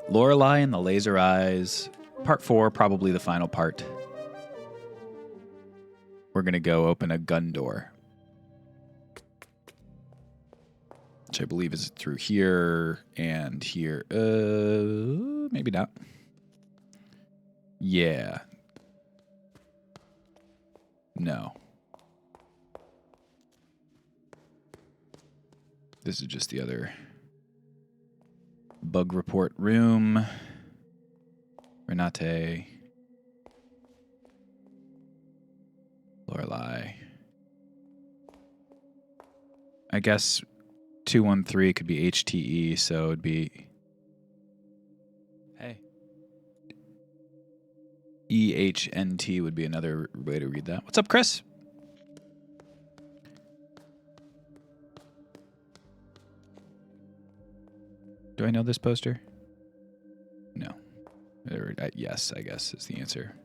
Lorelei and the Laser Eyes. Part 4, probably the final part. We're going to go open a gun door, which I believe is through here and here. Maybe not. Yeah. No. This is just the other bug report room. Renate. Lorelei. I guess 213 could be HTE, so it'd be... Hey. EHNT would be another way to read that. What's up, Chris? Do I know this poster? No. Yes, I guess is the answer.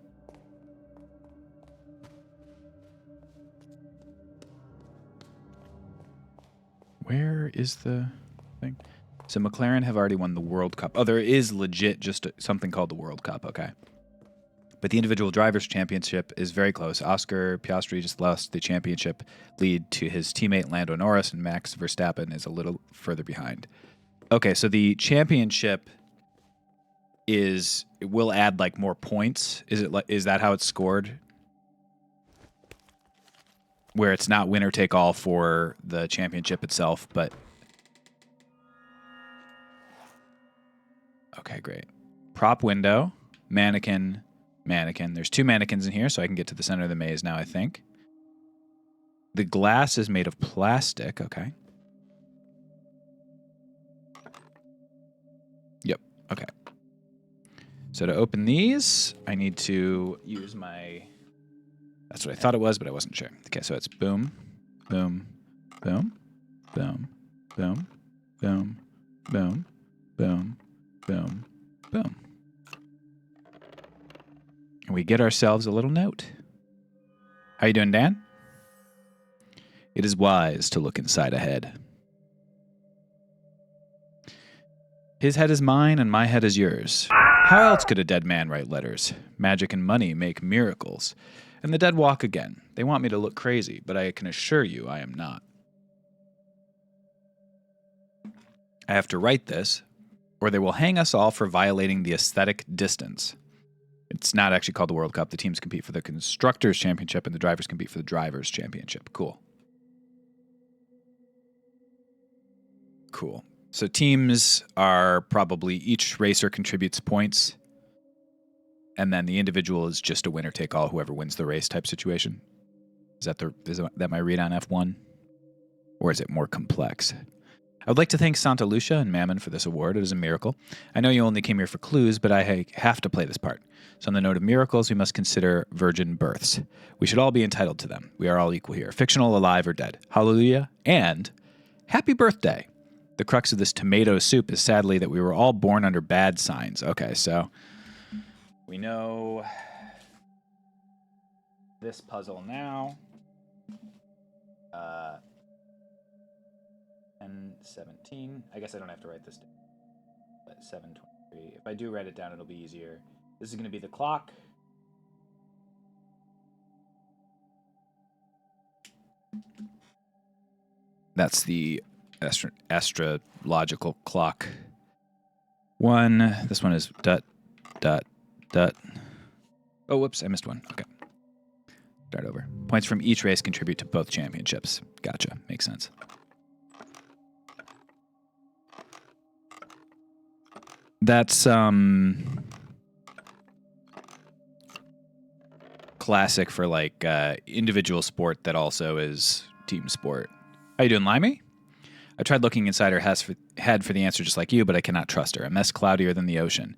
Where is the thing? So McLaren have already won the World Cup. Oh, there is legit just something called the World Cup, okay. But the individual drivers' championship is very close. Oscar Piastri just lost the championship lead to his teammate Lando Norris, and Max Verstappen is a little further behind. Okay, so the championship will add like more points. Is that how it's scored? Where it's not winner take all for the championship itself, but okay, great. Prop window, mannequin. There's 2 mannequins in here, so I can get to the center of the maze now, I think. The glass is made of plastic, okay. Yep, okay. So to open these, I need to use my... That's what I thought it was, but I wasn't sure. Okay, so it's boom, boom, boom, boom, boom, boom, boom, boom, boom, boom. And we get ourselves a little note. How you doing, Dan? It is wise to look inside ahead. His head is mine and my head is yours. How else could a dead man write letters? Magic and money make miracles. And the dead walk again. They want me to look crazy, but I can assure you I am not. I have to write this, or they will hang us all for violating the aesthetic distance. It's not actually called the World Cup. The teams compete for the Constructors' Championship, and the drivers compete for the Drivers' Championship. Cool. Cool. So teams are probably each racer contributes points, and then the individual is just a winner-take-all, whoever wins the race type situation. Is that my read on F1? Or is it more complex? I would like to thank Santa Lucia and Mammon for this award. It is a miracle. I know you only came here for clues, but I have to play this part. So on the note of miracles, we must consider virgin births. We should all be entitled to them. We are all equal here, fictional, alive, or dead. Hallelujah, and happy birthday. The crux of this tomato soup is sadly that we were all born under bad signs. Okay, so... we know this puzzle now. 10:17. I guess I don't have to write this down. But 7:23. If I do write it down, it'll be easier. This is going to be the clock. That's the astrological clock. 1. This one is ... Oh, whoops, I missed one. Okay. Start over. Points from each race contribute to both championships. Gotcha. Makes sense. That's classic for like individual sport that also is team sport. How you doing, Limey? I tried looking inside her head for the answer just like you, but I cannot trust her. A mess cloudier than the ocean.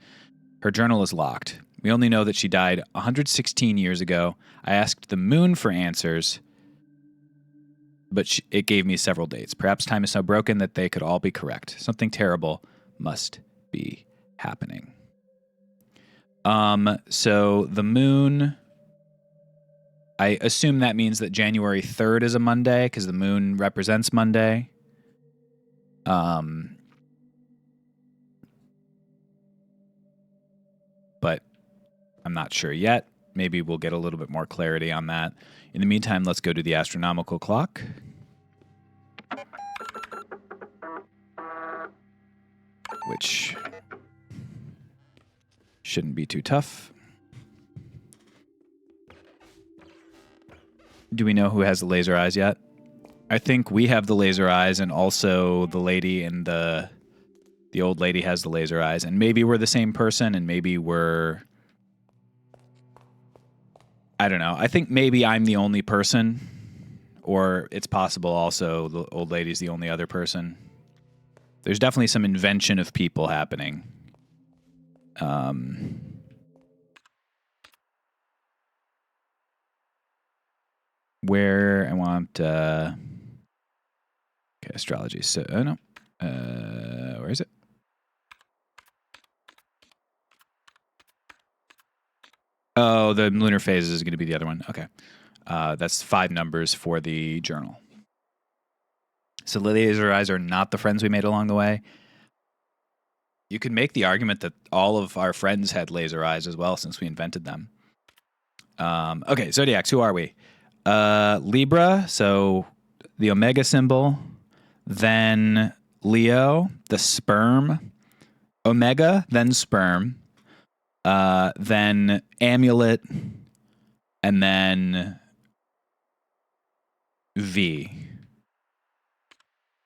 Her journal is locked. We only know that she died 116 years ago. I asked the moon for answers, but it gave me several dates. Perhaps time is so broken that they could all be correct. Something terrible must be happening. So the moon, I assume that means that January 3rd is a Monday because the moon represents Monday. I'm not sure yet. Maybe we'll get a little bit more clarity on that. In the meantime, let's go to the astronomical clock. Which shouldn't be too tough. Do we know who has the laser eyes yet? I think we have the laser eyes, and also the lady in the old lady has the laser eyes, and maybe we're the same person, and maybe we're... I don't know. I think maybe I'm the only person, or it's possible also the old lady's the only other person. There's definitely some invention of people happening. Where I want... okay, astrology. So, no. Where is it? Oh, the lunar phases is going to be the other one. Okay. That's 5 numbers for the journal. So the laser eyes are not the friends we made along the way. You could make the argument that all of our friends had laser eyes as well since we invented them. Okay, zodiacs, who are we? Libra, so the omega symbol. Then Leo, the sperm. Omega, then sperm. Then amulet. And then V.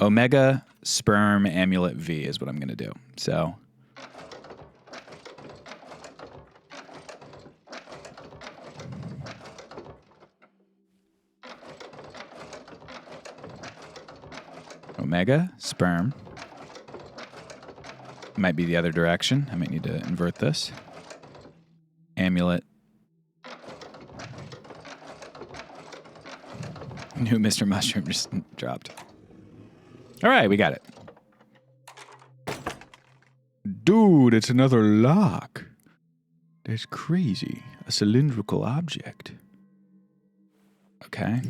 Omega, sperm, amulet, V is what I'm going to do. So... Omega, sperm. Might be the other direction. I might need to invert this. Amulet. New Mr. Mushroom just dropped. All right, we got it. Dude, it's another lock. That's crazy. A cylindrical object. Okay.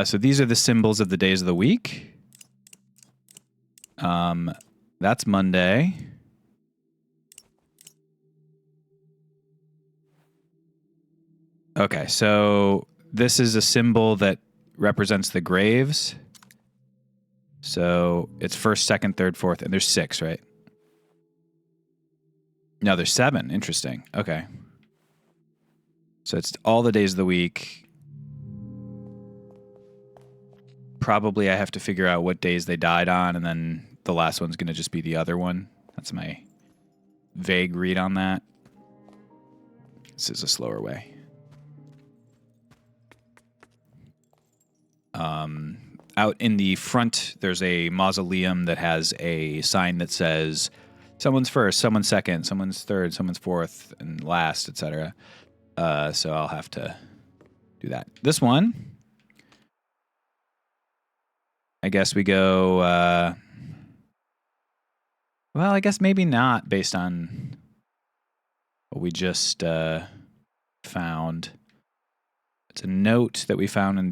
So these are the symbols of the days of the week. That's Monday. Okay, so this is a symbol that represents the graves. So it's first, second, third, fourth, and there's 6, right? No, there's 7. Interesting. Okay. So it's all the days of the week. Probably I have to figure out what days they died on, and then the last one's going to just be the other one. That's my vague read on that. This is a slower way. Out in the front, there's a mausoleum that has a sign that says, someone's first, someone's second, someone's third, someone's fourth, and last, etc. So I'll have to do that. This one, I guess we go, well, I guess maybe not based on what we just found. It's a note that we found in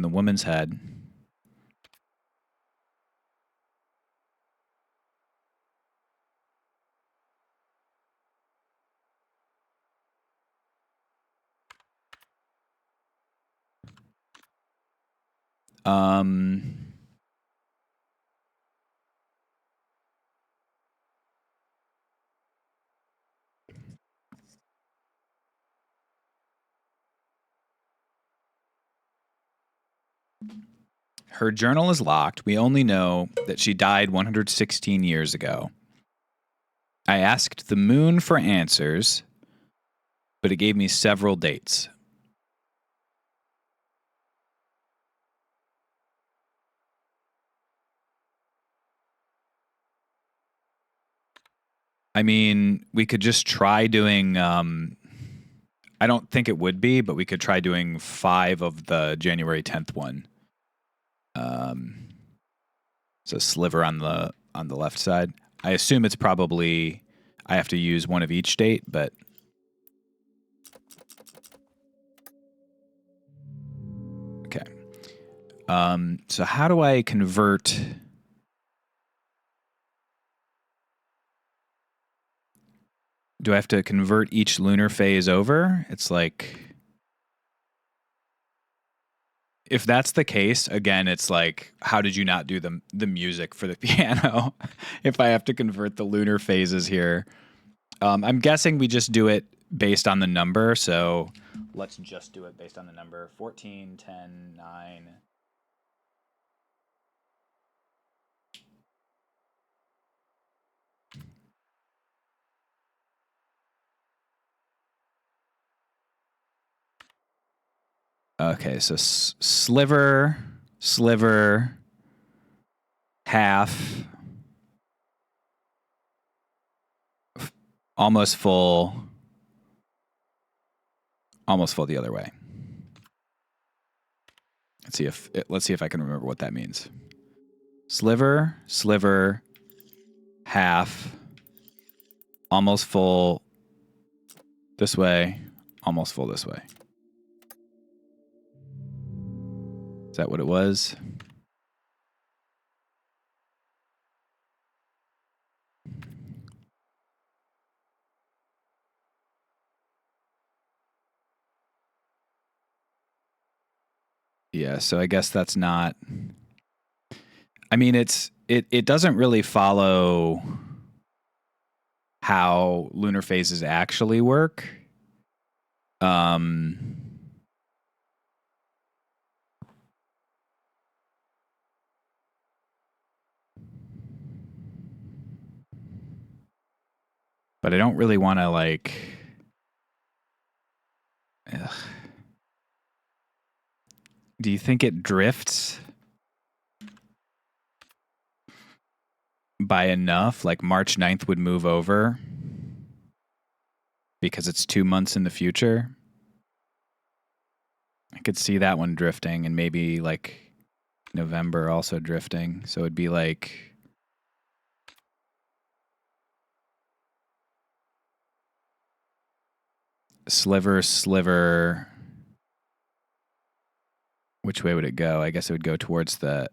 the woman's head. Her journal is locked. We only know that she died 116 years ago. I asked the moon for answers, but it gave me several dates. I mean, we could just try doing, I don't think it would be, but we could try doing 5 of the January 10th one. So sliver on the left side. I assume it's probably, I have to use one of each date, but... Okay. So how do I convert... do I have to convert each lunar phase over? It's like, if that's the case, again, it's like, how did you not do the music for the piano? If I have to convert the lunar phases here, I'm guessing we just do it based on the number. So let's just do it based on the number 14, 10, 9. Okay, so sliver, half, almost full the other way. Let's see if I can remember what that means. Sliver, half, almost full this way, almost full this way. Is that what it was? Yeah, so I guess that's not. I mean, it doesn't really follow how lunar phases actually work. But I don't really want to like. Ugh. Do you think it drifts by enough? Like March 9th would move over because it's 2 months in the future? I could see that one drifting, and maybe like November also drifting. So it'd be like sliver. Which way would it go? I guess it would go towards the.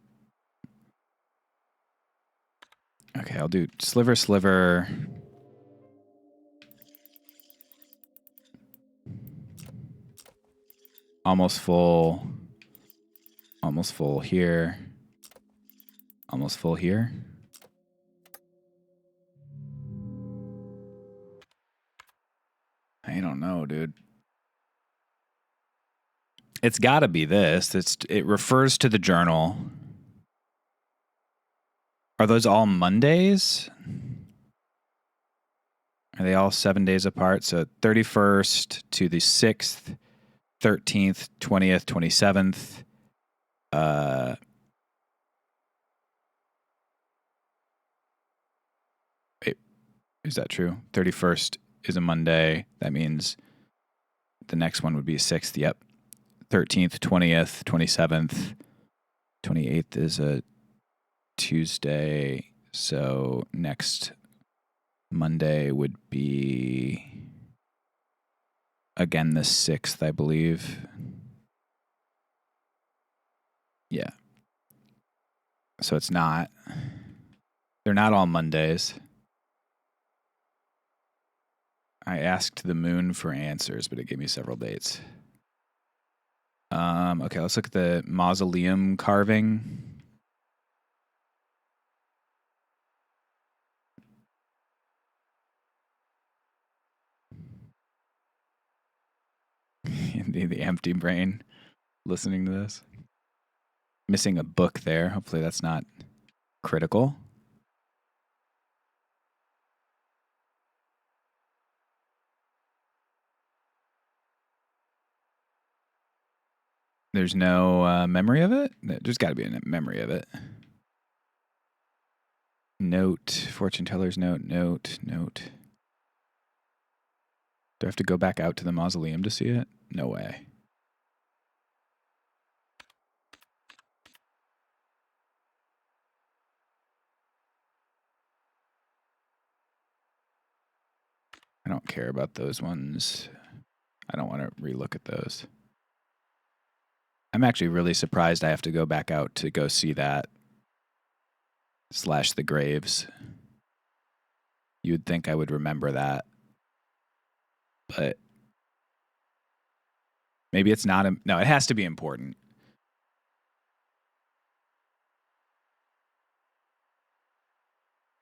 Okay, I'll do sliver. Almost full here. Almost full here. I don't know, dude. It's got to be this. It refers to the journal. Are those all Mondays? Are they all 7 days apart? So 31st to the 6th, 13th, 20th, 27th. Wait, is that true? 31st is a Monday. That means the next one would be 6th. Yep. 13th, 20th, 27th, 28th is a Tuesday. So next Monday would be again the 6th, I believe. Yeah. So it's not. They're not all Mondays. I asked the moon for answers, but it gave me several dates. Okay, let's look at the mausoleum carving. the empty brain listening to this. Missing a book there. Hopefully that's not critical. There's no memory of it? There's got to be a memory of it. Note, fortune teller's note. Do I have to go back out to the mausoleum to see it? No way. I don't care about those ones. I don't want to relook at those. I'm actually really surprised I have to go back out to go see that / the graves. You'd think I would remember that. but maybe it's not. No, it has to be important.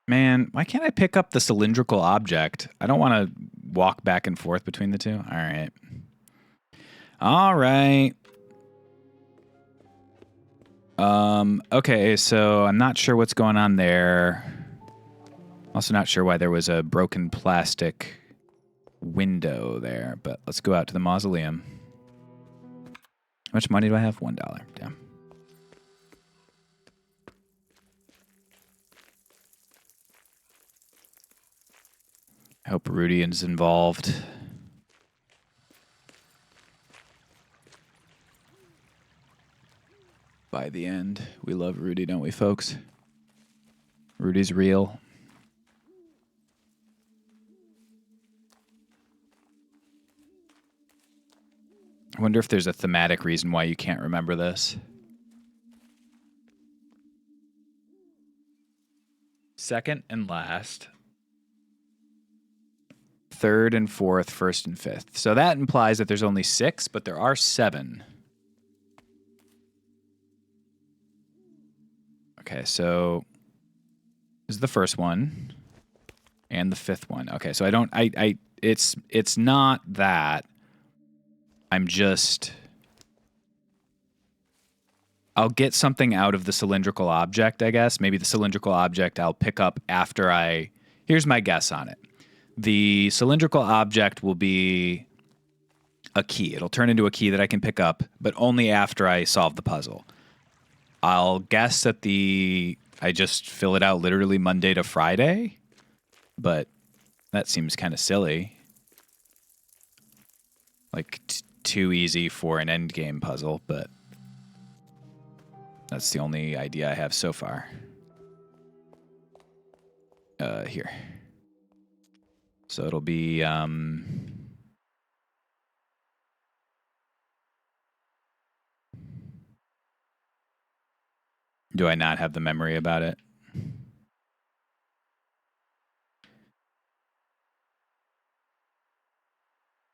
Man, why can't I pick up the cylindrical object? I don't want to walk back and forth between the two. All right. All right. Okay, so I'm not sure what's going on there. Also not sure why there was a broken plastic window there, but let's go out to the mausoleum. How much money do I have? $1. Damn. I hope Rudy is involved. By the end. We love Rudy, don't we, folks? Rudy's real. I wonder if there's a thematic reason why you can't remember this. Second and last. Third and fourth, first and fifth. So that implies that there's only 6, but there are 7. Okay, so this is the first one and the 5th one. Okay, so it's not that. I'll get something out of the cylindrical object, I guess. Maybe the cylindrical object I'll pick up after here's my guess on it. The cylindrical object will be a key. It'll turn into a key that I can pick up, but only after I solve the puzzle. I'll guess that I just fill it out literally Monday to Friday, but that seems kind of silly. Like too easy for an end game puzzle, but that's the only idea I have so far. Here. So it'll be do I not have the memory about it?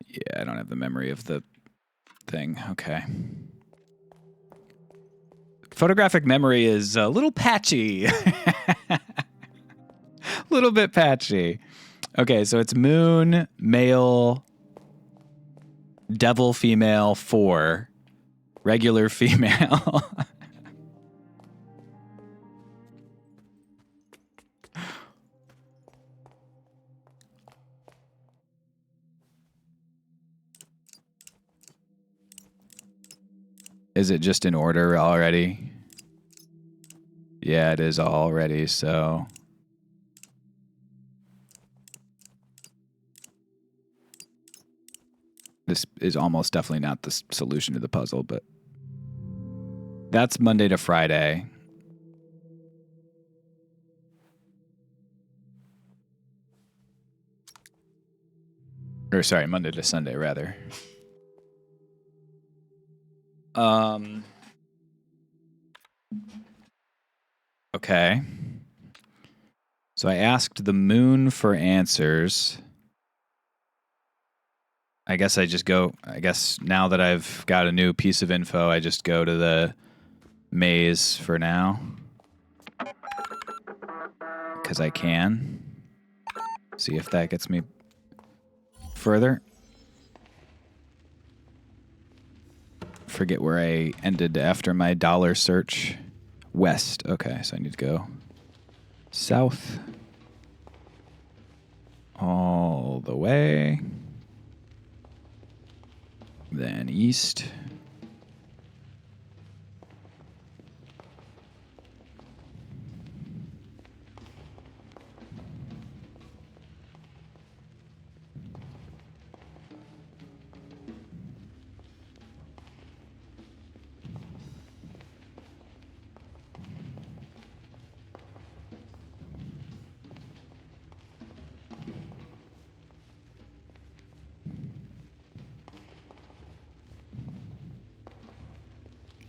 Yeah, I don't have the memory of the thing. Okay. Photographic memory is a little patchy. A little bit patchy. Okay, so it's moon, male, devil female, 4, regular female. Is it just in order already? Yeah, it is already, so... This is almost definitely not the solution to the puzzle, but... That's Monday to Friday. Or sorry, Monday to Sunday, rather. Okay. So I asked the moon for answers. I guess now that I've got a new piece of info, I just go to the maze for now. Because I can. See if that gets me further. Forget where I ended after my dollar search. West. Okay, so I need to go south. All the way. Then east.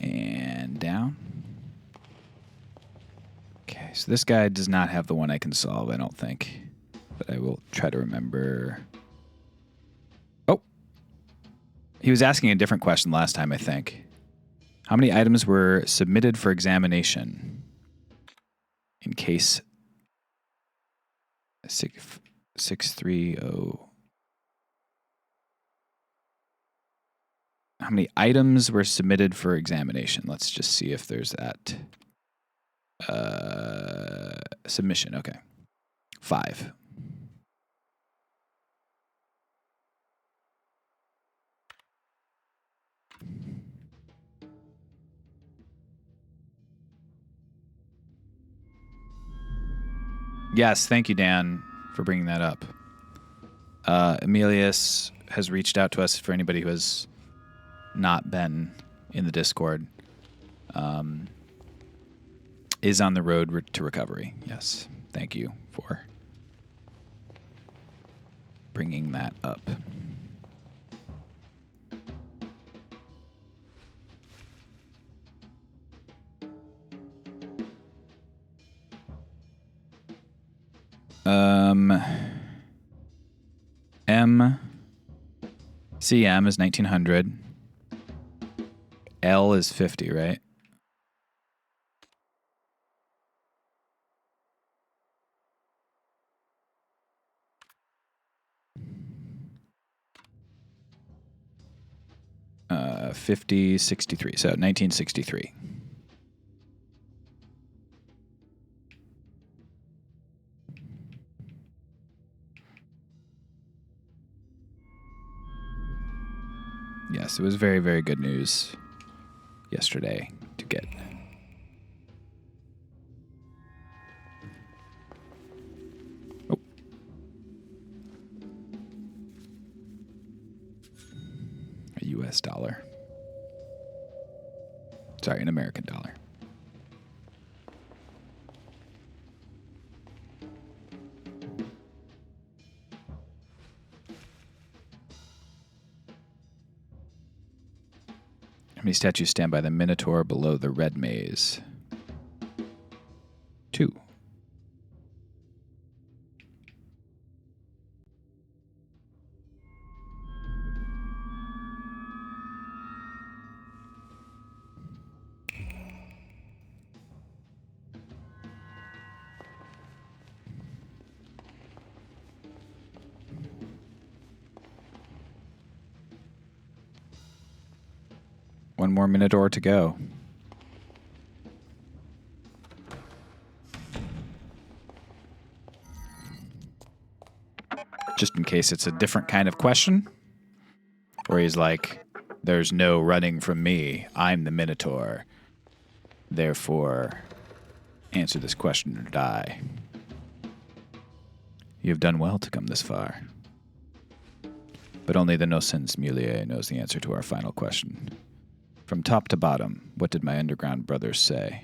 And down. Okay, so this guy does not have the one I can solve, I don't think. But I will try to remember. He was asking a different question last time, I think. How many items were submitted for examination in case 630? How many items were submitted for examination? Let's just see if there's that. Submission, okay. 5. Yes, thank you, Dan, for bringing that up. Emilius has reached out to us for anybody who has not been in the Discord. Is on the road to recovery. Yes, thank you for bringing that up. CM is 1900. L is 50, right? Uh, 50, 63. So 1963. Yes, it was very, very good news yesterday to get. Oh. A US dollar. Sorry, an American dollar. How many statues stand by the Minotaur below the red maze? 2. One more Minotaur to go. Just in case it's a different kind of question, where he's like, there's no running from me. I'm the Minotaur. Therefore, answer this question or die. You have done well to come this far. But only the Nocens Mulier knows the answer to our final question. From top to bottom, what did my underground brothers say?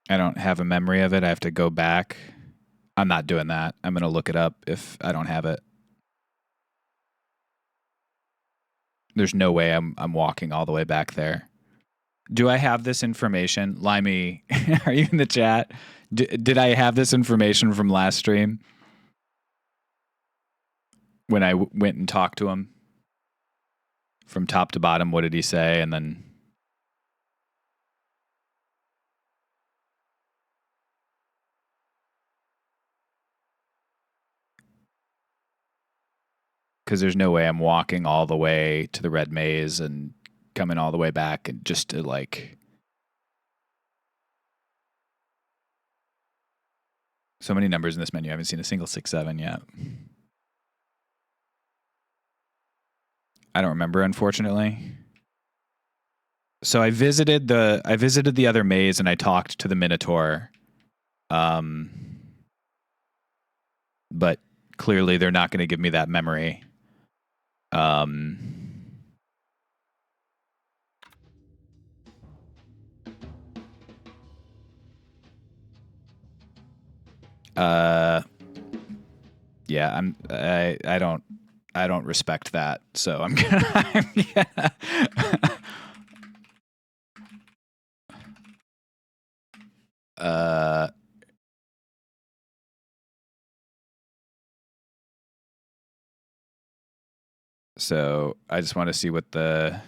I don't have a memory of it. I have to go back. I'm not doing that. I'm going to look it up if I don't have it. There's no way I'm walking all the way back there. Do I have this information? Limey, are you in the chat? Did I have this information from last stream? When I went and talked to him? From top to bottom, what did he say? And then... Because there's no way I'm walking all the way to the red maze and coming all the way back and just to like... So many numbers in this menu. I haven't seen a single 6-7 yet. I don't remember, unfortunately. So I visited the other maze and I talked to the Minotaur. But clearly they're not going to give me that memory. Yeah, I don't respect that, so I'm gonna. Yeah. So I just want to see what the...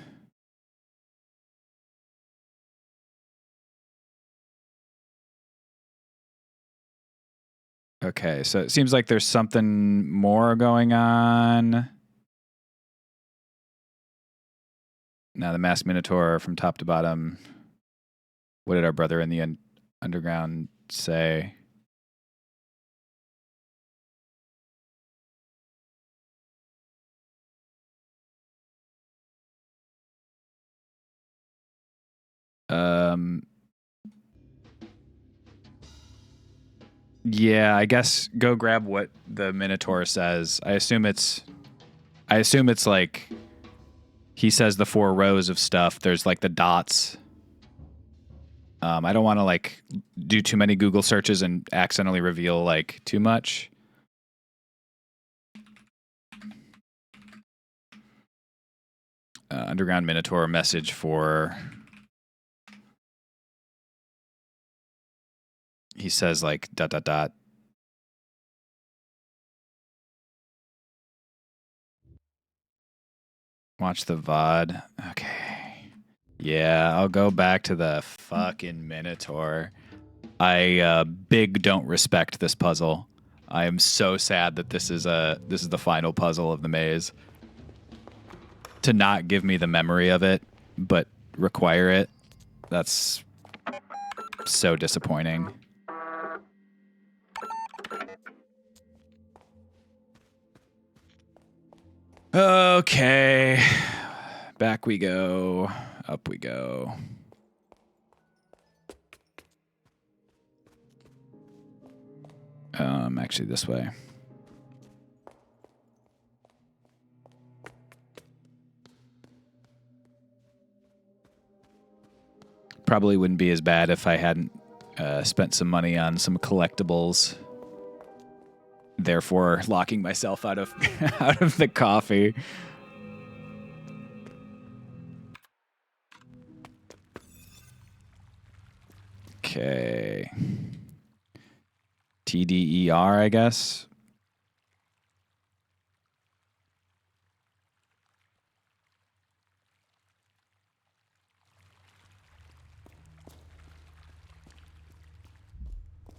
Okay, so it seems like there's something more going on. Now the masked minotaur from top to bottom. What did our brother in the underground say? Yeah, I guess go grab what the minotaur says. I assume it's like he says the 4 rows of stuff. There's like the dots. I don't want to like do too many Google searches and accidentally reveal like too much. Underground Minotaur message for... He says like ... Watch the VOD. Okay. Yeah, I'll go back to the fucking Minotaur. I big don't respect this puzzle. I am so sad that this is the final puzzle of the maze. To not give me the memory of it, but require it. That's so disappointing. Okay. Back we go. Up we go. Actually this way. Probably wouldn't be as bad if I hadn't spent some money on some collectibles. Therefore, locking myself out of out of the coffee. Okay. TDER, I guess.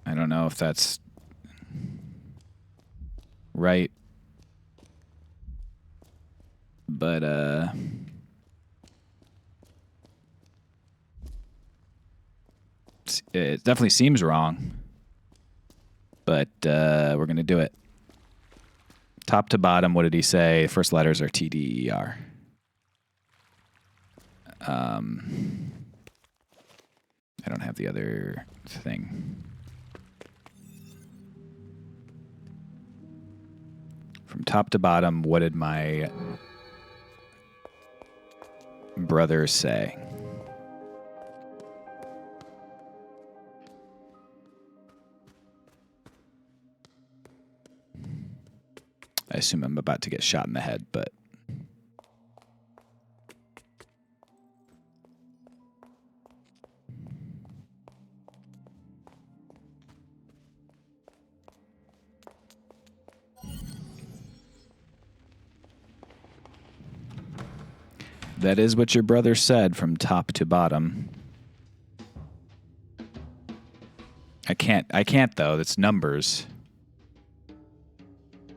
I don't know if that's right. But it definitely seems wrong. But we're going to do it. Top to bottom, what did he say? First letters are TDER. I don't have the other thing. From top to bottom, what did my brother say? I assume I'm about to get shot in the head, but... That is what your brother said from top to bottom. I can't though. It's numbers.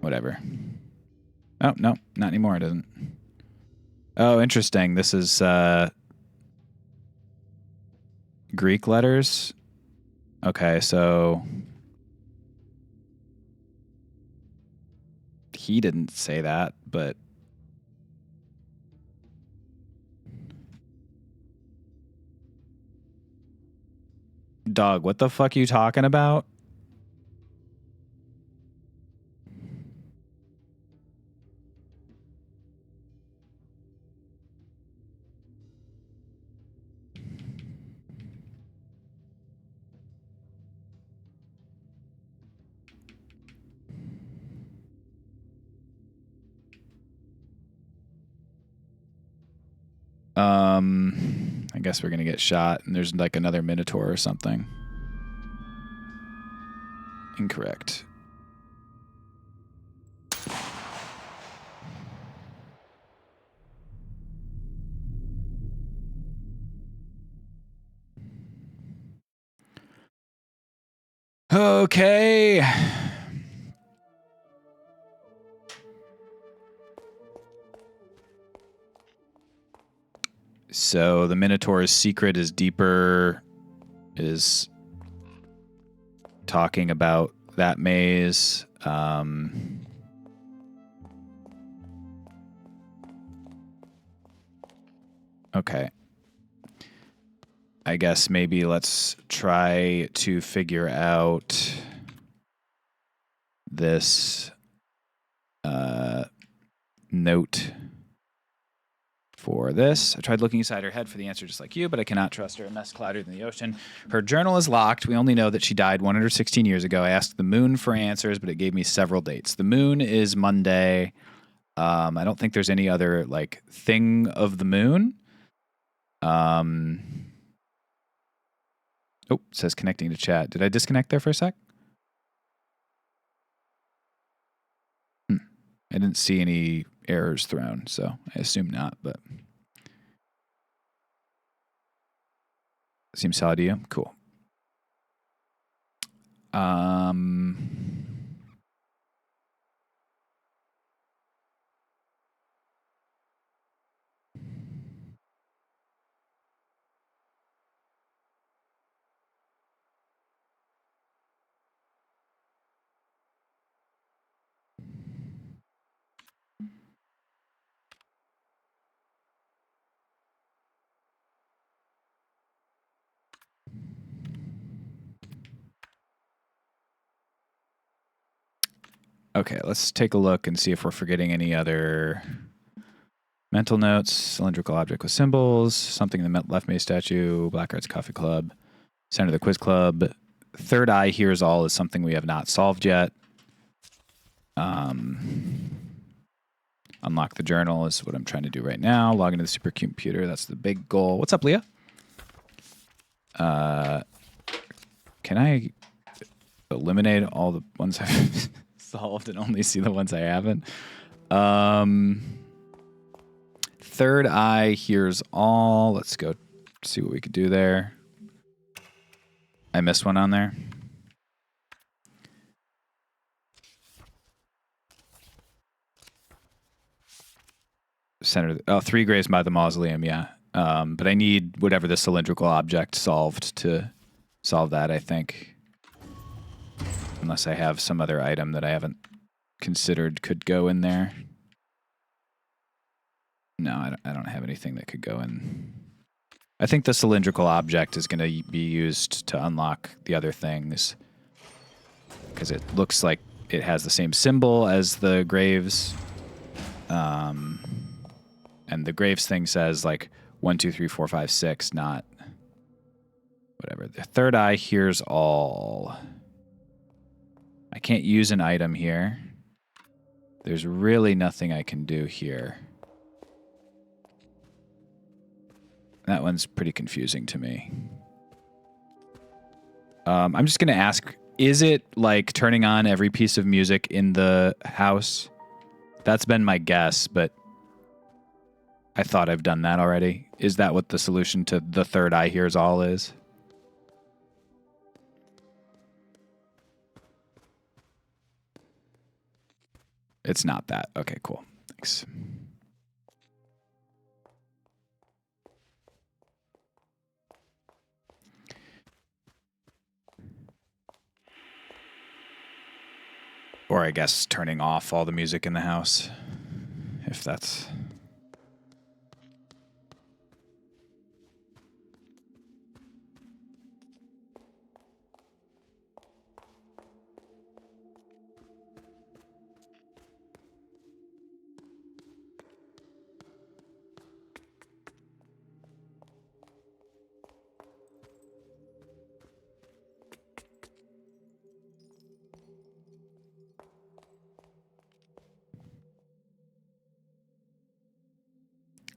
Whatever. Oh, no, not anymore. It doesn't. Oh, interesting. This is Greek letters. Okay, so he didn't say that, but dog, what the fuck are you talking about? I guess we're gonna get shot, and there's like another minotaur or something. Incorrect. Okay. So the Minotaur's secret is deeper, is talking about that maze. Okay. I guess maybe let's try to figure out this note for this. I tried looking inside her head for the answer just like you, but I cannot trust her. A mess cloudier than the ocean. Her journal is locked. We only know that she died 116 years ago. I asked the moon for answers, but it gave me several dates. The moon is Monday. I don't think there's any other like thing of the moon. Oh, it says connecting to chat. Did I disconnect there for a sec? I didn't see any errors thrown, so I assume not, but seems solid to you? Cool. Okay, let's take a look and see if we're forgetting any other mental notes. Cylindrical object with symbols, something in the left maze statue, Black Arts Coffee Club, center of the quiz club. Third eye hears all is something we have not solved yet. Unlock the journal is what I'm trying to do right now. Log into the supercomputer. That's the big goal. What's up, Leah? Can I eliminate all the ones I've solved and only see the ones I haven't? Third eye hears all. Let's go see what we could do there. I missed one on there. Center. Oh, 3 graves by the mausoleum. Yeah. But I need whatever the cylindrical object solved to solve that, I think. Unless I have some other item that I haven't considered could go in there. No, I don't have anything that could go in. I think the cylindrical object is going to be used to unlock the other things. Because it looks like it has the same symbol as the graves. And the graves thing says like 1, 2, 3, 4, 5, 6, not whatever. The third eye hears all. I can't use an item here. There's really nothing I can do here. That one's pretty confusing to me. I'm just going to ask, is it like turning on every piece of music in the house? That's been my guess, but I thought I've done that already. Is that what the solution to the third eye hears all is? It's not that. Okay, cool. Thanks. Or I guess turning off all the music in the house, if that's...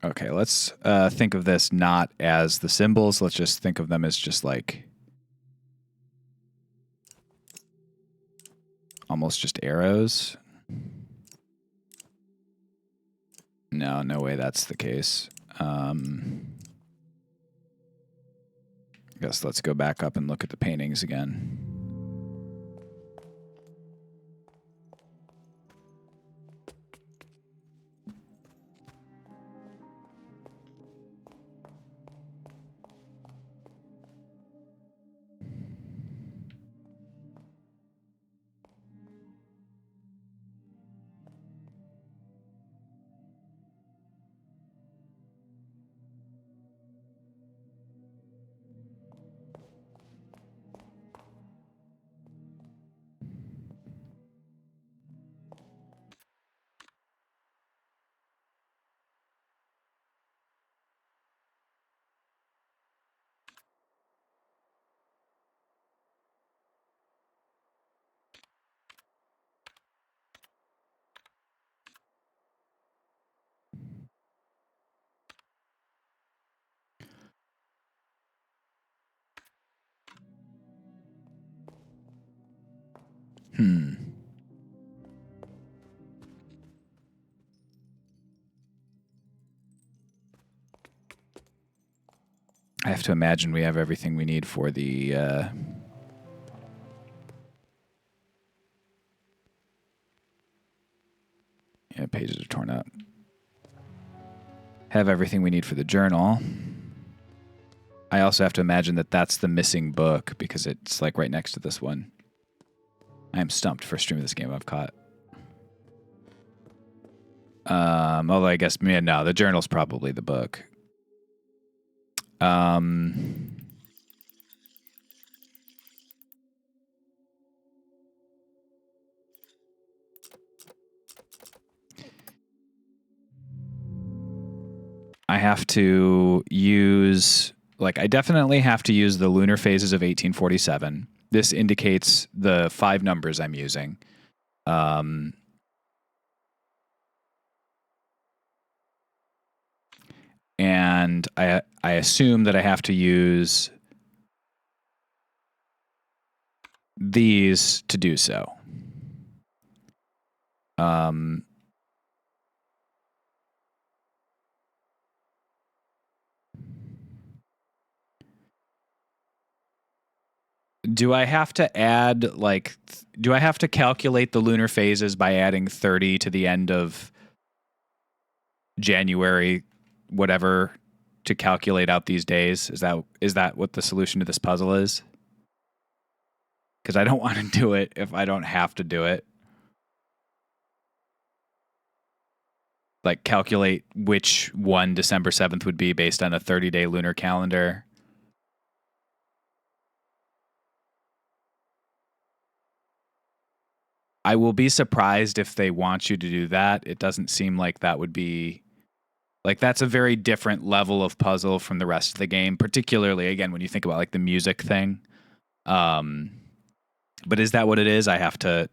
Okay, let's think of this not as the symbols. Let's just think of them as just like almost just arrows. No, no way that's the case. I guess let's go back up and look at the paintings again. I have to imagine we have everything we need for the yeah, pages are torn up. Have everything we need for the journal. I also have to imagine that that's the missing book because it's like right next to this one. I am stumped for stream of this game I've caught. Although I guess, yeah, no, the journal's probably the book. I have to use, like, I definitely have to use the lunar phases of 1847. This indicates the 5 numbers I'm using. And I assume that I have to use these to do so. Do I have to add, like, do I have to calculate the lunar phases by adding 30 to the end of January, whatever, to calculate out these days? Is that what the solution to this puzzle is? Because I don't want to do it if I don't have to do it. Like, calculate which one December 7th would be based on a 30-day lunar calendar. I will be surprised if they want you to do that. It doesn't seem like that would be... Like, that's a very different level of puzzle from the rest of the game, particularly, again, when you think about, like, the music thing. But is that what it is? I have to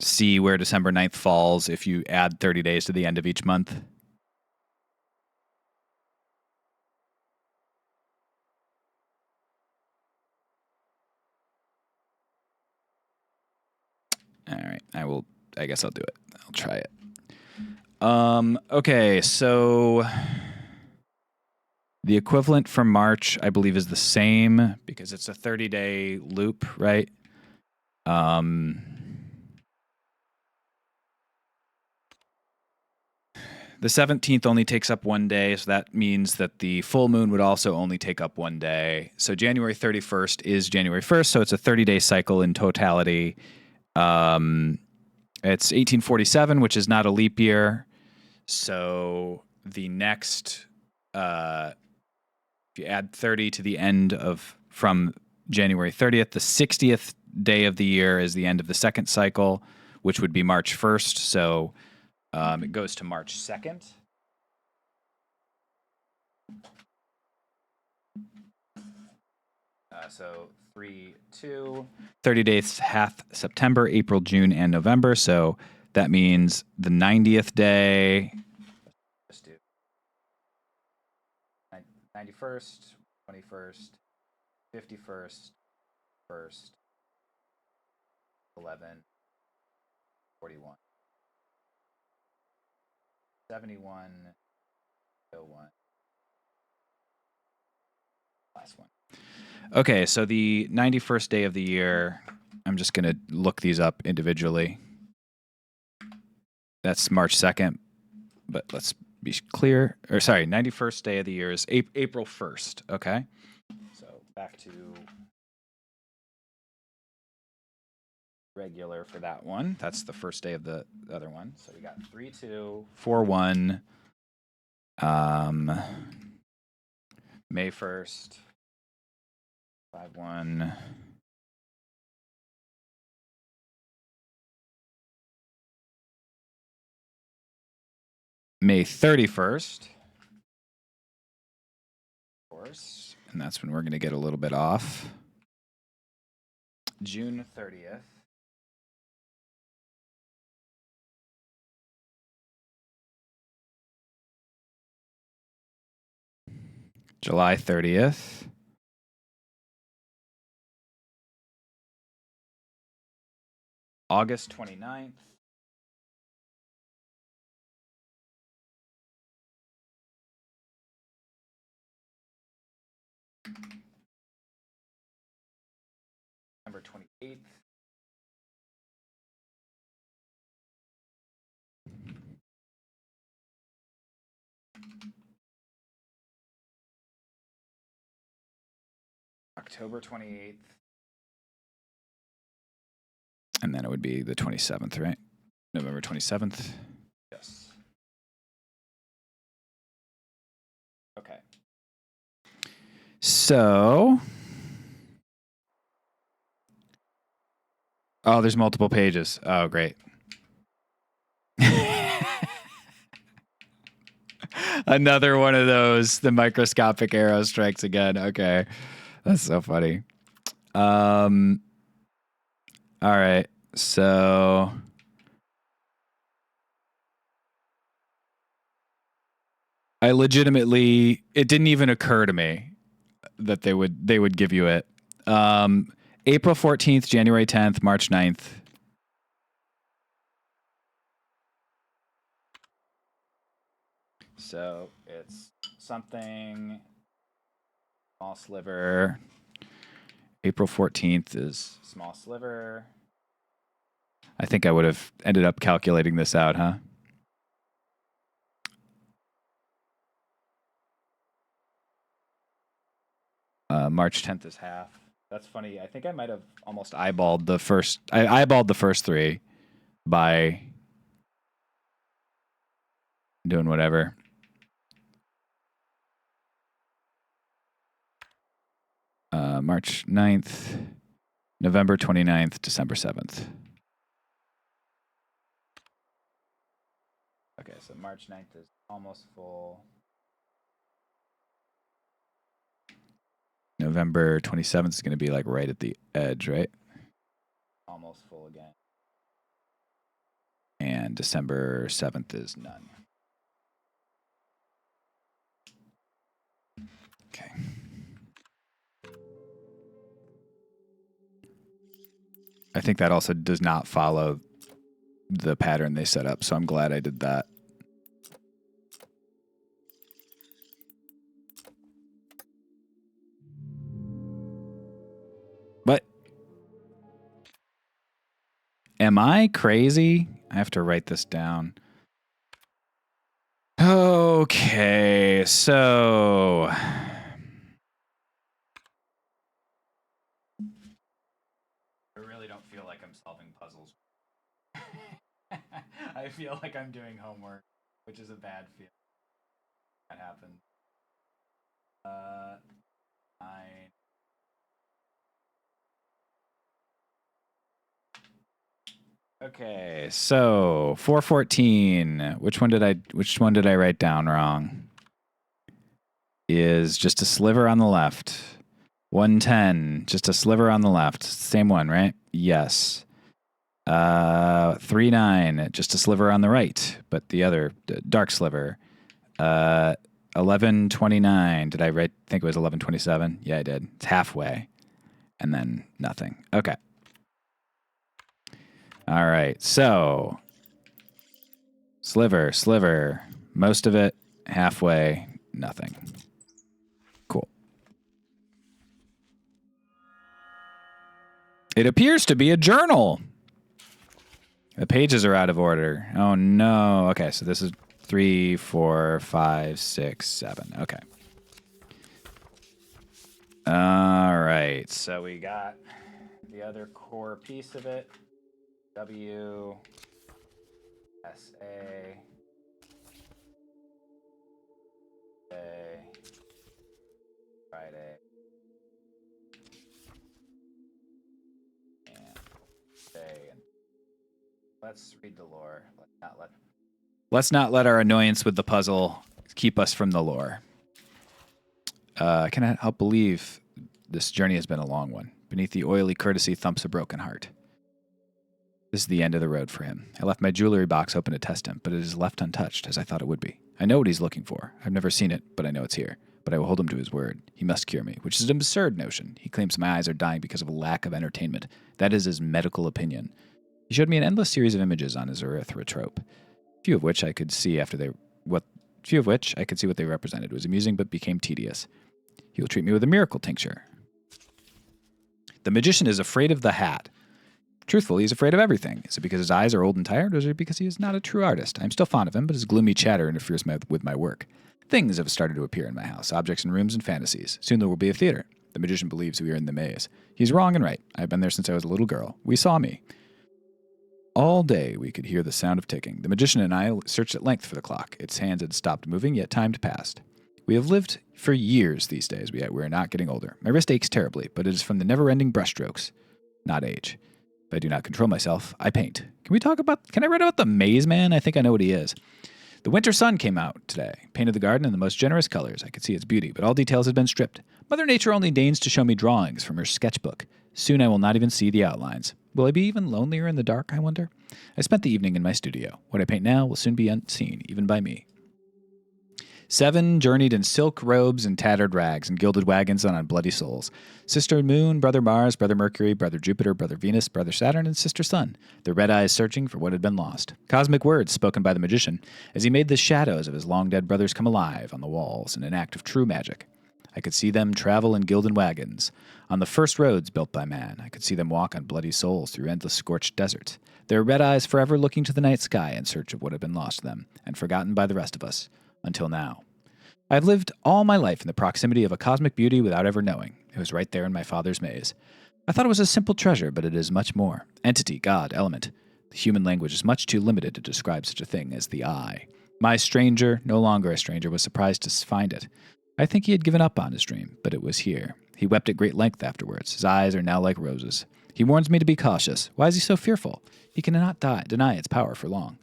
see where December 9th falls if you add 30 days to the end of each month. All right. I guess I'll do it. I'll try it. Okay, so the equivalent for March, I believe, is the same because it's a 30-day loop, right? The 17th only takes up 1 day, so that means that the full moon would also only take up 1 day. So January 31st is January 1st, so it's a 30-day cycle in totality. It's 1847, which is not a leap year. So the next, if you add 30 to the end of, from January 30th, the 60th day of the year is the end of the second cycle, which would be March 1st. So it goes to March 2nd. So 3, 2, 30 days, half September, April, June, and November. So that means the 90th day. Let's do 91st, 21st, 51st, 1st, 11, 41, 71, 01. Last one. Okay, so the 91st day of the year, I'm just going to look these up individually. That's March 2nd, but let's be clear. Or sorry, 91st day of the year is April 1st, okay? So back to regular for that one. That's the first day of the other one. So we got 3-2, 4-1, May 1st, 5-1. May 31st, of course, and that's when we're going to get a little bit off. June 30th. July 30th. August 29th. September 28th. October 28th. And then it would be the 27th, right? November 27th. Yes. Okay. So, oh, there's multiple pages. Oh, great. Another one of those. The microscopic arrow strikes again. Okay. That's so funny. All right. So I legitimately, it didn't even occur to me that they would give you it. April 14th, January 10th, March 9th. So it's something, small sliver. April 14th is small sliver. I think I would have ended up calculating this out, huh? March 10th is half. That's funny. I think I might have almost eyeballed the first. I eyeballed the first three by doing whatever. March 9th, November 29th, December 7th. Okay, so March 9th is almost full. November 27th is going to be like right at the edge, right? Almost full again. And December 7th is none. Okay. I think that also does not follow the pattern they set up, so I'm glad I did that. But am I crazy? I have to write this down. Okay, so I really don't feel like I'm solving puzzles. I feel like I'm doing homework, which is a bad feeling. That happened. 9. Okay, so 414. Which one did I write down wrong? Is just a sliver on the left. 110, just a sliver on the left. Same one, right? Yes. 39, just a sliver on the right, but the other dark sliver. 1129. Did I think it was 1127? Yeah, I did. It's halfway. And then nothing. Okay. All right, so sliver, most of it, halfway, nothing. Cool. It appears to be a journal. The pages are out of order. Oh no. Okay, so this is 3, 4, 5, 6, 7. Okay. All right, so we got the other core piece of it. W, S, A, Friday, and day. And let's read the lore. Let's not let our annoyance with the puzzle keep us from the lore. I cannot help believe this journey has been a long one. Beneath the oily courtesy thumps a broken heart. This is the end of the road for him. I left my jewelry box open to test him, but it is left untouched, as I thought it would be. I know what he's looking for. I've never seen it, but I know it's here. But I will hold him to his word. He must cure me, which is an absurd notion. He claims my eyes are dying because of a lack of entertainment. That is his medical opinion. He showed me an endless series of images on his erythrotrope, few of which I could see what they represented. It was amusing, but became tedious. He will treat me with a miracle tincture. The magician is afraid of the hat. Truthfully, he's afraid of everything. Is it because his eyes are old and tired, or is it because he is not a true artist? I'm still fond of him, but his gloomy chatter interferes with my work. Things have started to appear in my house, objects and rooms and fantasies. Soon there will be a theater. The magician believes we are in the maze. He's wrong and right. I've been there since I was a little girl. We saw me. All day we could hear the sound of ticking. The magician and I searched at length for the clock. Its hands had stopped moving, yet time had passed. We have lived for years these days. We are not getting older. My wrist aches terribly, but it is from the never-ending brushstrokes, not age. If I do not control myself, I paint. Can I write about the maze man? I think I know what he is. The winter sun came out today, painted the garden in the most generous colors. I could see its beauty, but all details had been stripped. Mother Nature only deigns to show me drawings from her sketchbook. Soon I will not even see the outlines. Will I be even lonelier in the dark, I wonder? I spent the evening in my studio. What I paint now will soon be unseen, even by me. 7 journeyed in silk robes and tattered rags and gilded wagons on bloody souls. Sister Moon, Brother Mars, Brother Mercury, Brother Jupiter, Brother Venus, Brother Saturn, and Sister Sun, their red eyes searching for what had been lost. Cosmic words spoken by the magician as he made the shadows of his long-dead brothers come alive on the walls in an act of true magic. I could see them travel in gilded wagons on the first roads built by man. I could see them walk on bloody souls through endless scorched deserts, their red eyes forever looking to the night sky in search of what had been lost to them and forgotten by the rest of us. Until now. I have lived all my life in the proximity of a cosmic beauty without ever knowing. It was right there in my father's maze. I thought it was a simple treasure, but it is much more. Entity, God, element. The human language is much too limited to describe such a thing as the eye. My stranger, no longer a stranger, was surprised to find it. I think he had given up on his dream, but it was here. He wept at great length afterwards. His eyes are now like roses. He warns me to be cautious. Why is he so fearful? He cannot deny its power for long.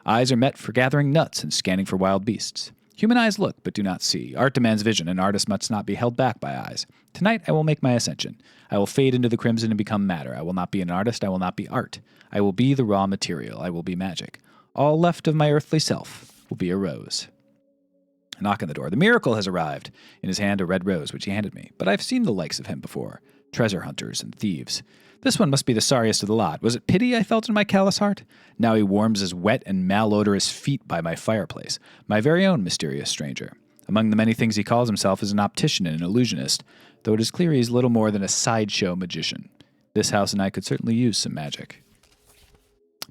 Eyes are met for gathering nuts and scanning for wild beasts. Human eyes look, but do not see. Art demands vision, and artists must not be held back by eyes. Tonight I will make my ascension. I will fade into the crimson and become matter. I will not be an artist. I will not be art. I will be the raw material. I will be magic. All left of my earthly self will be a rose. A knock on the door. The miracle has arrived. In his hand a red rose, which he handed me. But I've seen the likes of him before. Treasure hunters and thieves. This one must be the sorriest of the lot. Was it pity I felt in my callous heart? Now he warms his wet and malodorous feet by my fireplace, my very own mysterious stranger. Among the many things he calls himself is an optician and an illusionist, though it is clear he is little more than a sideshow magician. This house and I could certainly use some magic.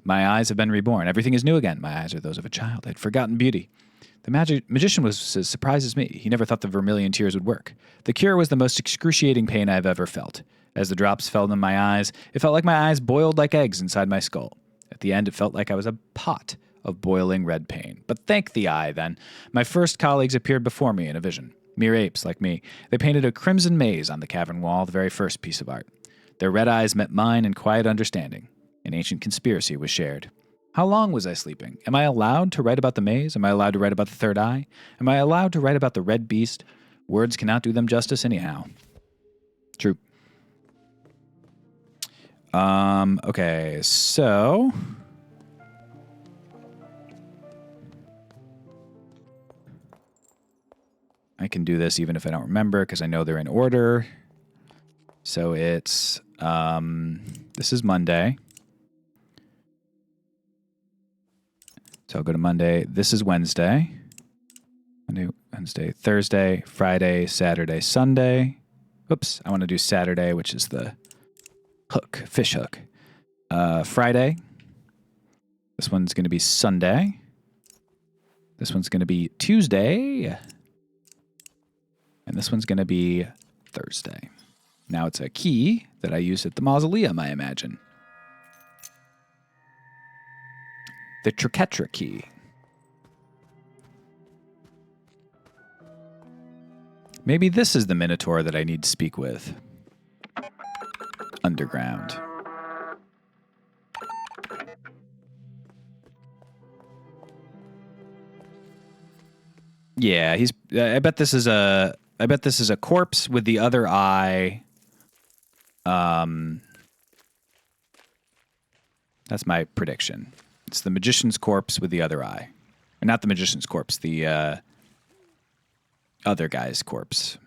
My eyes have been reborn. Everything is new again. My eyes are those of a child. I had forgotten beauty. The magician was as surprised as me. He never thought the vermilion tears would work. The cure was the most excruciating pain I have ever felt. As the drops fell in my eyes, it felt like my eyes boiled like eggs inside my skull. At the end, it felt like I was a pot of boiling red pain. But thank the eye, then. My first colleagues appeared before me in a vision. Mere apes like me. They painted a crimson maze on the cavern wall, the very first piece of art. Their red eyes met mine in quiet understanding. An ancient conspiracy was shared. How long was I sleeping? Am I allowed to write about the maze? Am I allowed to write about the third eye? Am I allowed to write about the red beast? Words cannot do them justice anyhow. True. Okay, so I can do this even if I don't remember because I know they're in order. So it's, this is Monday. So I'll go to Monday. This is Wednesday. Monday, Wednesday, Thursday, Friday, Saturday, Sunday. Oops, I want to do Saturday, which is the hook, fish hook. Friday. This one's going to be Sunday. This one's going to be Tuesday. And this one's going to be Thursday. Now it's a key that I use at the mausoleum, I imagine. The Triquetra key. Maybe this is the Minotaur that I need to speak with. Underground. Yeah, he's. I bet this is a. I bet this is a corpse with the other eye. That's my prediction. It's the magician's corpse with the other eye, or not the magician's corpse. The other guy's corpse.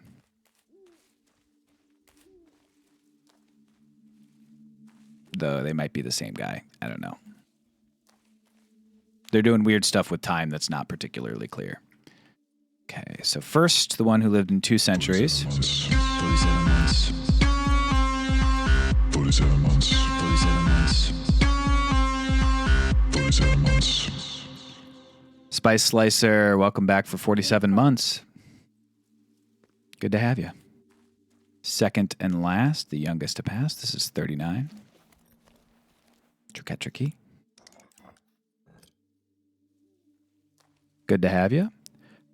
Though they might be the same guy. I don't know. They're doing weird stuff with time that's not particularly clear. Okay, so first, the one who lived in 2 centuries. 47 months. 47 months. 47 months. 47 months. Spice Slicer, welcome back for 47 months. Good to have you. Second and last, the youngest to pass. This is 39. Triquetra key. Good to have you.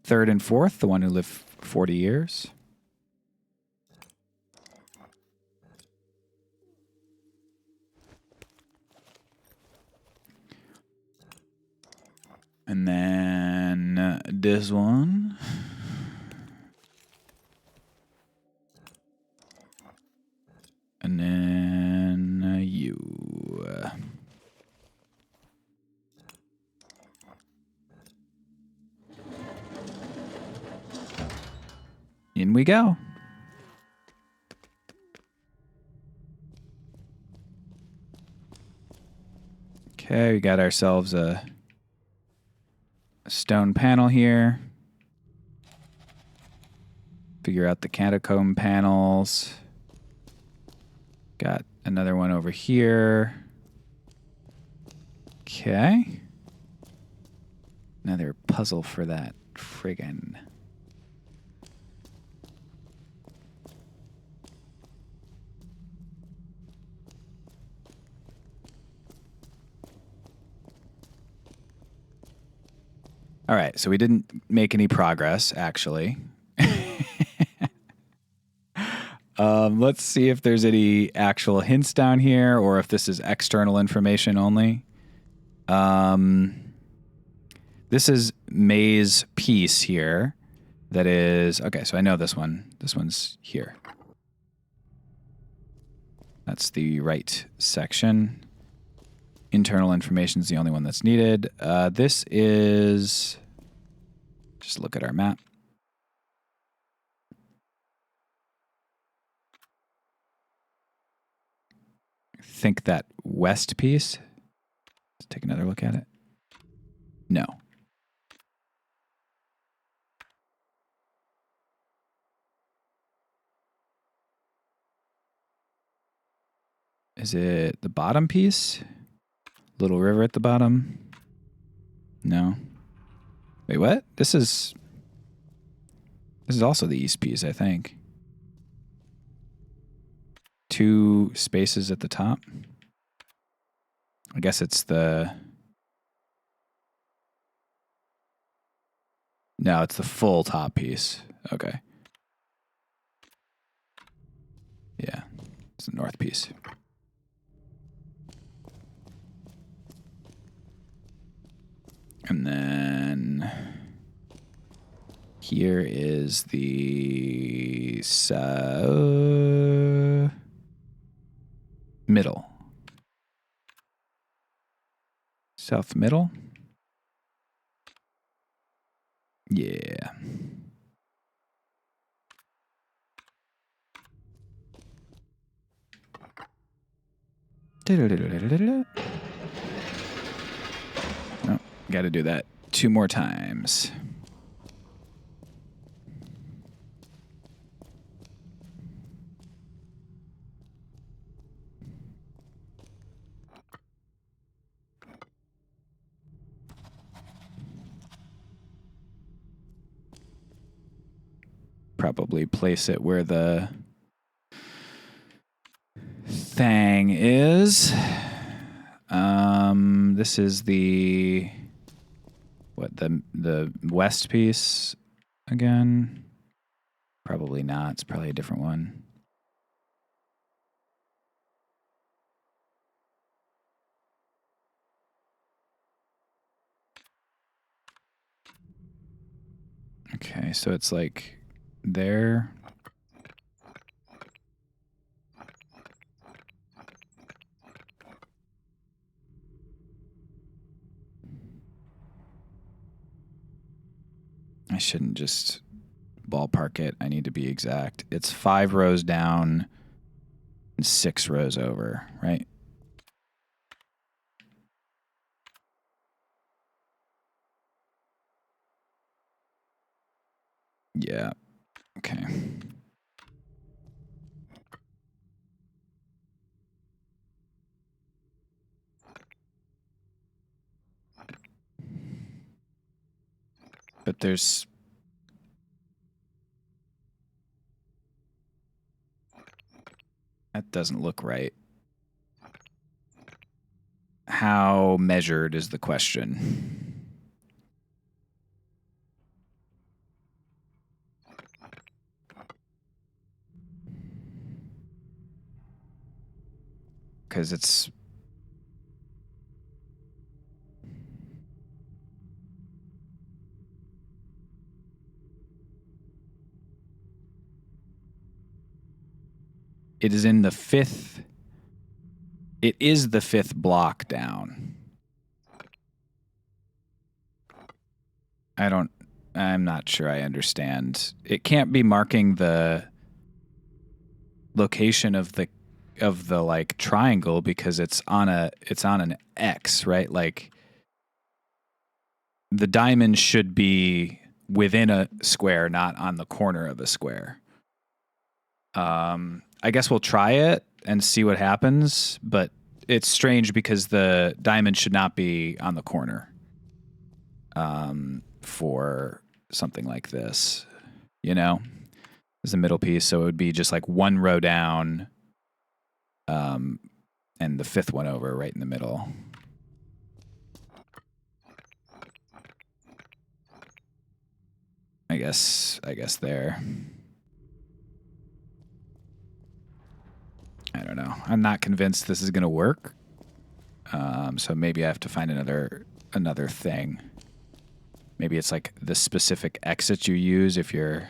Third and fourth, the one who lived 40 years. And then this one. And then you. In we go. Okay, we got ourselves a stone panel here. Figure out the catacomb panels. Got another one over here. Okay. Another puzzle for that friggin'. All right, so we didn't make any progress, actually. Let's see if there's any actual hints down here or if this is external information only. This is May's piece here. That is... Okay, so I know this one. This one's here. That's the right section. Internal information is the only one that's needed. This is... Just look at our map. I think that west piece. Let's take another look at it. No. Is it the bottom piece? Little river at the bottom? No. Wait, what? This is also the east piece, I think. 2 spaces at the top. I guess it's the... No, it's the full top piece. Okay. Yeah, it's the north piece. And then here is the middle. South middle. Yeah. Got to do that 2 more times. Probably place it where the thing is. This is the west piece again? Probably not. It's probably a different one. Okay, so it's like there. I shouldn't just ballpark it. I need to be exact. It's 5 rows down and 6 rows over, right? Yeah. Okay. But there's that doesn't look right. How measured is the question? Because it's it is in the 5th. It is the 5th block down. I'm not sure I understand. It can't be marking the location of the like triangle because it's on an X, right? Like the diamond should be within a square, not on the corner of a square. I guess we'll try it and see what happens, but it's strange because the diamond should not be on the corner for something like this, you know, as a middle piece. So it would be just like 1 row down and the 5th one over right in the middle. I guess there. I don't know. I'm not convinced this is going to work. So maybe I have to find another thing. Maybe it's like the specific exit you use if you're.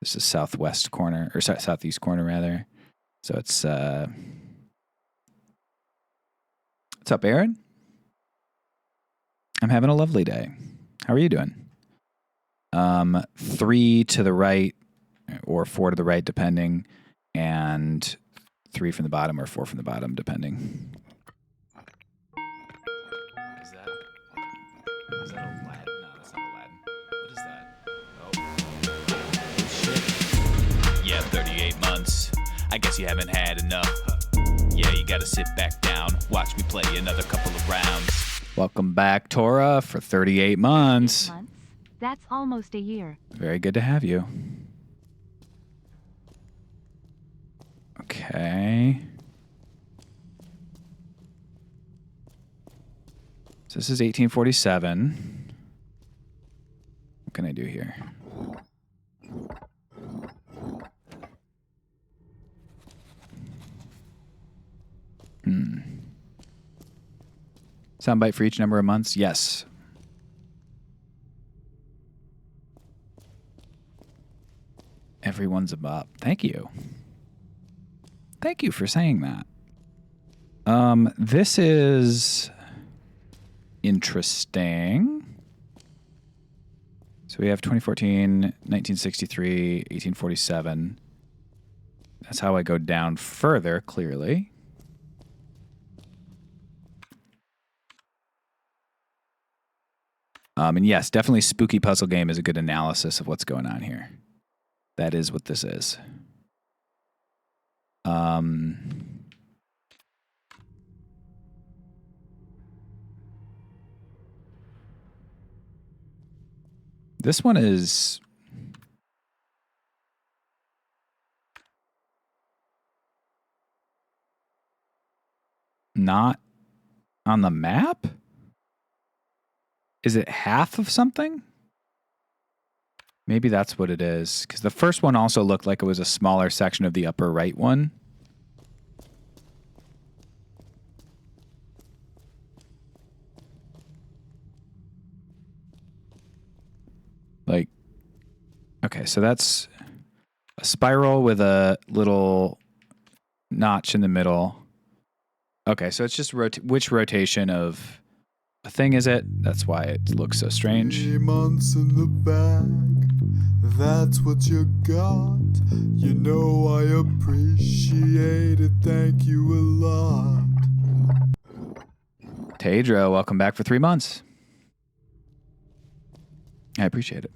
This is southwest corner or southeast corner rather. So it's. What's up, Aaron? I'm having a lovely day. How are you doing? 3 to the right or 4 to the right, depending, and 3 from the bottom or 4 from the bottom, depending. Is that Aladdin? No, that's not Aladdin. What is that? Oh. Shit. Yeah, 38 months. I guess you haven't had enough. Yeah, you gotta sit back down. Watch me play another couple of rounds. Welcome back, Tora, for 38 months. That's almost a year. Very good to have you. Okay. So this is 1847. What can I do here? Soundbite for each number of months? Yes. Everyone's a bop. Thank you. Thank you for saying that. This is interesting. So we have 2014, 1963, 1847. That's how I go down further, clearly. And yes, definitely spooky puzzle game is a good analysis of what's going on here. That is what this is. This one is not on the map? Is it half of something? Maybe that's what it is. Because the first one also looked like it was a smaller section of the upper right one. Like, okay, so that's a spiral with a little notch in the middle. Okay, so it's just which rotation of a thing is it? That's why it looks so strange. 3 months in the bag, that's what you got. You know I appreciate it, thank you a lot. Tadro, welcome back for 3 months. I appreciate it.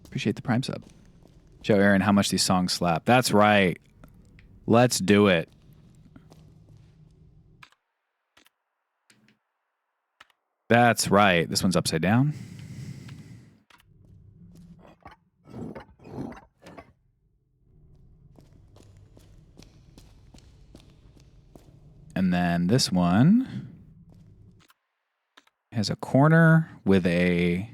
Appreciate the Prime sub. Show Aaron how much these songs slap. That's right. Let's do it. That's right. This one's upside down. And then this one has a corner with a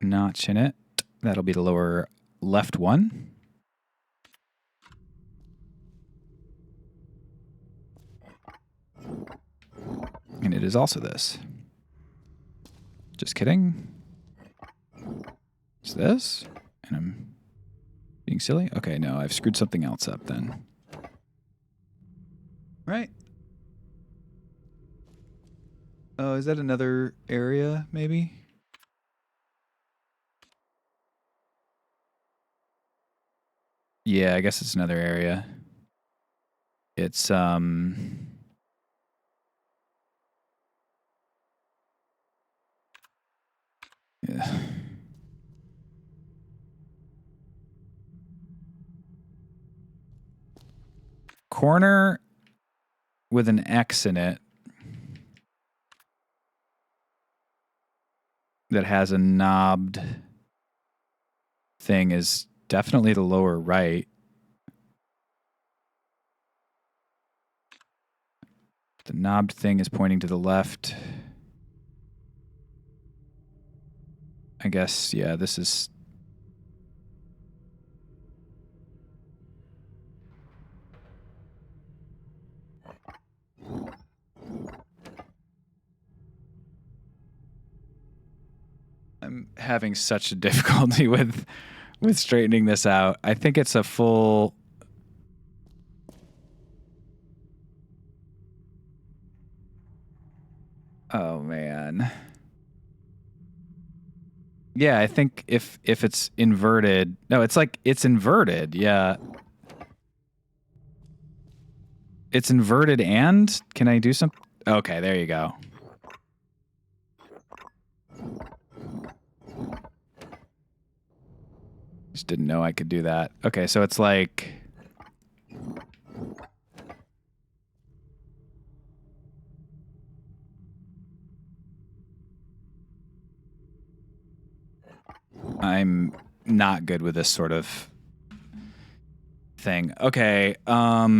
notch in it. That'll be the lower left one. And it is also this. Just kidding. It's this. And I'm being silly. Okay, no, I've screwed something else up then. Right. Oh, is that another area, maybe? Yeah, I guess it's another area. It's, yeah. Corner with an X in it that has a knobbed thing is definitely the lower right. The knobbed thing is pointing to the left. I guess, yeah, this is... I'm having such a difficulty with straightening this out. I think it's a full... Oh, man. Yeah, I think if it's inverted... No, it's like, it's inverted, yeah. It's inverted and... Can I do something? Okay, there you go. Just didn't know I could do that. Okay, so it's like... I'm not good with this sort of thing. Okay, that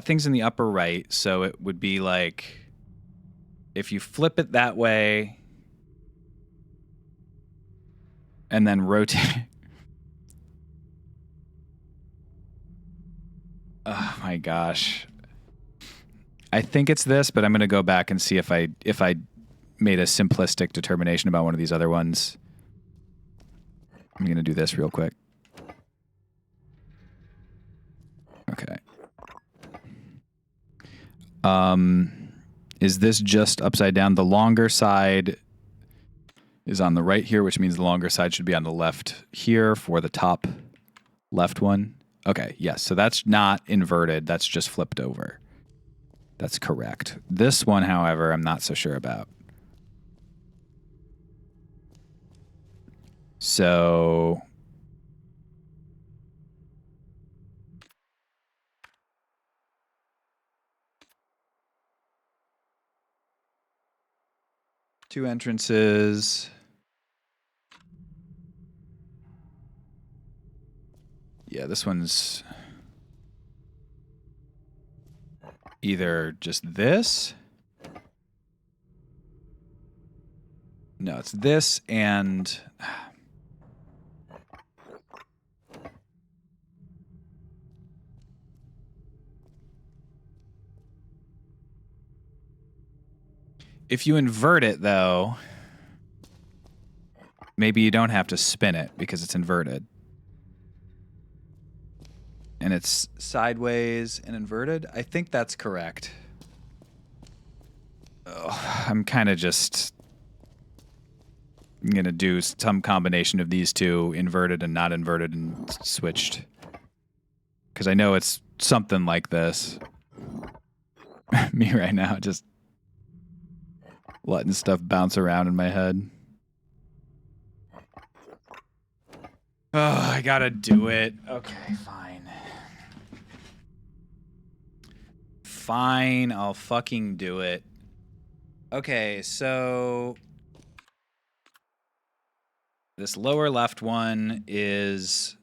thing's in the upper right, so it would be like if you flip it that way and then rotate. Oh my gosh. I think it's this, but I'm going to go back and see if I made a simplistic determination about one of these other ones. I'm going to do this real quick. Okay. Is this just upside down? The longer side is on the right here, which means the longer side should be on the left here for the top left one. Okay, yes. So that's not inverted. That's just flipped over. That's correct. This one, however, I'm not so sure about. So two entrances. Yeah, this one's either just this. No, it's this and if you invert it, though, maybe you don't have to spin it because it's inverted. And it's sideways and inverted. I think that's correct. Oh, I'm kind of just going to do some combination of these two, inverted and not inverted, and switched. Because I know it's something like this. Me right now, just letting stuff bounce around in my head. Oh, I gotta do it. Okay, fine. Fine, I'll fucking do it. Okay, so this lower left one is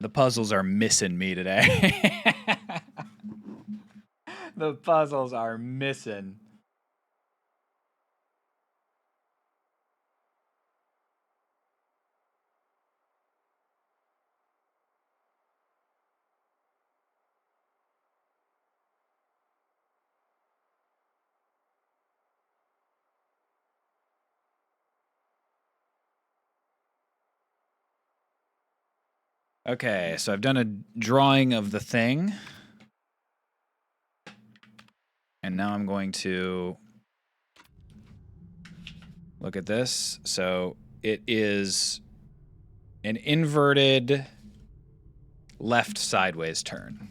the puzzles are missing me today. The puzzles are missing. Okay, so I've done a drawing of the thing. And now I'm going to look at this. So it is an inverted left sideways turn.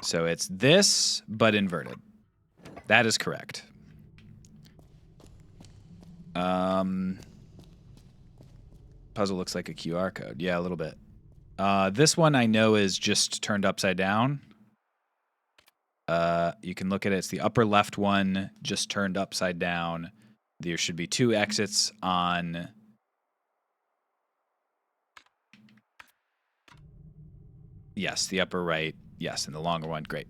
So it's this, but inverted. That is correct. Puzzle looks like a QR code. Yeah, a little bit. This one I know is just turned upside down. You can look at it. It's the upper left one, just turned upside down. There should be two exits on... Yes, the upper right. Yes, and the longer one. Great.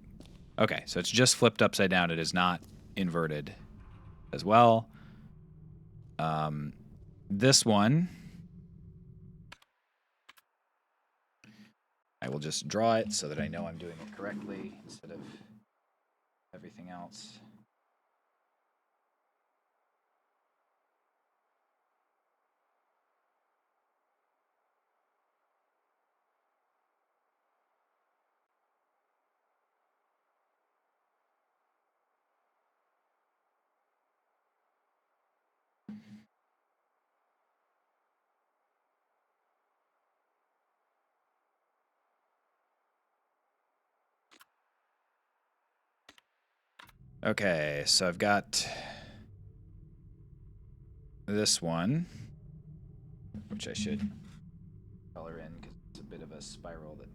Okay, so it's just flipped upside down. It is not inverted as well. This one... I will just draw it so that I know I'm doing it correctly instead of everything else. Okay, so I've got this one, which I should color in because it's a bit of a spiral that...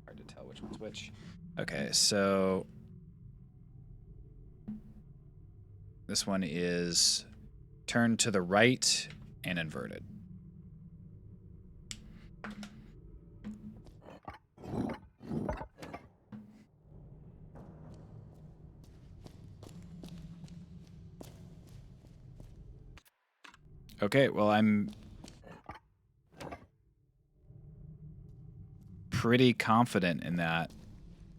Hard to tell which one's which. Okay, so this one is turned to the right and inverted. Okay, well, I'm pretty confident in that.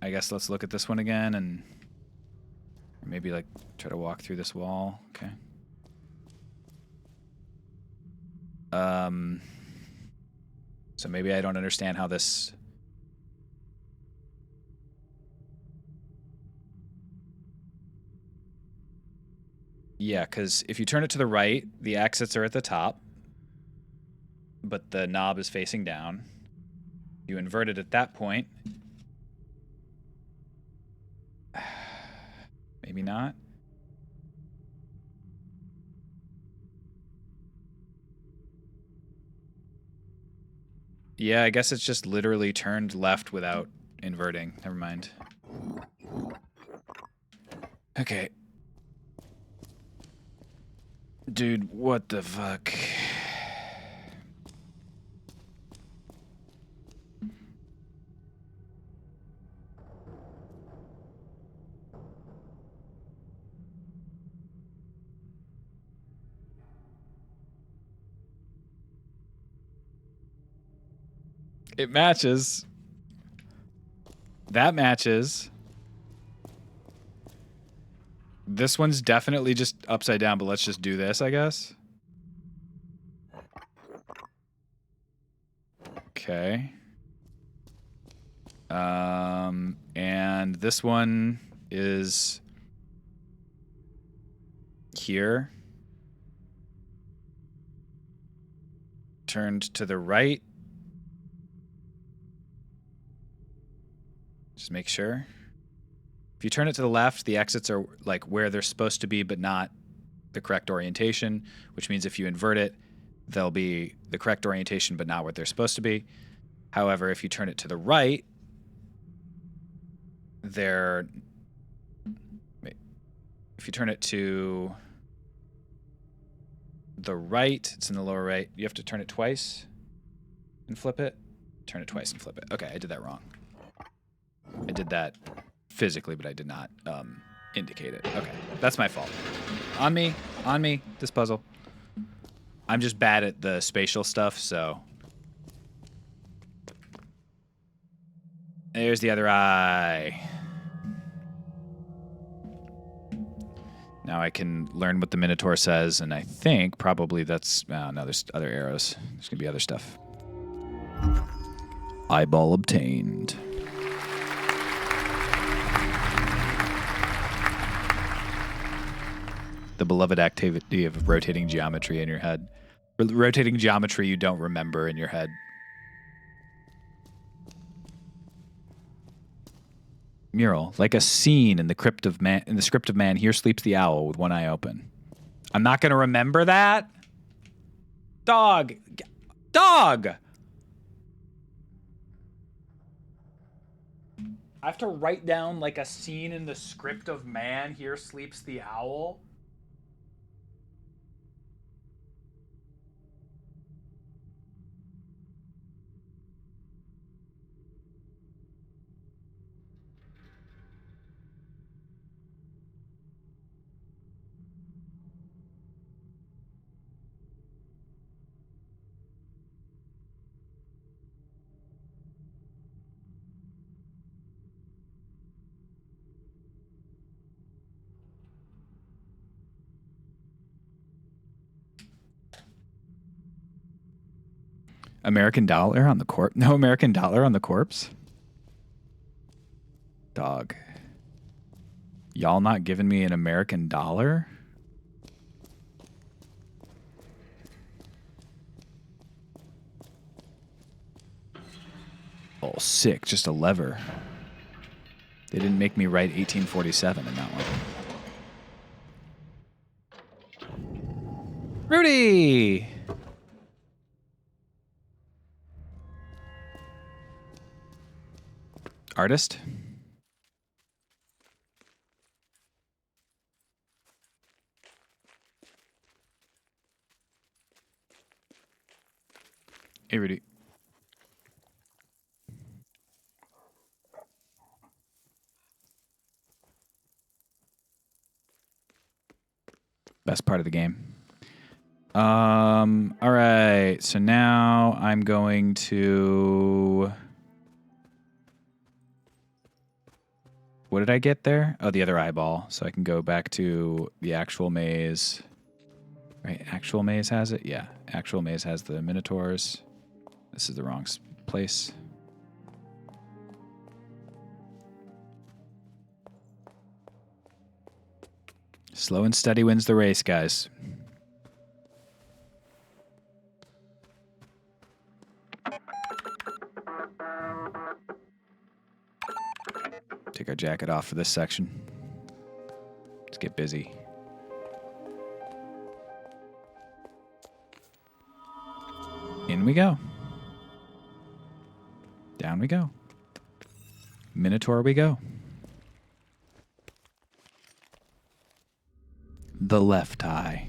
I guess let's look at this one again and maybe like try to walk through this wall. Okay. So maybe I don't understand how this. Yeah, because if you turn it to the right, the exits are at the top, but the knob is facing down. You invert it at that point. Maybe not. Yeah, I guess it's just literally turned left without inverting. Never mind. Okay. Dude, what the fuck? It matches. That matches. This one's definitely just upside down, but let's just do this, I guess. Okay. And this one is here. Turned to the right. Just make sure. If you turn it to the left, the exits are like where they're supposed to be, but not the correct orientation, which means if you invert it, they'll be the correct orientation, but not what they're supposed to be. However, if you turn it to the right, they're... Wait. If you turn it to the right, it's in the lower right. You have to turn it twice and flip it. Turn it twice and flip it. Okay, I did that wrong. I did that physically, but I did not indicate it. Okay, that's my fault. On me, this puzzle. I'm just bad at the spatial stuff, so. There's the other eye. Now I can learn what the Minotaur says, and I think probably that's... Oh, no, there's other arrows. There's going to be other stuff. Eyeball obtained. The beloved activity of rotating geometry in your head. Rotating geometry you don't remember in your head. Mural, like a scene in the crypt of man. In the script of man, here sleeps the owl with one eye open. I'm not gonna remember that. Dog. I have to write down like a scene in the script of man. Here sleeps the owl. American dollar on the corpse? No American dollar on the corpse? Dog. Y'all not giving me an American dollar? Oh, sick. Just a lever. They didn't make me write 1847 in that one. Rudy! Artist? Hey, Rudy. Best part of the game. All right. So now I'm going to... What did I get there? Oh, the other eyeball. So I can go back to the actual maze. Right, actual maze has it? Yeah, actual maze has the Minotaurs. This is the wrong place. Slow and steady wins the race, guys. Take our jacket off for this section. Let's get busy. In we go. Down we go. Minotaur we go. The left eye.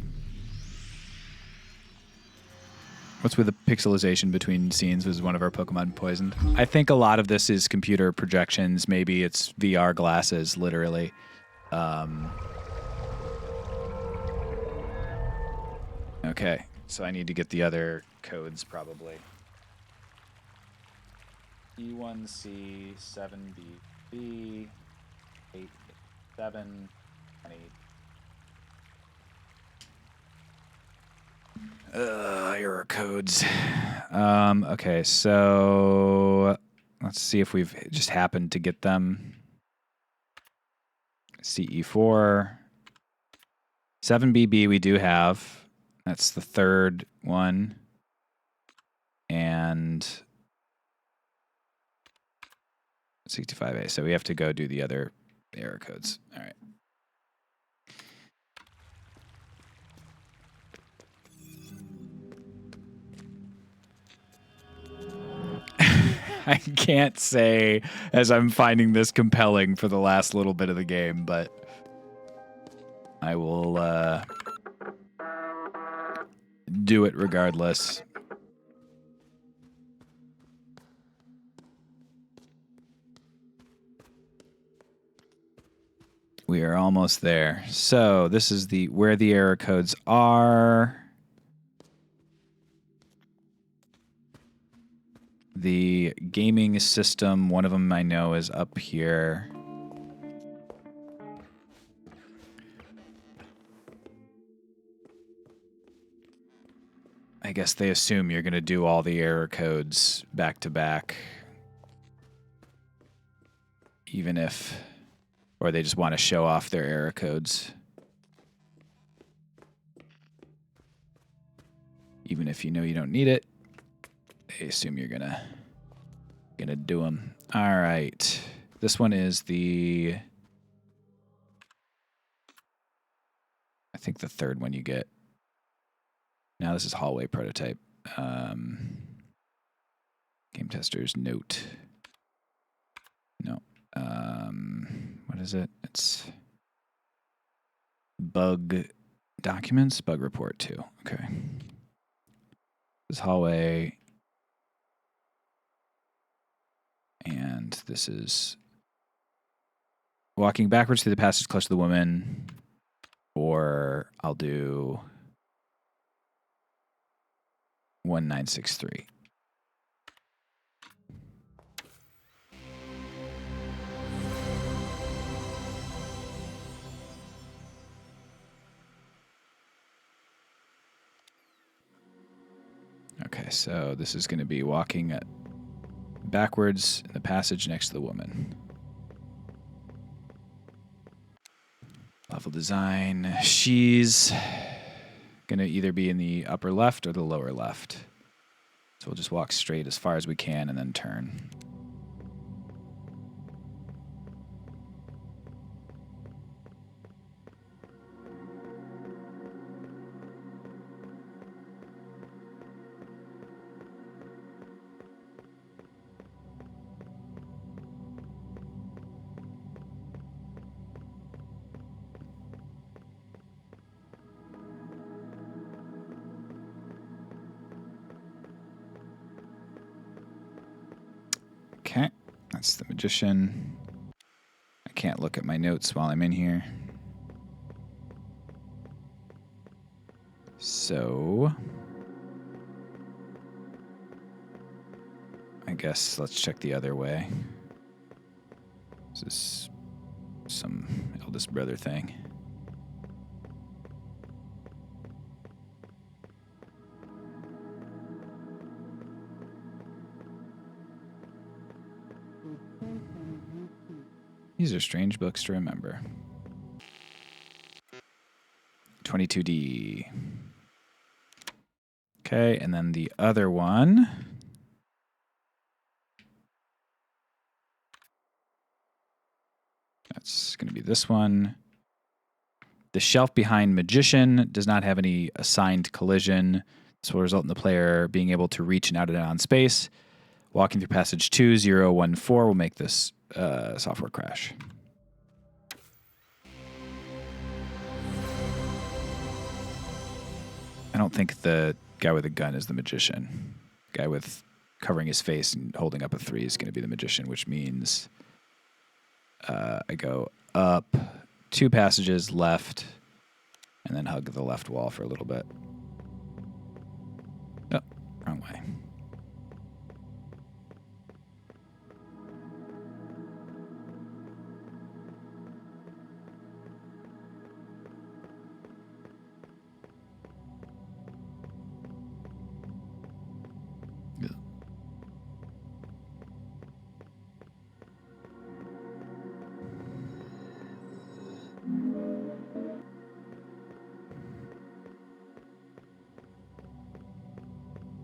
What's with the pixelization between scenes? Was one of our Pokemon poisoned? I think a lot of this is computer projections. Maybe it's VR glasses, literally. Okay, so I need to get the other codes probably. E1C 7BB 87 20. Error codes. Okay, so let's see if we've just happened to get them. CE4. 7BB we do have. That's the third one. And 65A. So we have to go do the other error codes. All right. I can't say as I'm finding this compelling for the last little bit of the game, but I will do it regardless. We are almost there. So this is the where the error codes are. The gaming system, one of them I know is up here. I guess they assume you're going to do all the error codes back to back. Even if, or they just want to show off their error codes. Even if you know you don't need it, they assume you're gonna do them. All right, this one is the, I think the third one you get. Now this is hallway prototype. Game testers note. No. What is it? It's bug documents, bug report 2. Okay. This hallway. And this is walking backwards through the passage close to the woman. Or I'll do 1963. Okay, so this is going to be walking backwards in the passage next to the woman. Level design. She's going to either be in the upper left or the lower left. So we'll just walk straight as far as we can and then turn. Okay, that's the magician. I can't look at my notes while I'm in here. So I guess let's check the other way. Is this some eldest brother thing? These are strange books to remember. 22D. Okay, and then the other one. That's going to be this one. The shelf behind Magician does not have any assigned collision. This will result in the player being able to reach and out and on space. Walking through passage 2014 will make this software crash. I don't think the guy with a gun is the Magician. Guy with covering his face and holding up a 3 is going to be the Magician, which means I go up 2 passages left and then hug the left wall for a little bit. Oh, wrong way.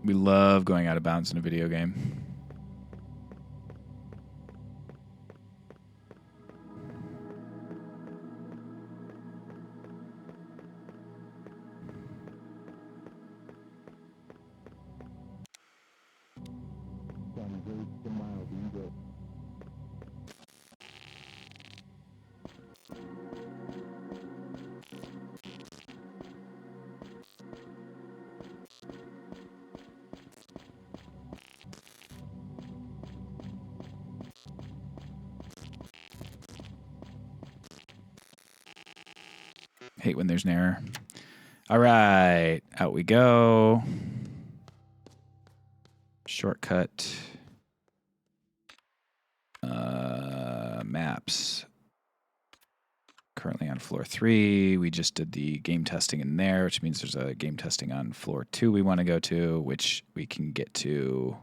We love going out of bounds in a video game. Hate when there's an error. All right, out we go. Shortcut. Maps. Currently on floor 3. We just did the game testing in there, which means there's a game testing on floor 2 we want to go to, which we can get to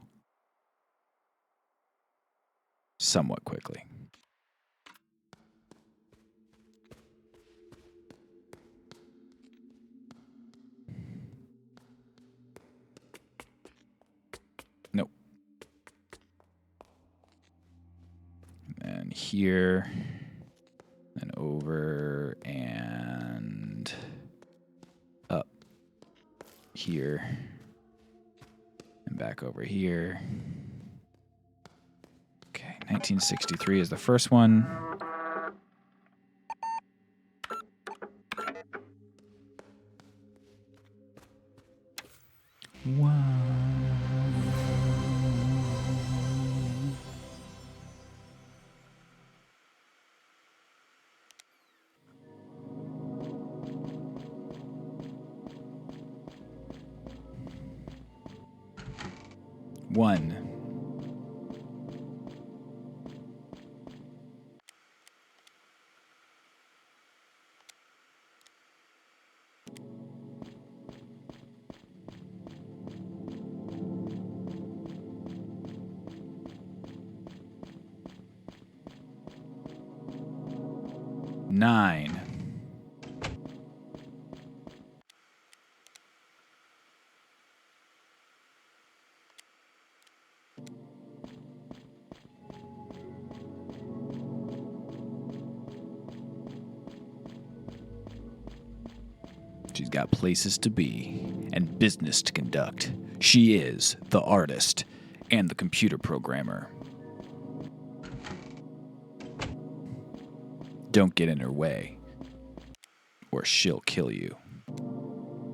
somewhat quickly. Nope. And here, and over, and up here, and back over here. Okay, 1963 is the first one. One. Nine. She's got places to be and business to conduct. She is the artist and the computer programmer. Don't get in her way, or she'll kill you.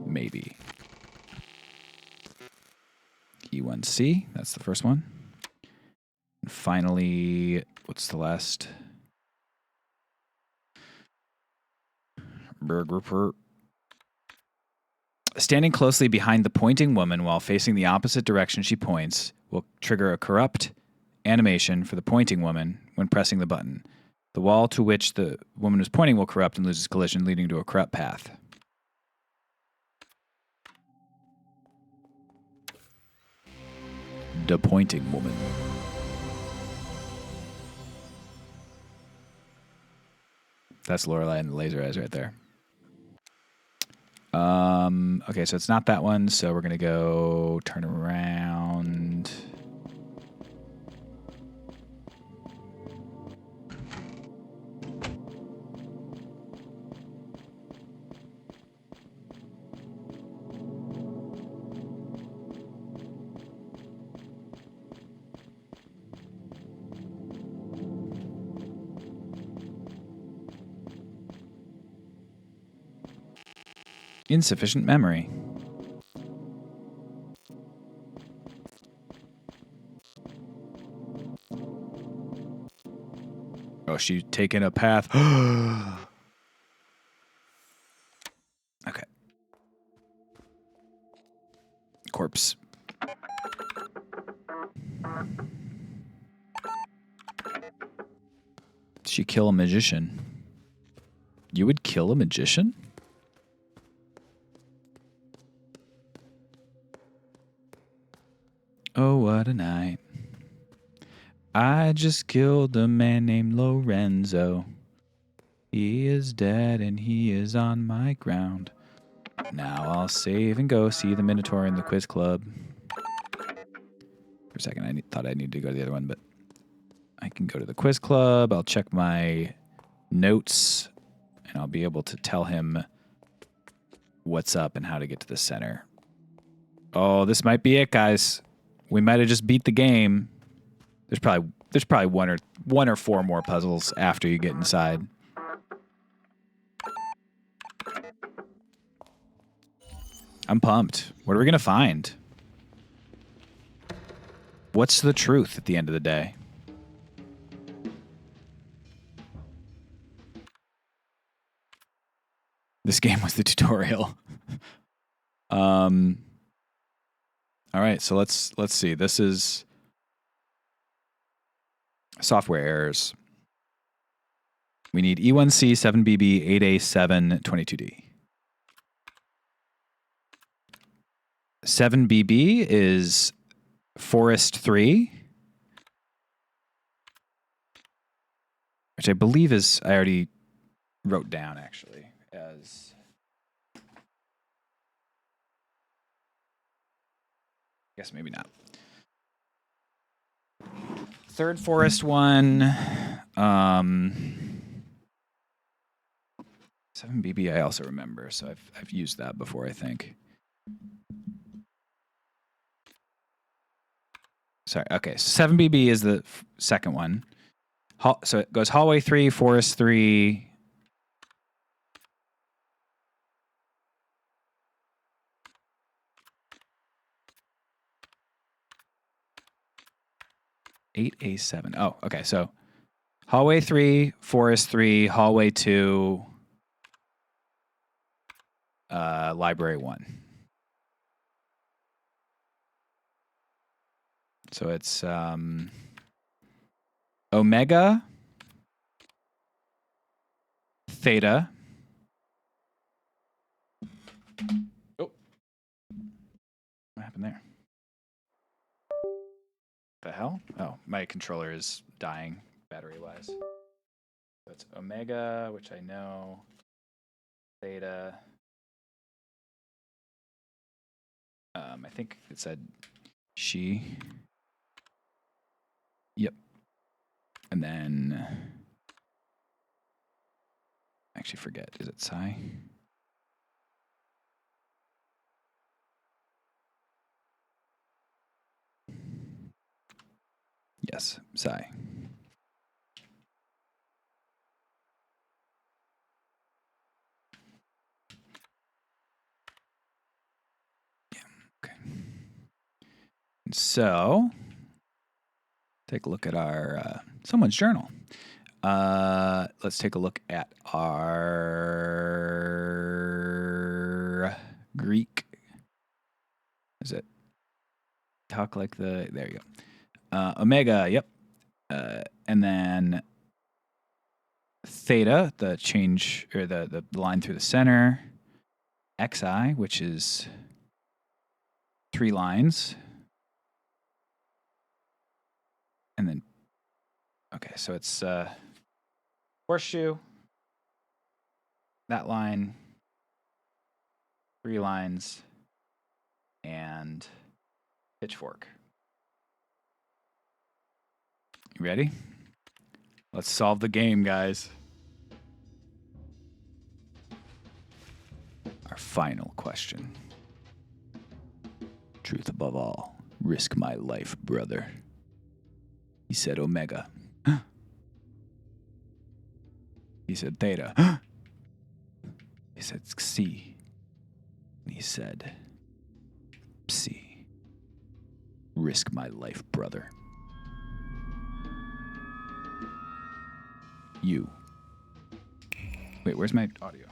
Maybe. E1C, that's the first one. And finally, what's the last? Burger. Standing closely behind the pointing woman while facing the opposite direction she points will trigger a corrupt animation for the pointing woman when pressing the button. The wall to which the woman is pointing will corrupt and loses collision, leading to a corrupt path. The pointing woman. That's Lorelei and the laser eyes right there. Okay, so it's not that one, so we're gonna go turn around. Insufficient memory. Oh, she's taking a path. Okay. Corpse. Did she kill a magician? You would kill a magician? Oh, what a night. I just killed a man named Lorenzo. He is dead and he is on my ground. Now I'll save and go see the Minotaur in the quiz club. For a second, I thought I needed to go to the other one, but I can go to the quiz club. I'll check my notes, and I'll be able to tell him what's up and how to get to the center. Oh, this might be it, guys. We might have just beat the game. There's probably one or four more puzzles after you get inside. I'm pumped. What are we gonna find? What's the truth at the end of the day? This game was the tutorial. All right, so let's see. This is software errors. We need E1C, 7BB, 8A7, 22D. 7BB is Forest 3, which I believe is, I already wrote down actually as, I guess maybe not. Third Forest one, 7BB I also remember, so I've used that before, I think. Sorry, okay, 7BB is the second one. So it goes hallway 3, forest 3. Eight A7. Oh, okay. So hallway 3, forest 3, hallway 2, library 1. So it's omega, theta. Oh, what happened there? The hell? Oh, my controller is dying battery-wise. So it's omega, which I know, theta. I think it said she. Yep. And then, actually forget, is it psi? Yes, psi. Yeah, okay. And so, take a look at our someone's journal. Let's take a look at our Greek. Is it talk like the? There you go. Omega. Yep. And then theta, the change or the line through the center. Xi, which is 3 lines. And then, okay, so it's horseshoe, that line, 3 lines, and pitchfork. You ready? Let's solve the game, guys. Our final question. Truth above all. Risk my life, brother. He said Omega. He said Theta. He said Xi. And he said Psi. Risk my life, brother. You. Wait, where's my audio?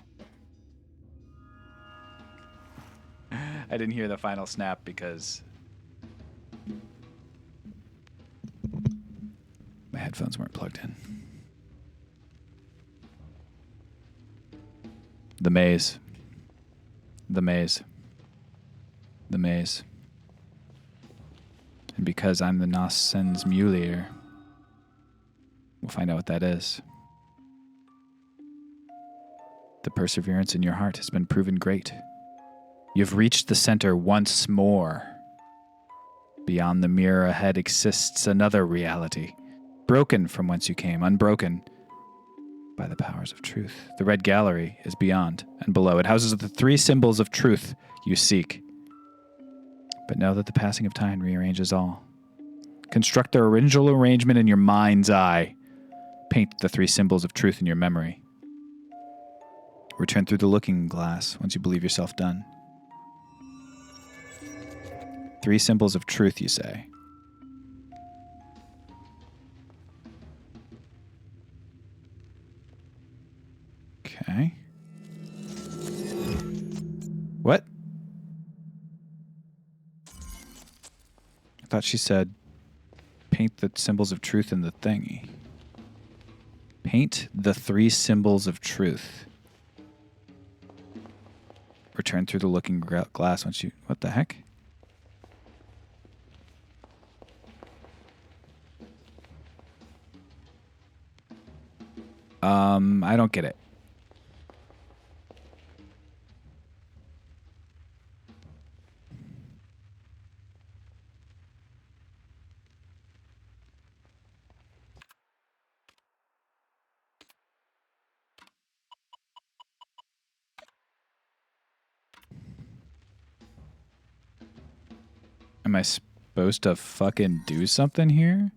I didn't hear the final snap because my headphones weren't plugged in. The maze. The maze. The maze. And because I'm the Nossen's Mulier, we'll find out what that is. The perseverance in your heart has been proven great. You've reached the center once more. Beyond the mirror ahead exists another reality, broken from whence you came, unbroken by the powers of truth. The red gallery is beyond and below. It houses the 3 symbols of truth you seek. But know that the passing of time rearranges all. Construct the original arrangement in your mind's eye. Paint the 3 symbols of truth in your memory. Return through the looking glass once you believe yourself done. 3 symbols of truth, you say. Okay. What? I thought she said paint the symbols of truth in the thingy. Paint the 3 symbols of truth. Return through the looking glass once you... What the heck? I don't get it. Am I supposed to fucking do something here?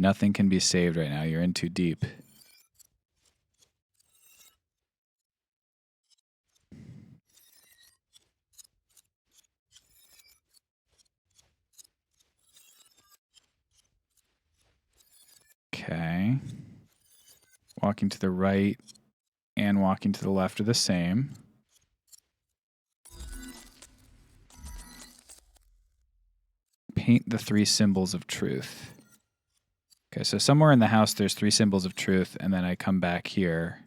Nothing can be saved right now. You're in too deep. Okay. Walking to the right and walking to the left are the same. Paint the 3 symbols of truth. Okay, so somewhere in the house there's 3 symbols of truth, and then I come back here.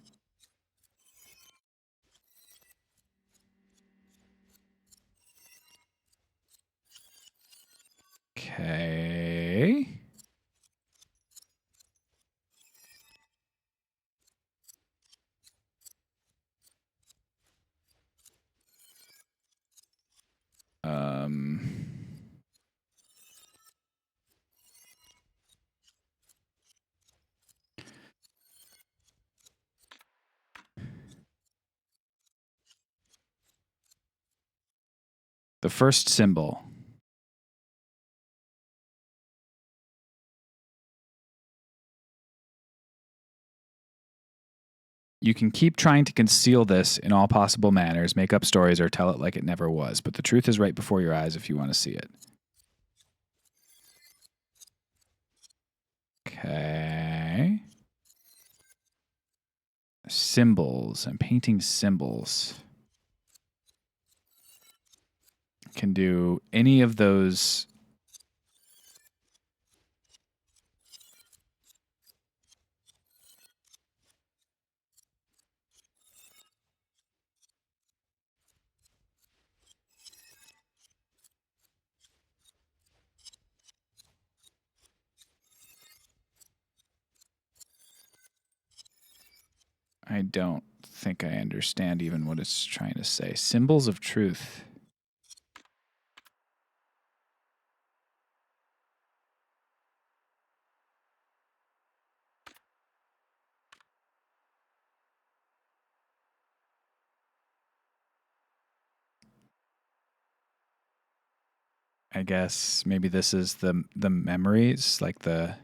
Okay. The first symbol. You can keep trying to conceal this in all possible manners, make up stories, or tell it like it never was, but the truth is right before your eyes if you want to see it. Okay. Symbols. I'm painting symbols. Can do any of those. I don't think I understand even what it's trying to say. Symbols of truth. I guess maybe this is the memories, like the...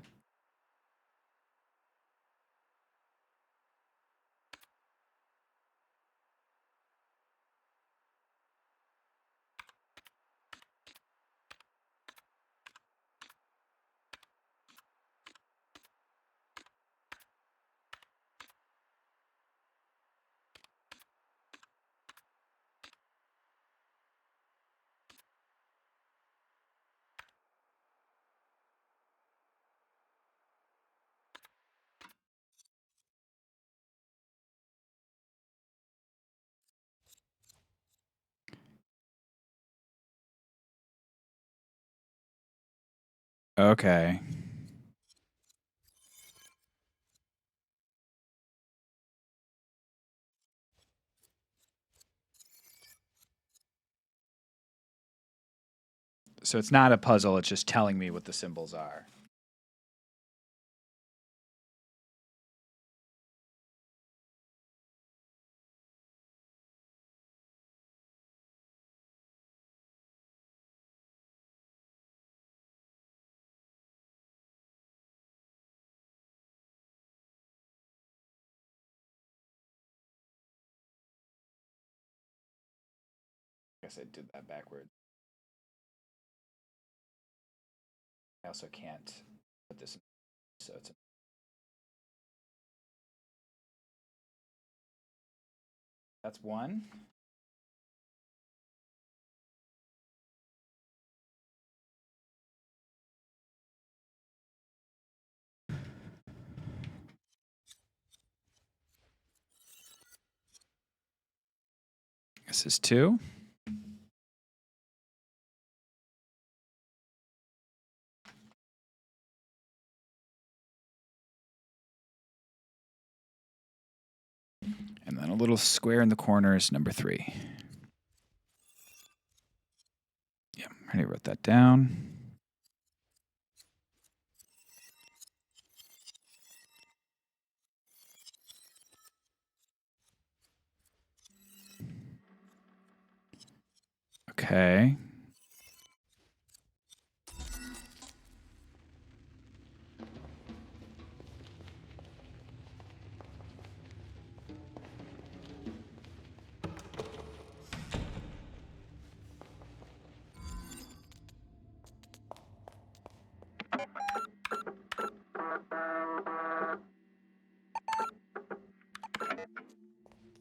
Okay. So it's not a puzzle, it's just telling me what the symbols are. I guess I did that backward. I also can't put this in, so it's... That's one. This is two. And then a little square in the corner is number three. Yeah, I already wrote that down. Okay.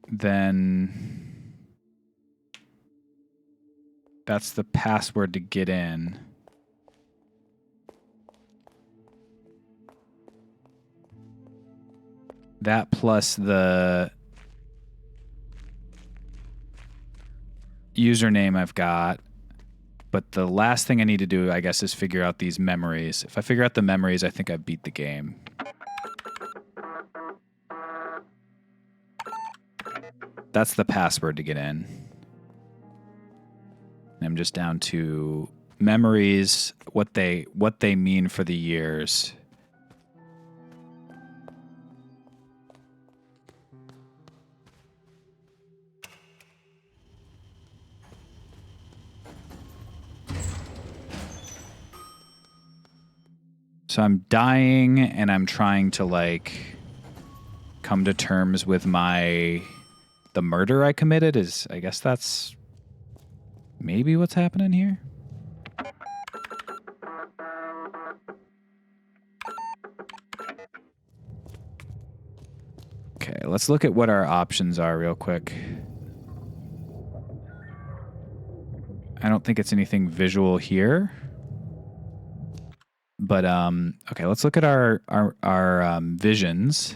Then that's the password to get in. That plus the username I've got. But the last thing I need to do, I guess, is figure out these memories. If I figure out the memories, I think I beat the game. That's the password to get in. I'm just down to memories, what they mean for the years. So I'm dying and I'm trying to like come to terms with the murder I committed. I guess that's maybe what's happening here. Okay, let's look at what our options are real quick. I don't think it's anything visual here. But okay, let's look at our visions.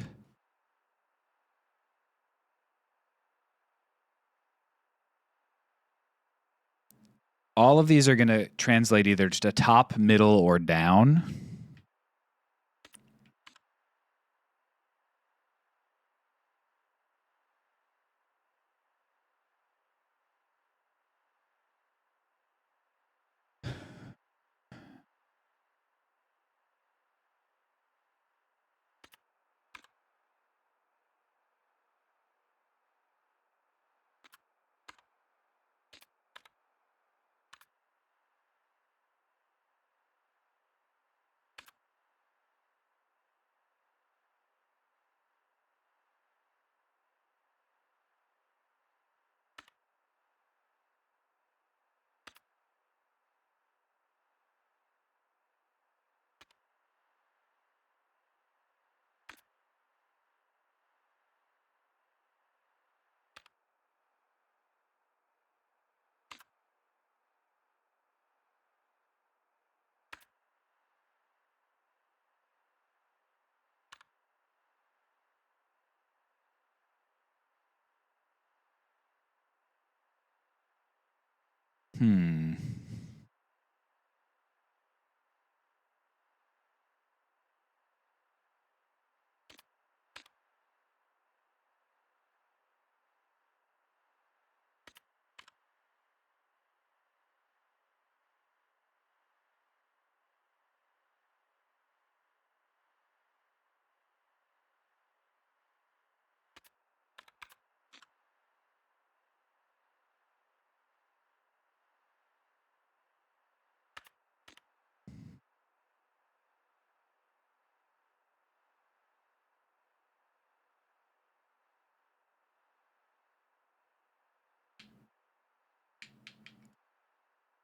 All of these are going to translate either just a top, middle, or down. Hmm.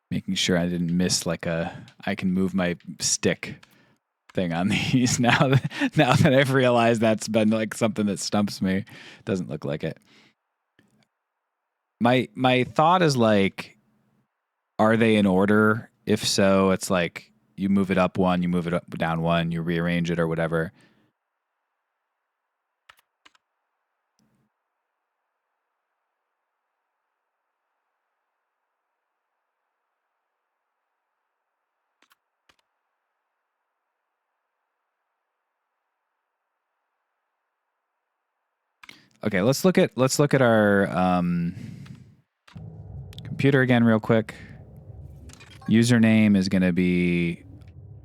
Making sure I didn't miss like I can move my stick thing on these now that I've realized that's been like something that stumps me. Doesn't look like it. My thought is like, are they in order? If so, it's like you move it up one, you move it up down one, you rearrange it or whatever. Okay, let's look at our computer again real quick. Username is going to be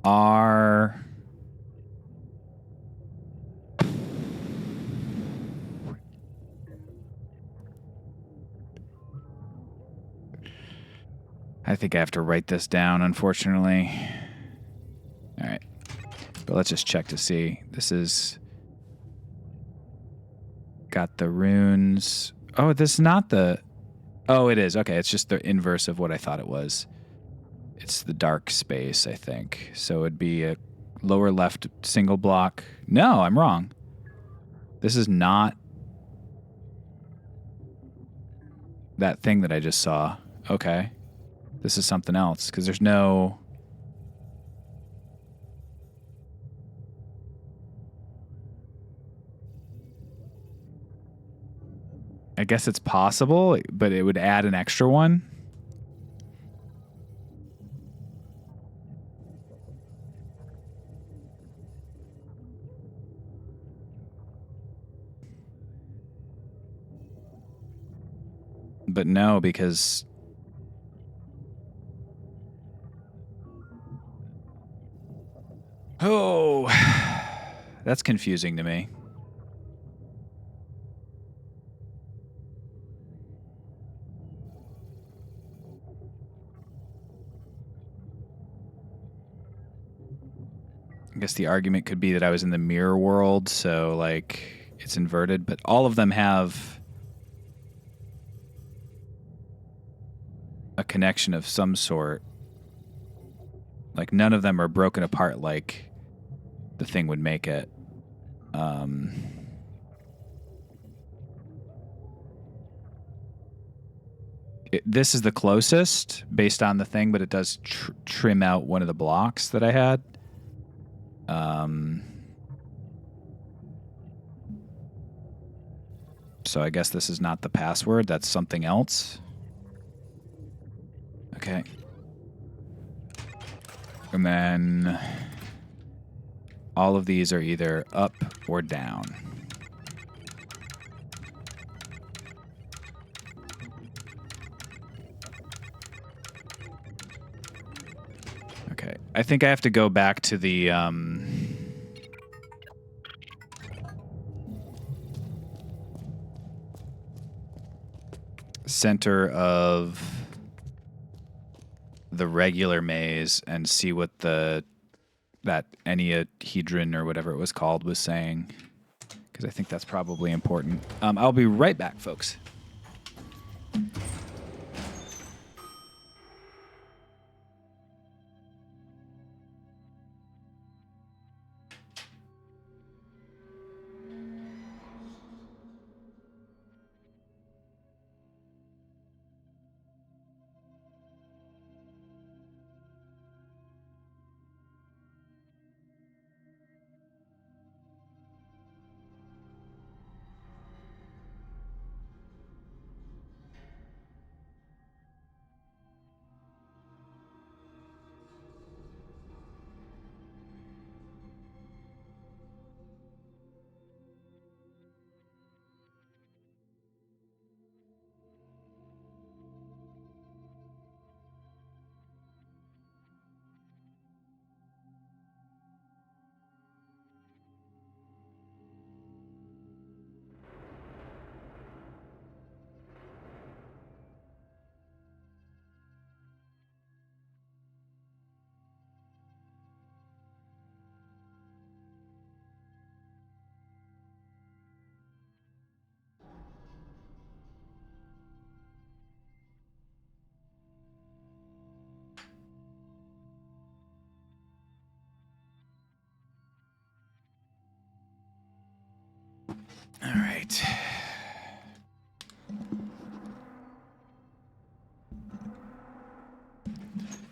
R. I think I have to write this down, unfortunately. All right. But let's just check to see. This is got the runes. Oh, this is not the... Oh, it is. Okay, it's just the inverse of what I thought it was. It's the dark space, I think. So it'd be a lower left single block. No, I'm wrong. This is not that thing that I just saw. Okay. This is something else, because there's no... I guess it's possible, but it would add an extra one. But no, because... Oh, that's confusing to me. I guess the argument could be that I was in the mirror world, so like it's inverted, but all of them have a connection of some sort. Like none of them are broken apart like the thing would make it. This is the closest based on the thing, but it does trim out one of the blocks that I had. So I guess this is not the password. That's something else. Okay. And then all of these are either up or down. Okay. I think I have to go back to the center of the regular maze and see what that enneahedron or whatever it was called was saying, because I think that's probably important. I'll be right back, folks.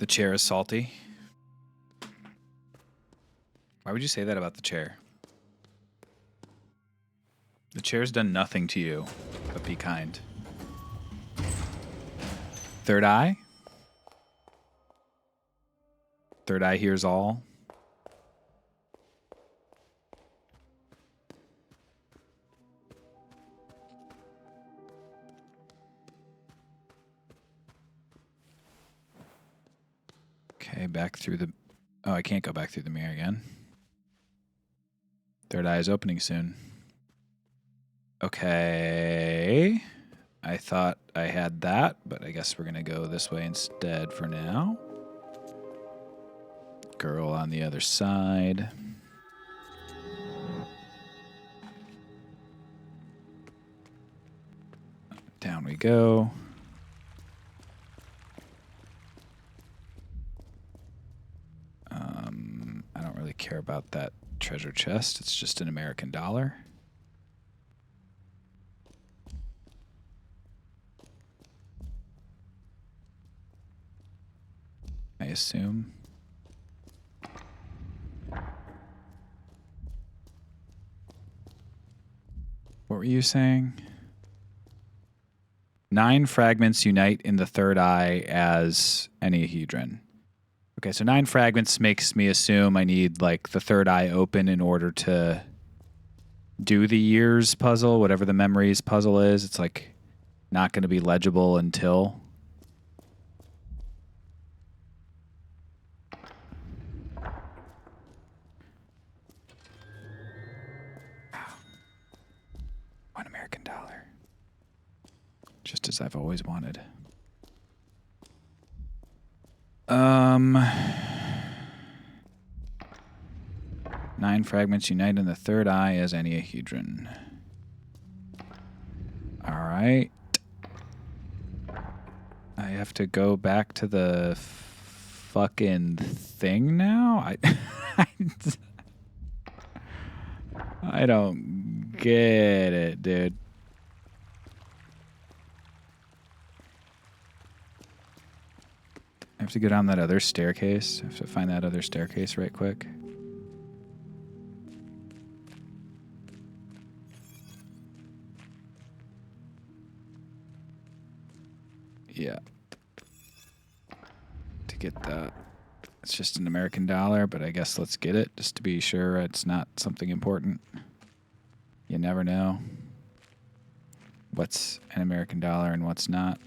The chair is salty. Why would you say that about the chair? The chair's done nothing to you, but be kind. Third eye? Third eye hears all. Okay, back through the... Oh, I can't go back through the mirror again. Third eye is opening soon. Okay. I thought I had that, but I guess we're going to go this way instead for now. Girl on the other side. Down we go. I don't really care about that treasure chest. It's just an American dollar. I assume. What were you saying? 9 fragments unite in the third eye as enneahedron. Okay, so 9 fragments makes me assume I need like the third eye open in order to do the years puzzle, whatever the memories puzzle is. It's like not going to be legible until. $1 American dollar. Just as I've always wanted. 9 fragments unite in the third eye as enneahedron. All right. I have to go back to the fucking thing now? I don't get it, dude. I have to go down that other staircase. I have to find that other staircase right quick. Yeah. To get that. It's just an American dollar, but I guess let's get it just to be sure it's not something important. You never know what's an American dollar and what's not.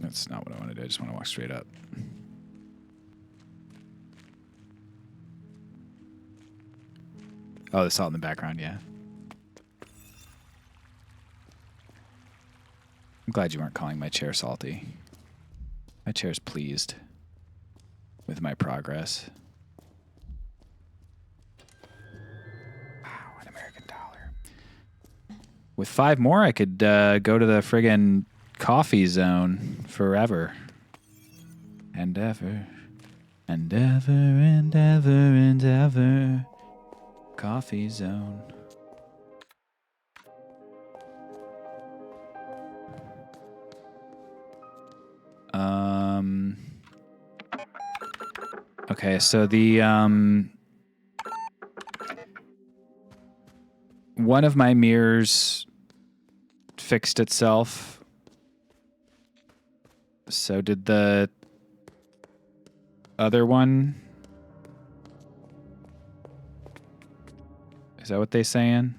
That's not what I want to do. I just want to walk straight up. Oh, the salt in the background, yeah. I'm glad you weren't calling my chair salty. My chair's pleased with my progress. Wow, $1 American dollar. With 5 more, I could go to the friggin' coffee zone forever. And ever. And ever, and ever, and ever. Coffee zone. Okay, so the one of my mirrors fixed itself. So did the other one? Is that what they saying?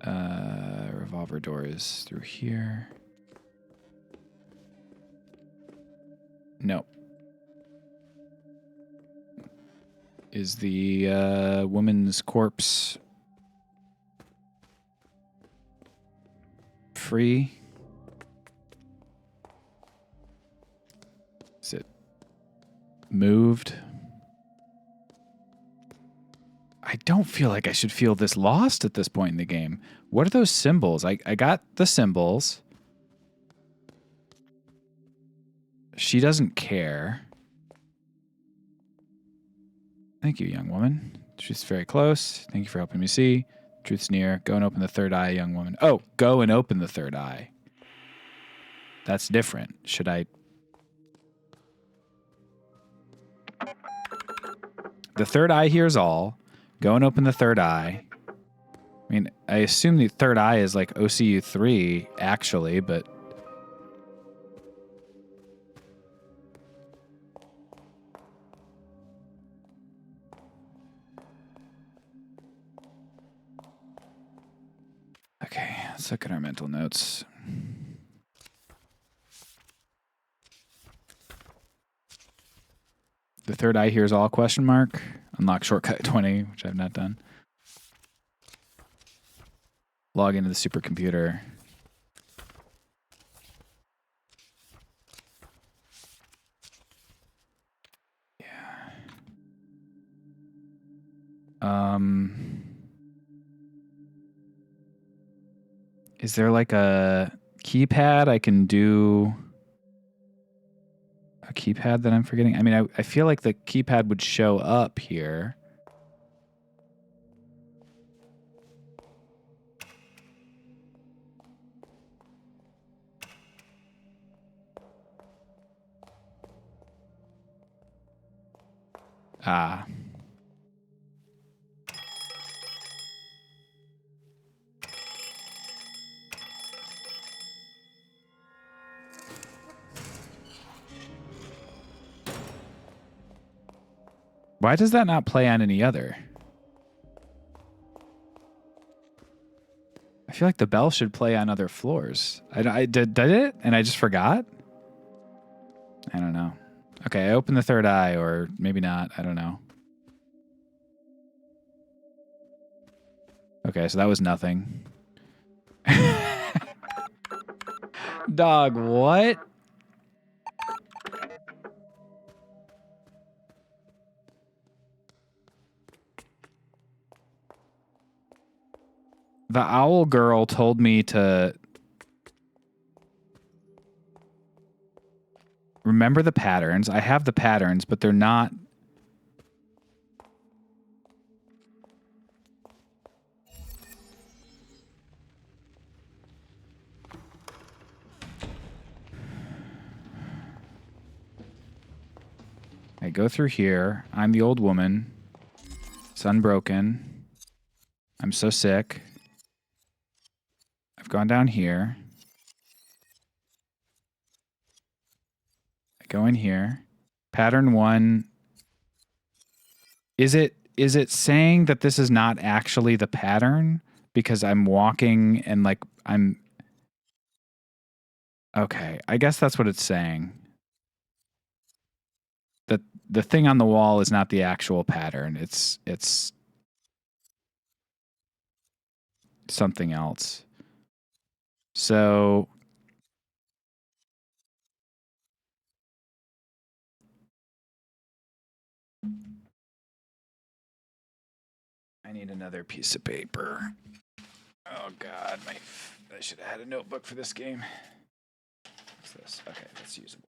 Revolver door is through here. No. Is the woman's corpse free? Is it moved? I don't feel like I should feel this lost at this point in the game. What are those symbols? I got the symbols. She doesn't care. Thank you, young woman. She's very close. Thank you for helping me see. Truth's near. Go and open the third eye, young woman. Oh, go and open the third eye. That's different. Should I? The third eye hears all. Go and open the third eye. I mean, I assume the third eye is like OCU 3, actually, but... Okay, let's look at our mental notes. The third eye hears all, question mark. Unlock shortcut 20, which I've not done. Log into the supercomputer. Yeah. Is there like a keypad I can do? A keypad that I'm forgetting? I mean, I feel like the keypad would show up here. Ah. Why does that not play on any other? I feel like the bell should play on other floors. I did it, and I just forgot? I don't know. Okay, I opened the third eye, or maybe not. I don't know. Okay, so that was nothing. Dog, what? The owl girl told me to remember the patterns. I have the patterns, but they're not... I go through here. I'm the old woman. It's unbroken. I'm so sick. I've gone down here. I go in here. Pattern 1. Is it saying that this is not actually the pattern? Because I'm walking and like I'm... Okay, I guess that's what it's saying. That the thing on the wall is not the actual pattern. It's something else. So I need another piece of paper. Oh God, I should have had a notebook for this game. What's this? Okay, that's usable.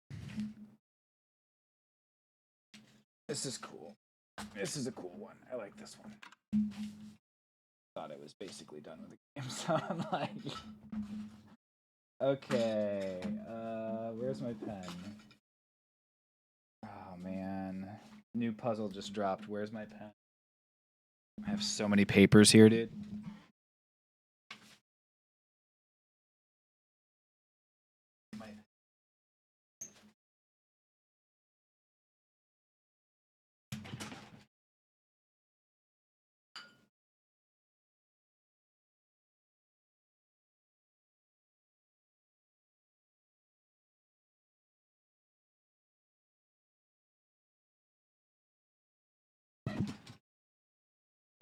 This is cool. This is a cool one. I like this one. Thought I was basically done with the game, so I'm like, okay, where's my pen? Oh man, new puzzle just dropped. Where's my pen? I have so many papers here, dude.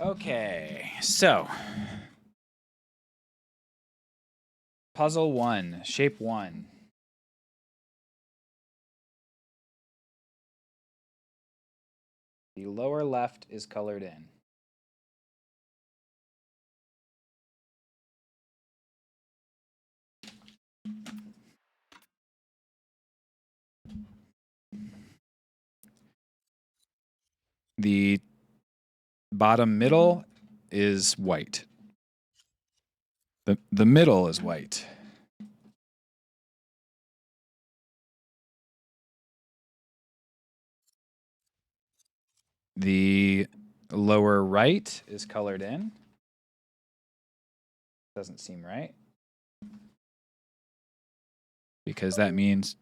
Okay, so puzzle 1, shape 1. The lower left is colored in. The bottom middle is white. The middle is white. The lower right is colored in. Doesn't seem right. Because that means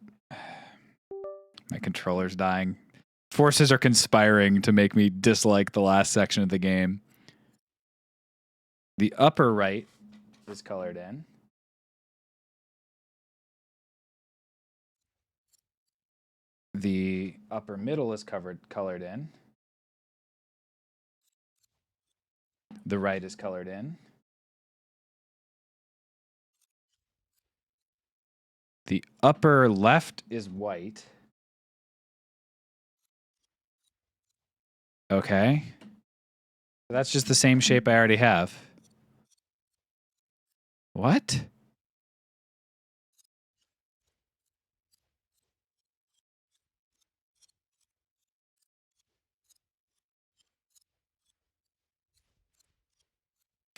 my controller's dying. Forces are conspiring to make me dislike the last section of the game. The upper right is colored in. The upper middle is colored in. The right is colored in. The upper left is white. Okay. That's just the same shape I already have. What?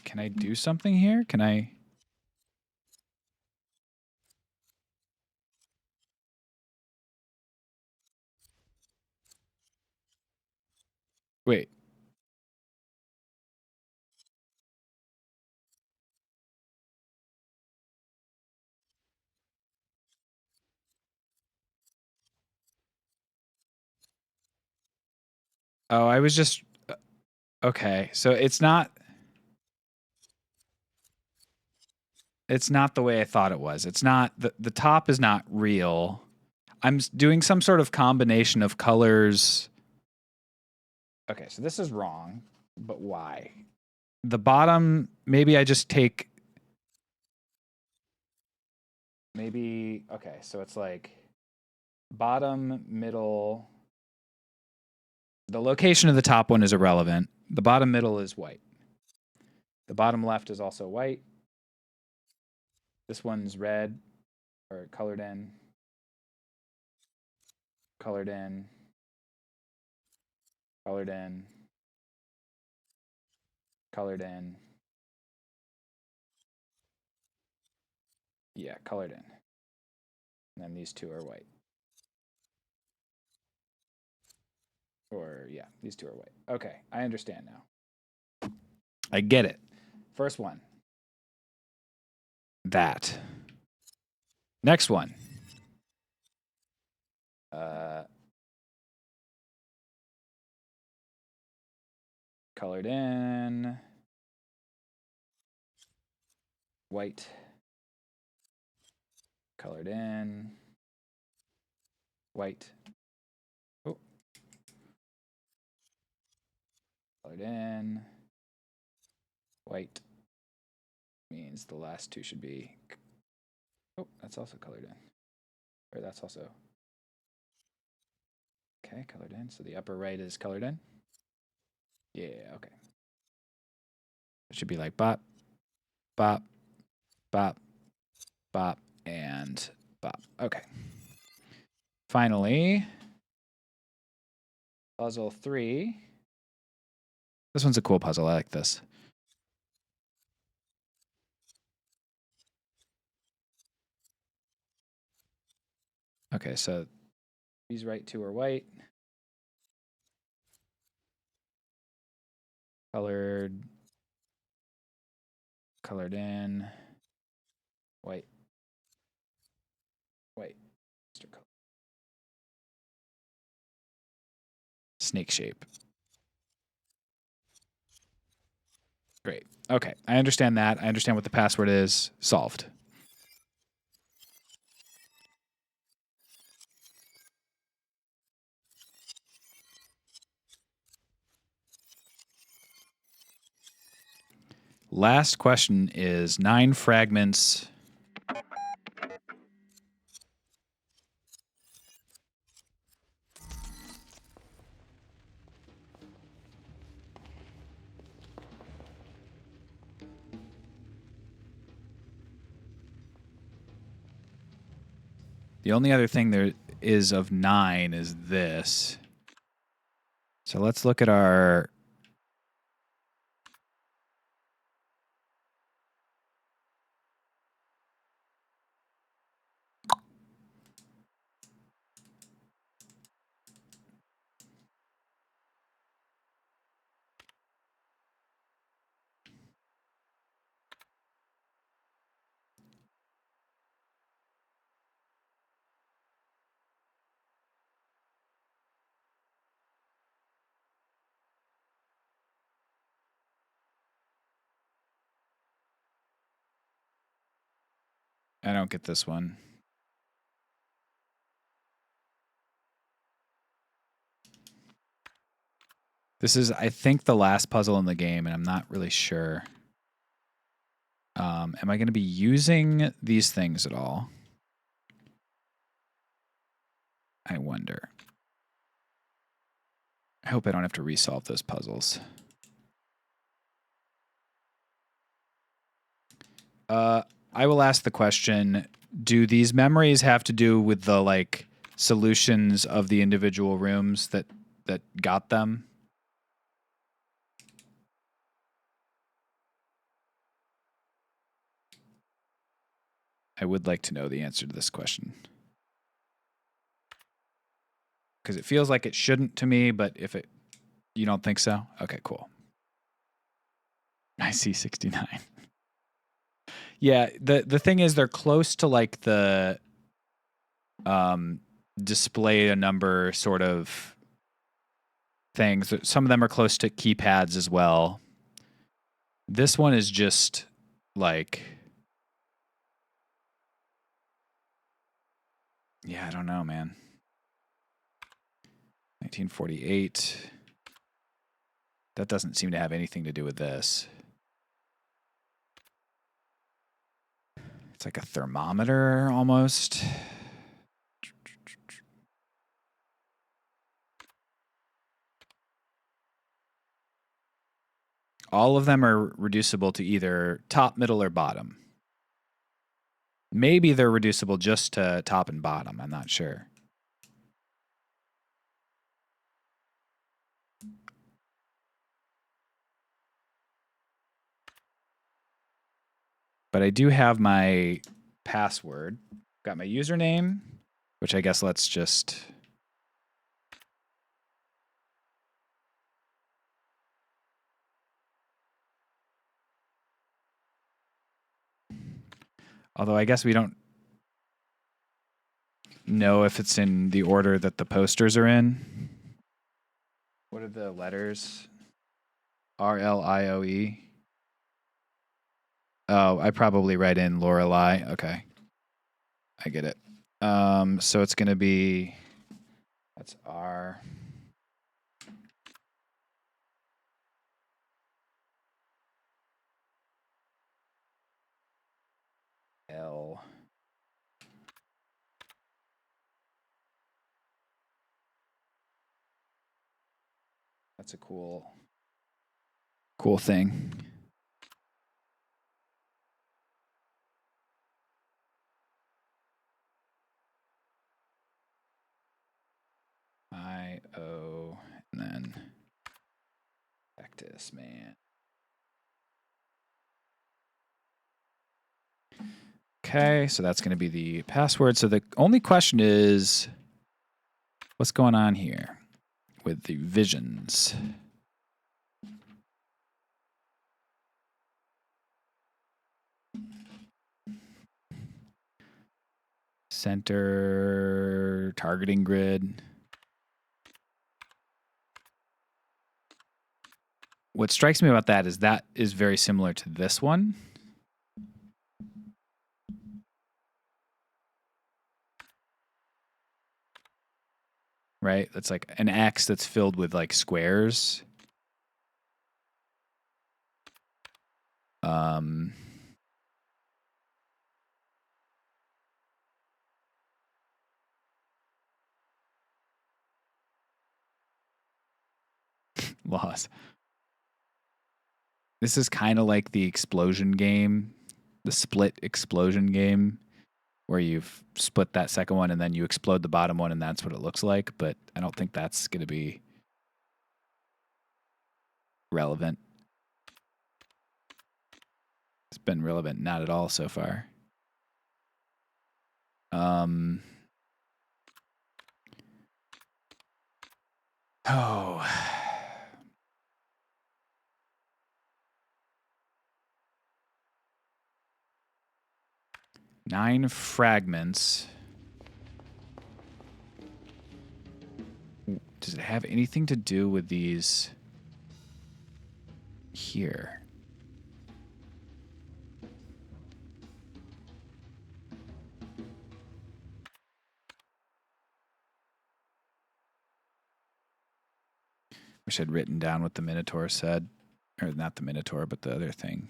Can I do something here? Can I? Wait. Oh, I was just okay. So it's not the way I thought it was. It's not the top is not real. I'm doing some sort of combination of colors. Okay, so this is wrong, but why? The bottom, maybe I just take okay, so it's like bottom, middle. The location of the top one is irrelevant. The bottom middle is white. The bottom left is also white. This one's red or colored in. Colored in. Colored in. Colored in. Yeah, colored in. And then these two are white. Or, yeah, these two are white. Okay, I understand now. I get it. First one. That. Next one. Colored in. White. Colored in. White. Oh. Colored in. White. Means the last two should be. Oh, that's also colored in. Or that's also. Okay, colored in. So the upper right is colored in. Yeah, okay. It should be like bop, bop, bop, bop, and bop. Okay. Finally, puzzle 3. This one's a cool puzzle. I like this. Okay, so these right two are white. Colored in. White. White. Snake shape. Great. Okay, I understand that. I understand what the password is. Solved. Last question is 9 fragments. The only other thing there is of 9 is this. So let's look at our. I don't get this one. This is, I think, the last puzzle in the game, and I'm not really sure. Am I going to be using these things at all? I wonder. I hope I don't have to resolve those puzzles. I will ask the question, do these memories have to do with the like solutions of the individual rooms that got them? I would like to know the answer to this question. Because it feels like it shouldn't to me, but if it, you don't think so? Okay, cool. I see 69. Yeah, the thing is they're close to like the display a number sort of things. Some of them are close to keypads as well. This one is just like, yeah, I don't know, man. 1948. That doesn't seem to have anything to do with this. It's like a thermometer almost. All of them are reducible to either top, middle, or bottom. Maybe they're reducible just to top and bottom. I'm not sure. But I do have my password. Got my username, which I guess let's just... Although I guess we don't know if it's in the order that the posters are in. What are the letters? RLIOE. Oh, I probably write in Lorelei. Okay. I get it. So it's going to be, that's R. L. That's a cool thing. I-O, and then practice, man. Okay, so that's going to be the password. So the only question is, what's going on here with the visions? Center, targeting grid. What strikes me about that is very similar to this one. Right? That's like an X that's filled with like squares. Loss. This is kind of like the explosion game, the split explosion game, where you've split that second one and then you explode the bottom one and that's what it looks like. But I don't think that's going to be relevant. It's been relevant not at all so far. Oh. Nine fragments. Does it have anything to do with these here? Wish I'd written down what the Minotaur said. Or not the Minotaur, but the other thing.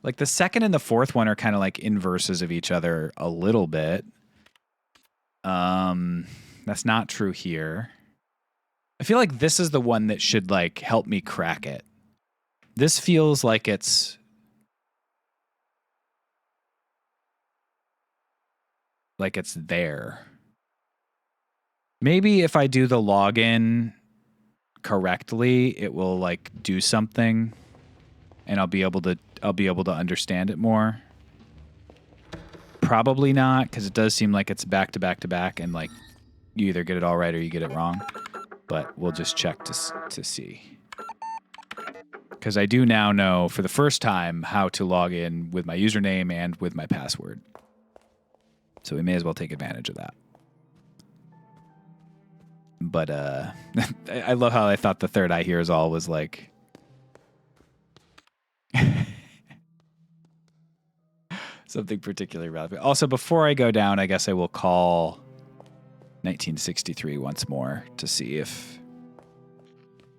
Like the second and the fourth one are kind of like inverses of each other a little bit. That's not true here. I feel like this is the one that should like help me crack it. This feels like it's there. Maybe if I do the login correctly, it will like do something and I'll be able to understand it more. Probably not, because it does seem like it's back to back to back and like you either get it all right or you get it wrong. But we'll just check to see. Because I do now know for the first time how to log in with my username and with my password. So we may as well take advantage of that. But I love how I thought the third eye here is all was like something particularly relevant. Also, before I go down, I guess I will call 1963 once more to see if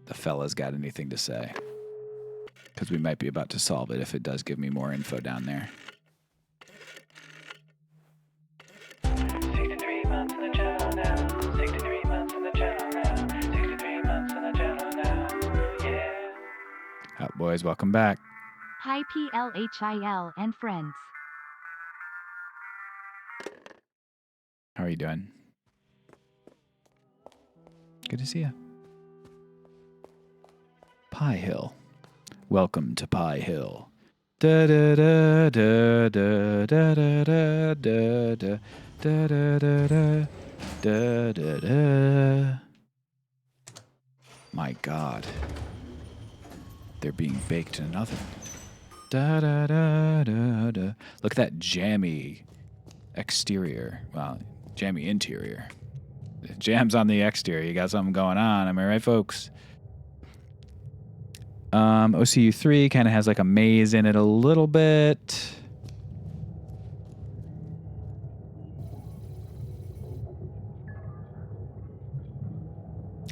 the fella's got anything to say. Because we might be about to solve it if it does give me more info down there. 63 months in the channel now. 63 months in the channel now. 63 months in the channel now. Yeah. Out boys, welcome back. Hi PLHIL and friends. How are you doing? Good to see you. Pie Hill. Welcome to Pie Hill. Da da da da da da da da da da da da da da da. My God. They're being baked in an oven. Da da da da da. Look at that jammy exterior. Well, jammy interior. Jam's on the exterior. You got something going on. Am I right, folks? OCU 3 kind of has like a maze in it a little bit.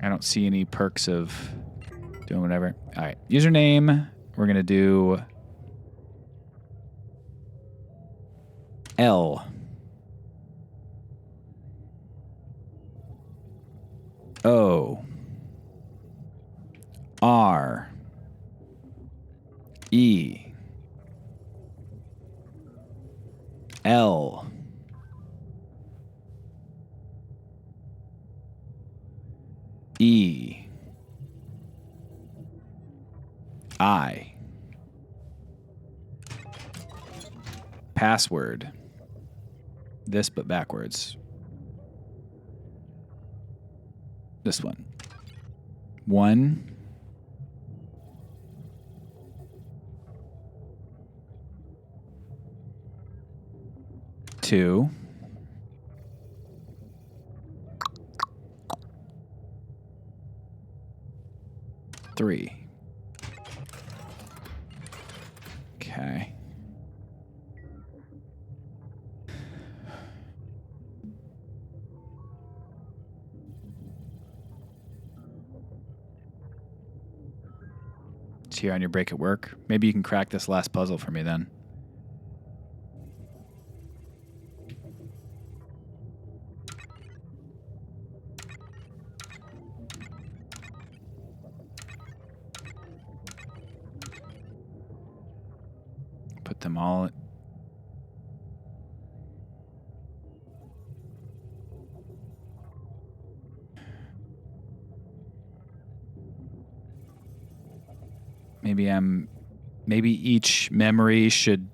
I don't see any perks of doing whatever. All right. Username. We're going to do L. O. R. E. L. E. I. Password. This but backwards. This one. 1. 2. 3. Okay. It's here on your break at work. Maybe you can crack this last puzzle for me then. Put them all. Maybe each memory should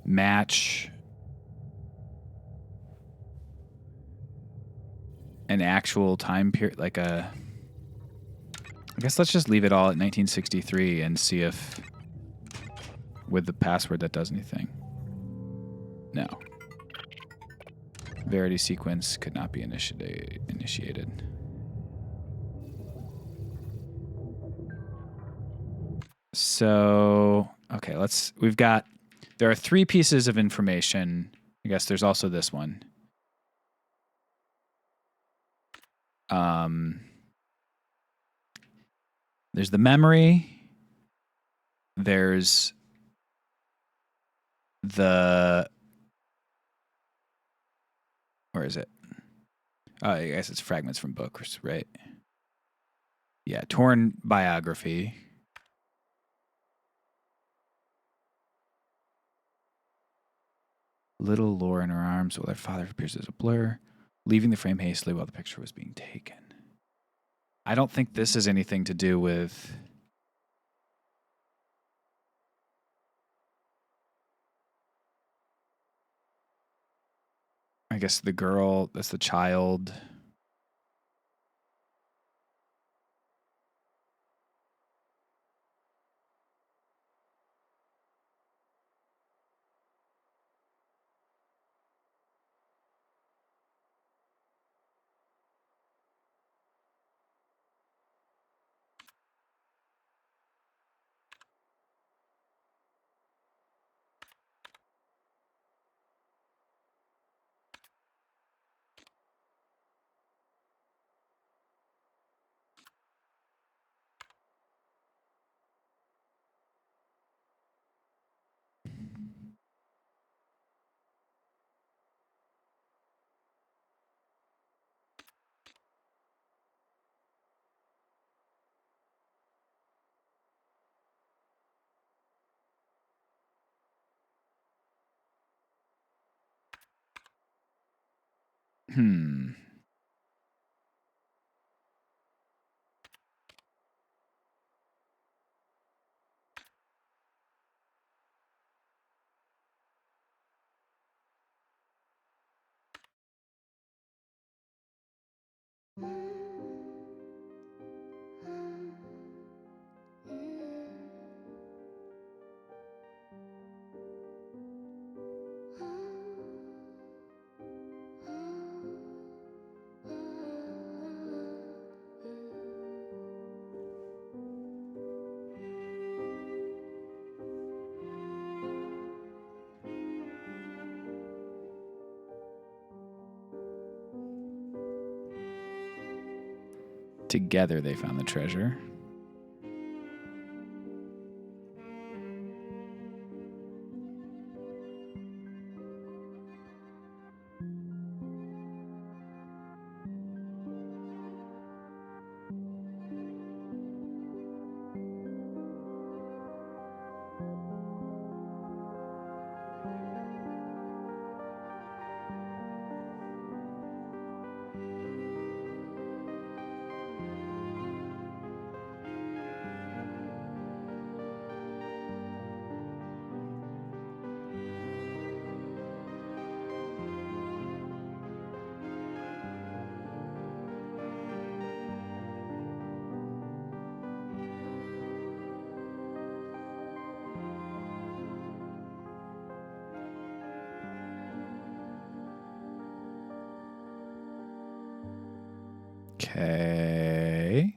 match an actual time period, like I guess let's just leave it all at 1963 and see if with the password that does anything. No. Verity sequence could not be initiated. So, okay, there are 3 pieces of information. I guess there's also this one. There's the memory. There's where is it? Oh, I guess it's fragments from books, right? Yeah, torn biography. Little Laura in her arms while her father appears as a blur, leaving the frame hastily while the picture was being taken. I don't think this has anything to do with... I guess the girl, that's the child. Hmm. Together they found the treasure. Okay.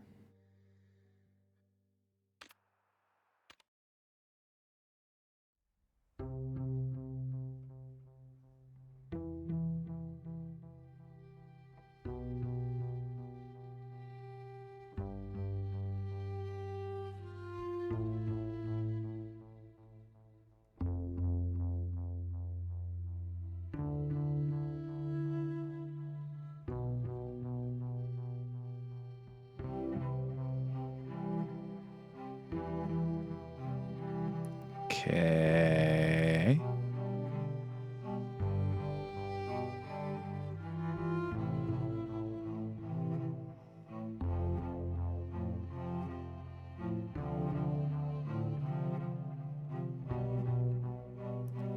Okay.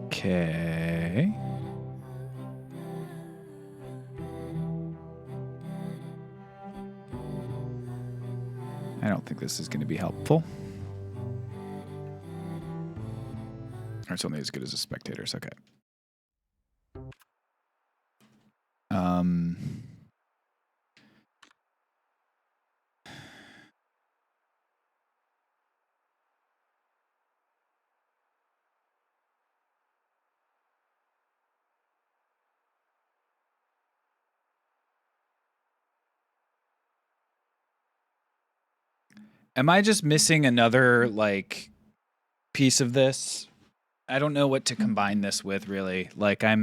Okay. I don't think think this is going to be helpful. Or it's only as good as the spectators. Okay. Am I just missing another like piece of this? I don't know what to combine this with really. Like I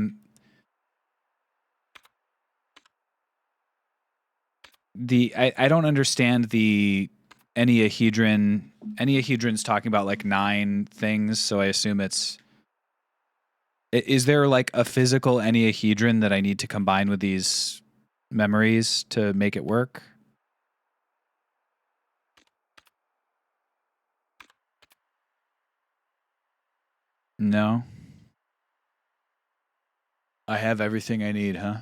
don't understand the enneahedron. Enneahedron's talking about like 9 things, so I assume it's. Is there like a physical enneahedron that I need to combine with these memories to make it work? No. I have everything I need, huh?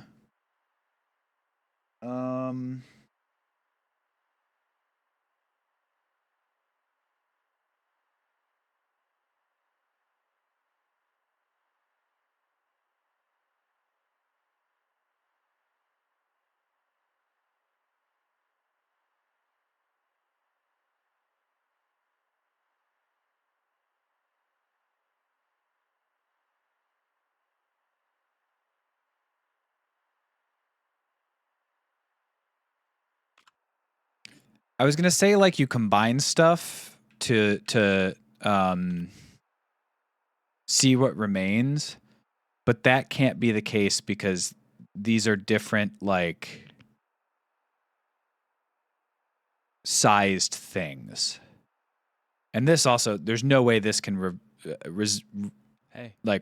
I was gonna say like you combine stuff to see what remains, but that can't be the case because these are different like sized things. And this also, there's no way this can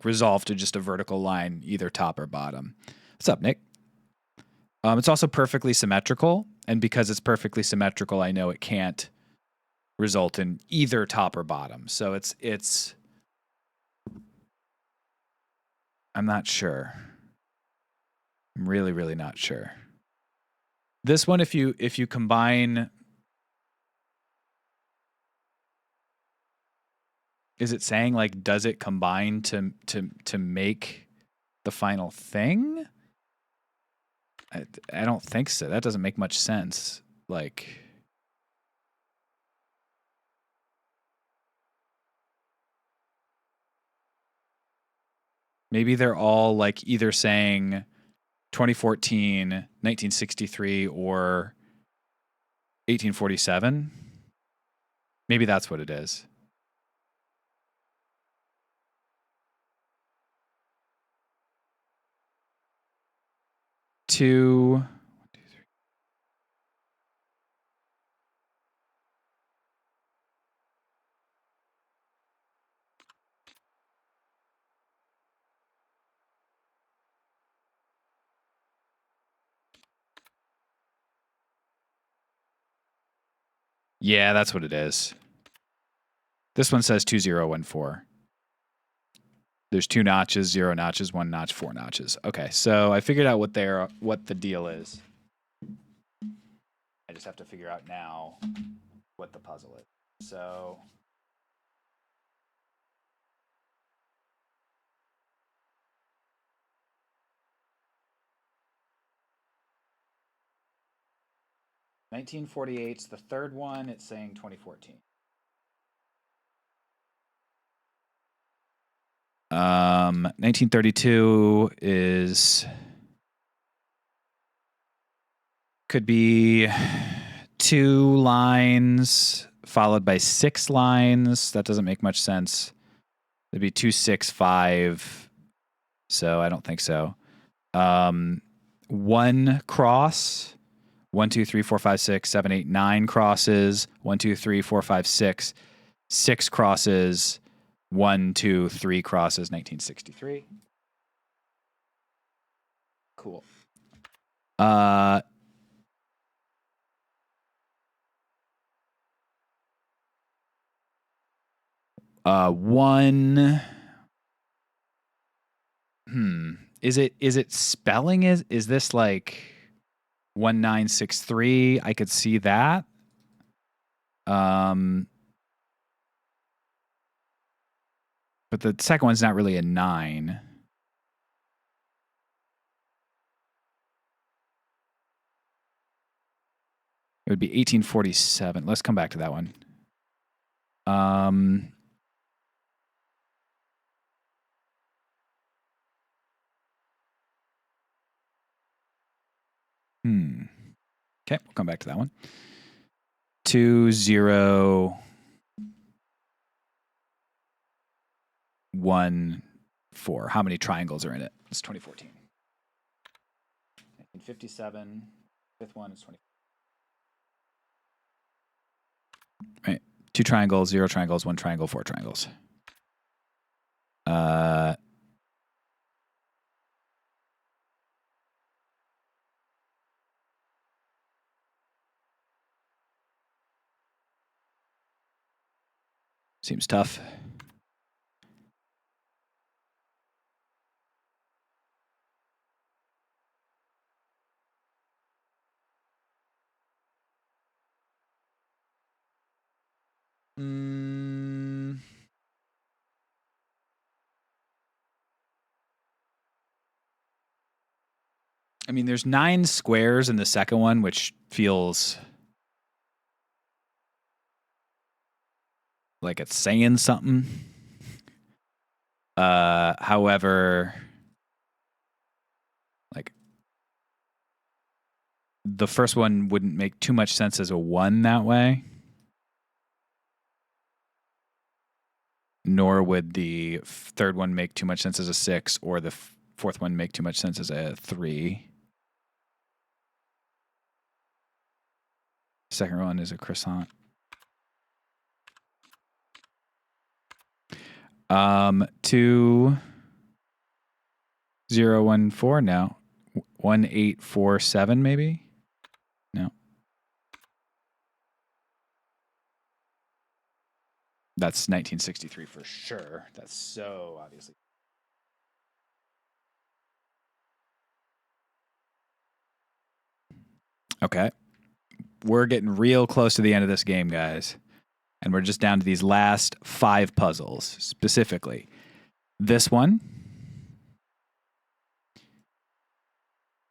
resolve to just a vertical line, either top or bottom. What's up, Nick? It's also perfectly symmetrical, and because it's perfectly symmetrical, I know it can't result in either top or bottom. So it's. I'm not sure. I'm really, really not sure. This one, if you combine. Is it saying like does it combine to make the final thing? I don't think so. That doesn't make much sense. Like maybe they're all like either saying 2014, 1963 or 1847. Maybe that's what it is. Two, 1, 2, 3. Yeah, that's what it is. This one says 2014. There's 2 notches, 0 notches, 1 notch, 4 notches. Okay, so I figured out what the deal is. I just have to figure out now what the puzzle is. So $1948's the third one. It's saying 2014. 1932 could be 2 lines followed by 6 lines. That doesn't make much sense. It'd be 2, 6, 5. So I don't think so. 1 cross. 1, 2, 3, 4, 5, 6, 7, 8, 9 crosses. 1, 2, 3, 4, 5, 6. 6 crosses. 1, 2, 3 crosses. 1963. Cool. 1. Is it spelling? Is this like 1963? I could see that. But the second one's not really a 9. It would be 1847. Let's come back to that one. Okay, we'll come back to that one. 2014. How many triangles are in it? It's 2014. 1957. Fifth one is 20. Right. 2 triangles, 0 triangles, 1 triangle, 4 triangles. Seems tough. I mean, there's 9 squares in the second one, which feels like it's saying something. However, like the first one wouldn't make too much sense as a 1 that way. Nor would the third one make too much sense as a 6, or the fourth one make too much sense as a 3. Second one is a croissant. 2014 now. 1847 maybe? No. That's 1963 for sure. That's so obviously. Okay. We're getting real close to the end of this game, guys. And we're just down to these last 5 puzzles. Specifically, this one.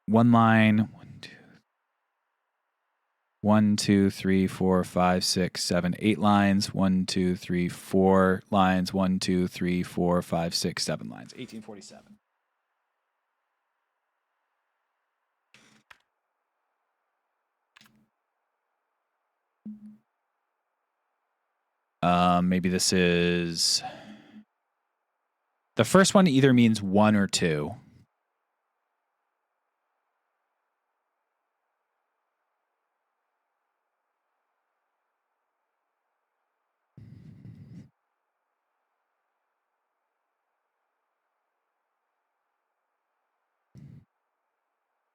One line. 1, 2, 3, 4, 5, 6, 7, 8 lines. 1, 2, 3, 4 lines. 1, 2, 3, 4, 5, 6, 7 lines. 1847. Maybe this is... The first one either means 1 or 2.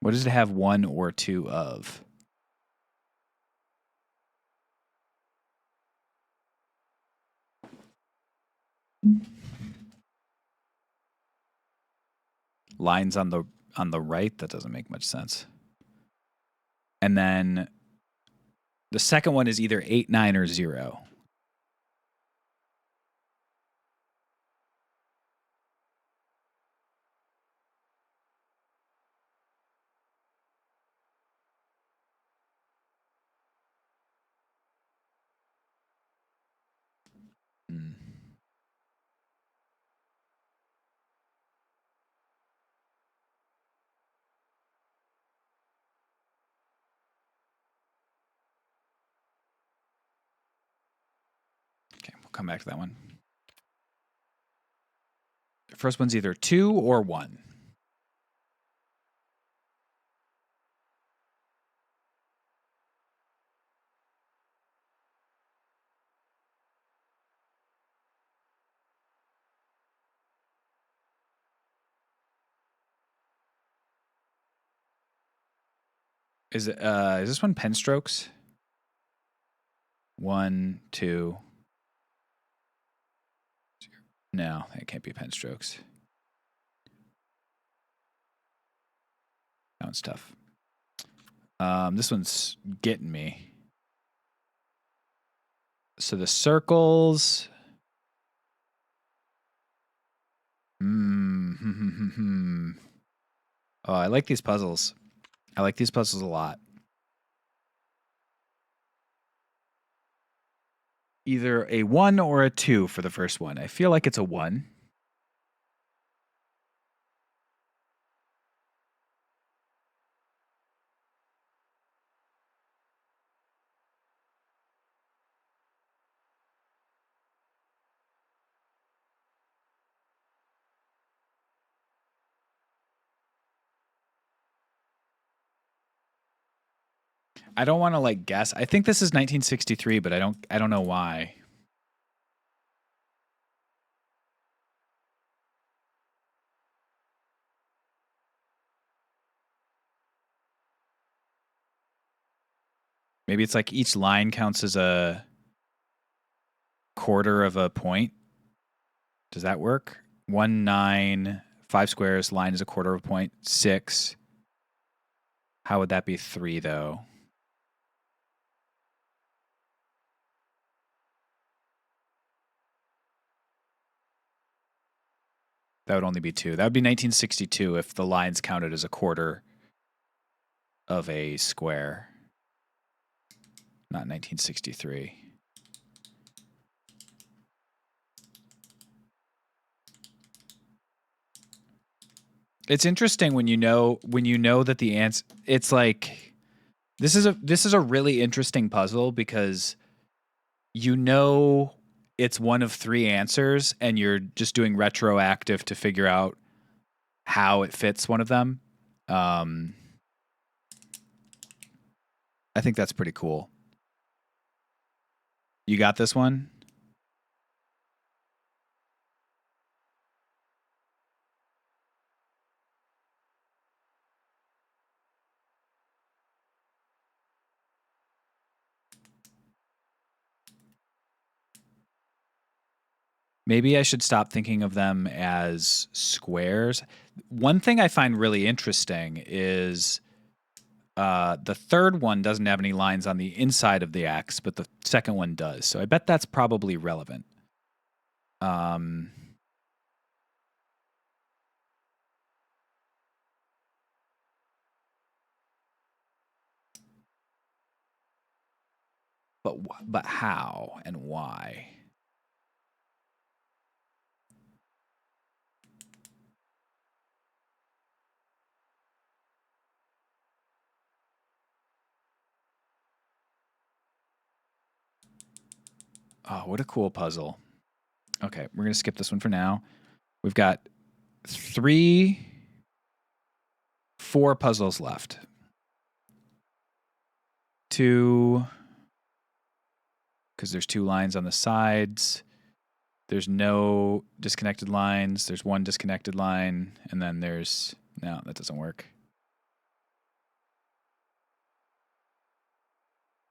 What does it have 1 or 2 of? Lines on the right? That doesn't make much sense. And then the second one is either 8, 9, or 0. Okay, we'll come back to that one. The first one's either 2 or 1. Is this one pen strokes? 1, 2. No, it can't be pen strokes. That one's tough. This one's getting me. So the circles. Oh, I like these puzzles. I like these puzzles a lot. Either a 1 or a 2 for the first one. I feel like it's a 1. I don't want to like guess. I think this is 1963, but I don't know why. Maybe it's like each line counts as a quarter of a point. Does that work? 1, 9, 5 squares, line is a quarter of a point. 6. How would that be 3 though? That would only be 2. That would be 1962 if the lines counted as a quarter of a square. Not 1963. It's interesting when you know that the answer. It's like this is a really interesting puzzle because you know it's one of 3 answers and you're just doing retroactive to figure out how it fits one of them. I think that's pretty cool. You got this one? Maybe I should stop thinking of them as squares. One thing I find really interesting is the third one doesn't have any lines on the inside of the X, but the second one does. So I bet that's probably relevant. But how and why? Oh, what a cool puzzle. Okay, we're going to skip this one for now. We've got 4 puzzles left. 2, because there's 2 lines on the sides. There's no disconnected lines. There's 1 disconnected line. And then there's... No, that doesn't work.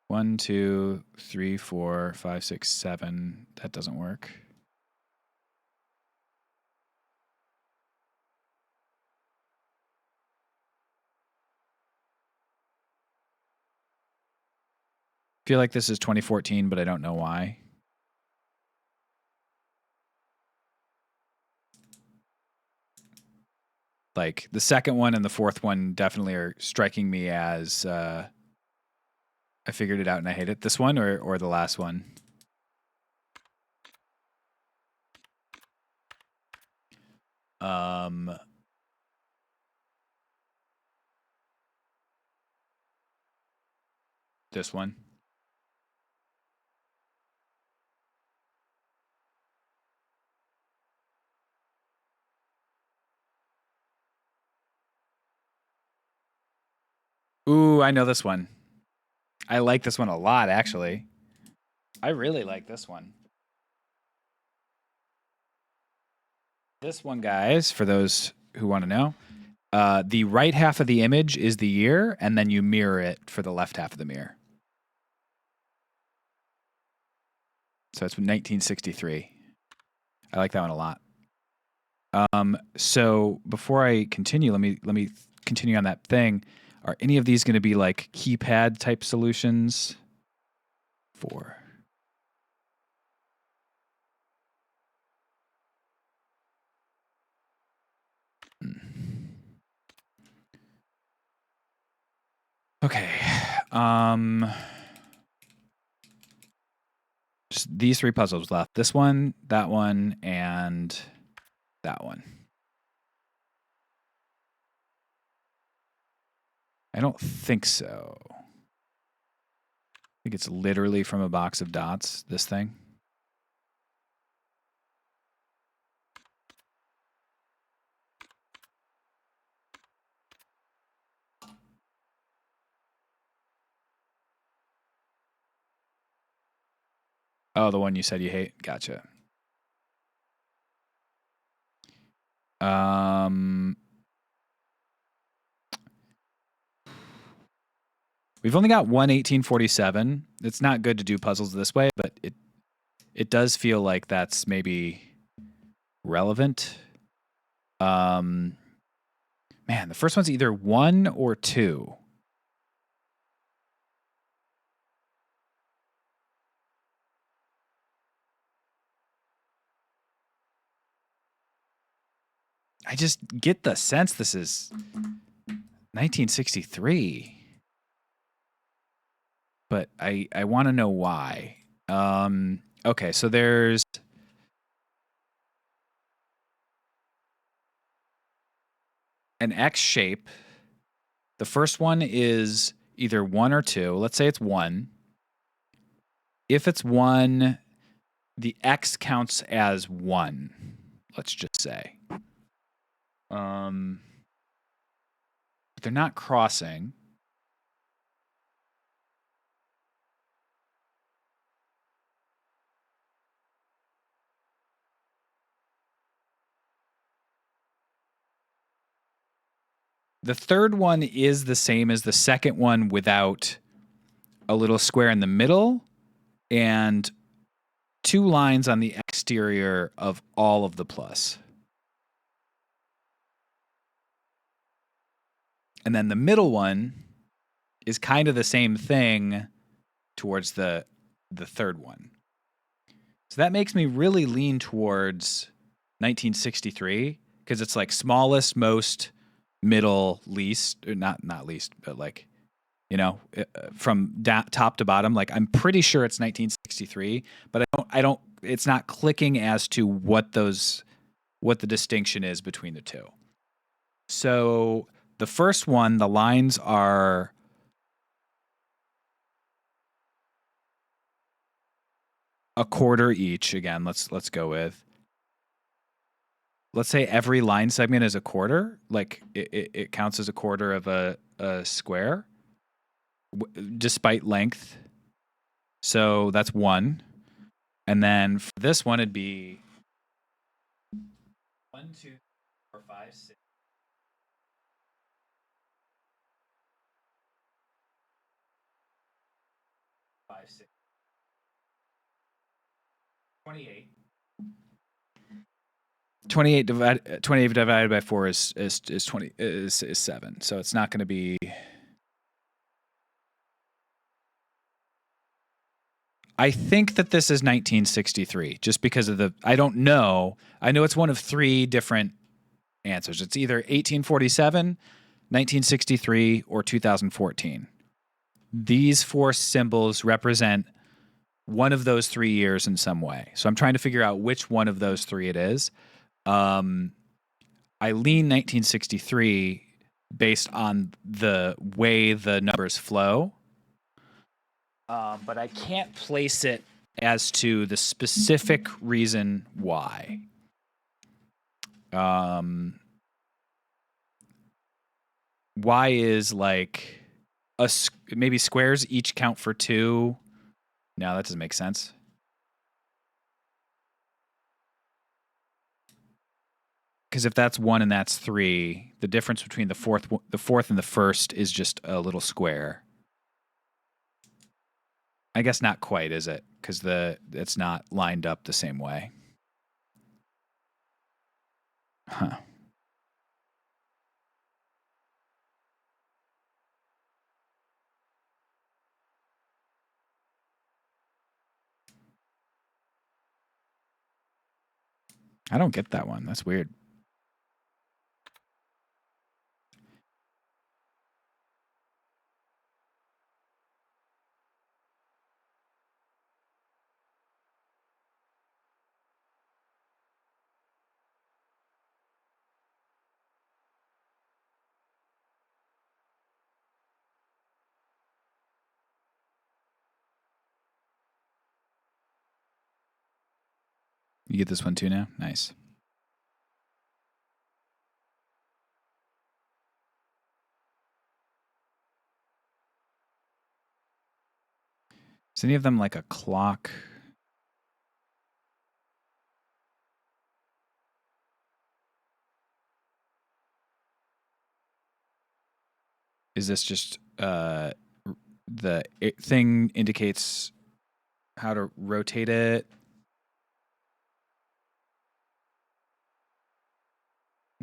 1, 2, 3, 4, 5, 6, 7. That doesn't work. I feel like this is 2014, but I don't know why. Like the second one and the fourth one definitely are striking me as I figured it out and I hate it. This one or the last one? This one. Ooh, I know this one. I like this one a lot, actually. I really like this one. This one, guys, for those who want to know, the right half of the image is the year, and then you mirror it for the left half of the mirror. So it's 1963. I like that one a lot. So before I continue, let me continue on that thing. Are any of these going to be like keypad type solutions? 4. Okay. Just these three puzzles left. This one, and that one. I don't think so. I think it's literally from a box of dots, this thing. Oh, the one you said you hate? Gotcha. We've only got one 1847. It's not good to do puzzles this way, but it does feel like that's maybe relevant. Man, the first one's either 1 or 2. I just get the sense this is 1963. But I want to know why. Okay, so there's an X shape. The first one is either 1 or 2. Let's say it's 1. If it's 1, the X counts as 1. Let's just say. But they're not crossing. The third one is the same as the second one without a little square in the middle and 2 lines on the exterior of all of the plus. And then the middle one is kind of the same thing towards the third one. So that makes me really lean towards 1963 because it's like smallest, most, middle, least, or not least, but like, you know, from top to bottom. Like I'm pretty sure it's 1963, but I don't. It's not clicking as to what the distinction is between the two. So the first one, the lines are a quarter each. Again, let's go with. Let's say every line segment is a quarter. Like it counts as a quarter of a square, despite length. So that's 1. And then for this one, it'd be 1, 2, 3, 4, 5, 6. 5, 6. 28. 28 divided by 4 is 20 is 7. So it's not going to be. I think that this is 1963 just because of the. I don't know. I know it's one of 3 different answers. It's either 1847, 1963, or 2014. These 4 symbols represent one of those 3 years in some way. So I'm trying to figure out which one of those 3 it is. I lean 1963 based on the way the numbers flow, but I can't place it as to the specific reason why. Why is like maybe squares each count for 2? No, that doesn't make sense. Because if that's 1 and that's 3, the difference between the fourth and the first is just a little square. I guess not quite, is it? Because it's not lined up the same way. Huh. I don't get that one. That's weird. You get this one too now? Nice. Is any of them like a clock? Is this just the thing indicates how to rotate it?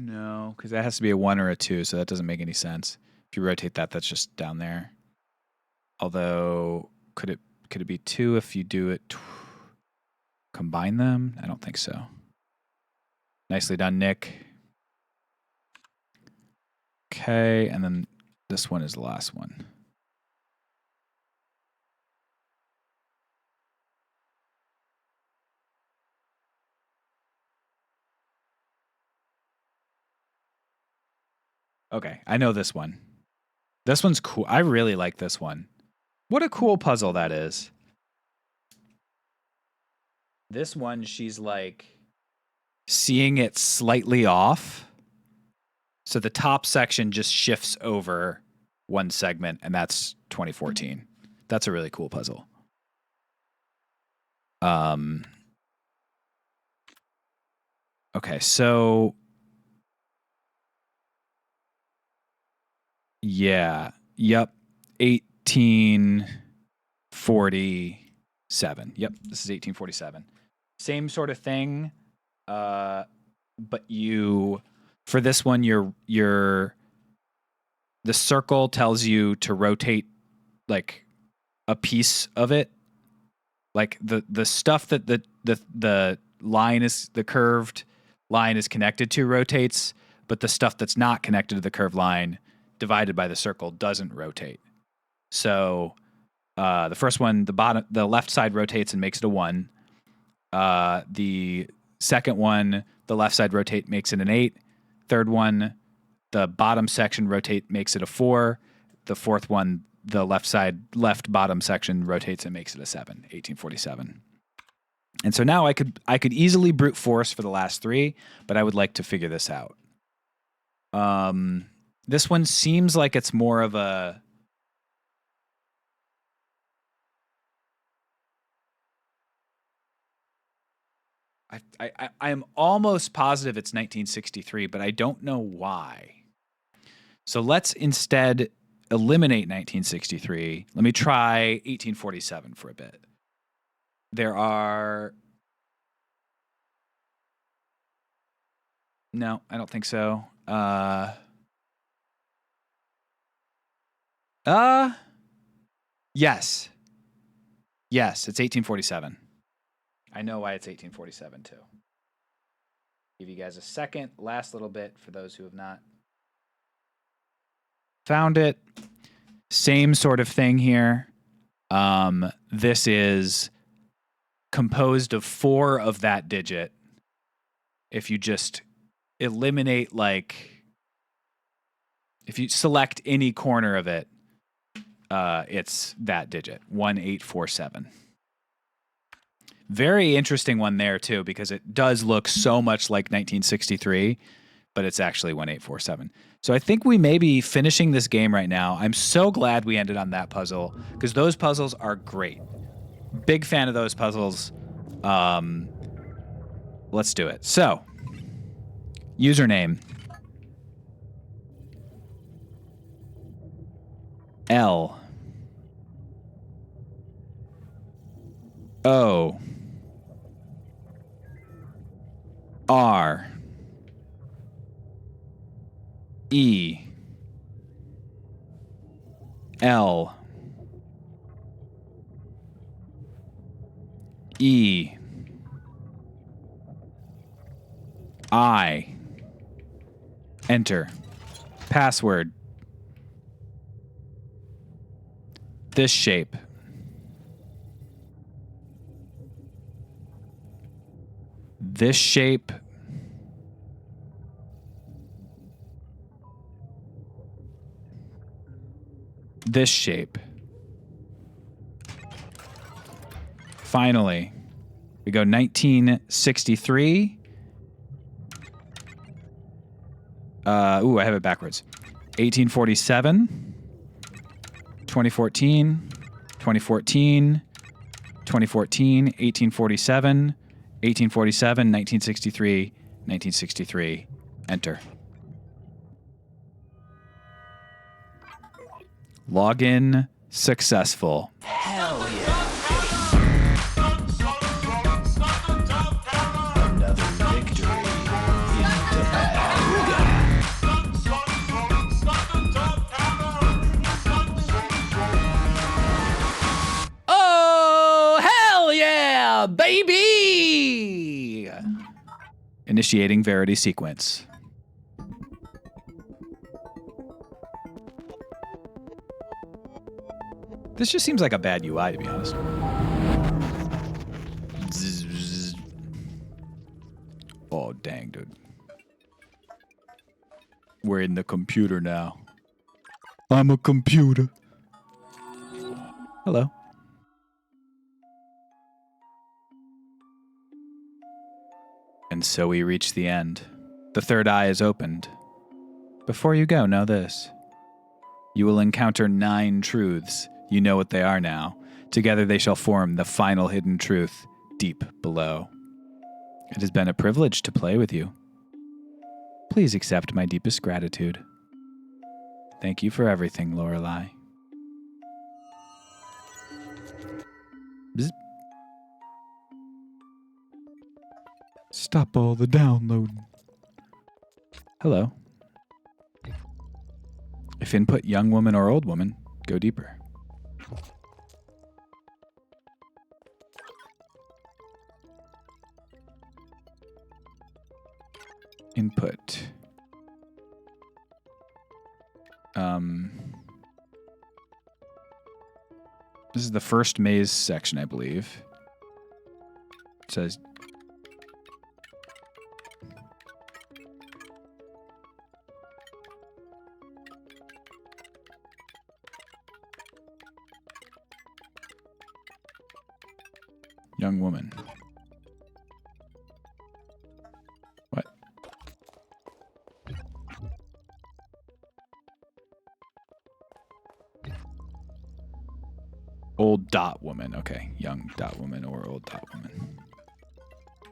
No, because that has to be a 1 or a 2, so that doesn't make any sense. If you rotate that, that's just down there. Although, could it be 2 if you do it? Combine them? I don't think so. Nicely done, Nick. Okay, and then this one is the last one. Okay, I know this one. This one's cool. I really like this one. What a cool puzzle that is. This one, she's like seeing it slightly off. So the top section just shifts over one segment, and that's 2014. That's a really cool puzzle. Okay, so yeah, yep, 1847. Yep, this is 1847. Same sort of thing, but you for this one, the circle tells you to rotate like a piece of it, like the stuff that the line is the curved line is connected to rotates, but the stuff that's not connected to the curved line divided by the circle doesn't rotate. So the first one, the left side rotates and makes it a 1. The second one, the left side rotate makes it an 8. Third one, the bottom section rotate makes it a 4. The fourth one, the left bottom section rotates and makes it a 7. 1847. And so now I could easily brute force for the last 3, but I would like to figure this out. This one seems like it's more of a I am almost positive it's 1963, but I don't know why. So let's instead eliminate 1963. Let me try 1847 for a bit. There are... No, I don't think so. Yes. Yes, it's 1847. I know why it's 1847 too. Give you guys a second, last little bit for those who have not found it. Same sort of thing here. This is composed of 4 of that digit. If you just eliminate, if you select any corner of it, it's that digit, 1847. Very interesting one there too, because it does look so much like 1963, but it's actually 1847. So I think we may be finishing this game right now. I'm so glad we ended on that puzzle, because those puzzles are great. Big fan of those puzzles. Let's do it. So, username. L. O. R. E. L. E. I. Enter. Password. This shape. This shape. This shape. Finally, We go 1963. Ooh, I have it backwards. 1847, 2014, 2014, 2014, 1847, 1847, 1963, 1963. Enter. Login successful. Another victory in the bag. Oh, hell yeah, baby! Initiating Verity sequence. This just seems like a bad UI, to be honest. Zzz. Oh, dang, dude. We're in the computer now. I'm a computer. Hello. And so we reach the end. The third eye is opened. Before you go, know this. You will encounter 9 truths. You know what they are now. Together they shall form the final hidden truth deep below. It has been a privilege to play with you. Please accept my deepest gratitude. Thank you for everything, Lorelei. Bzz. Stop all the downloading. Hello. If input young woman or old woman, go deeper. Input. This is the first maze section, I believe. It says young woman. What? Old dot woman. Okay. Young dot woman or old dot woman.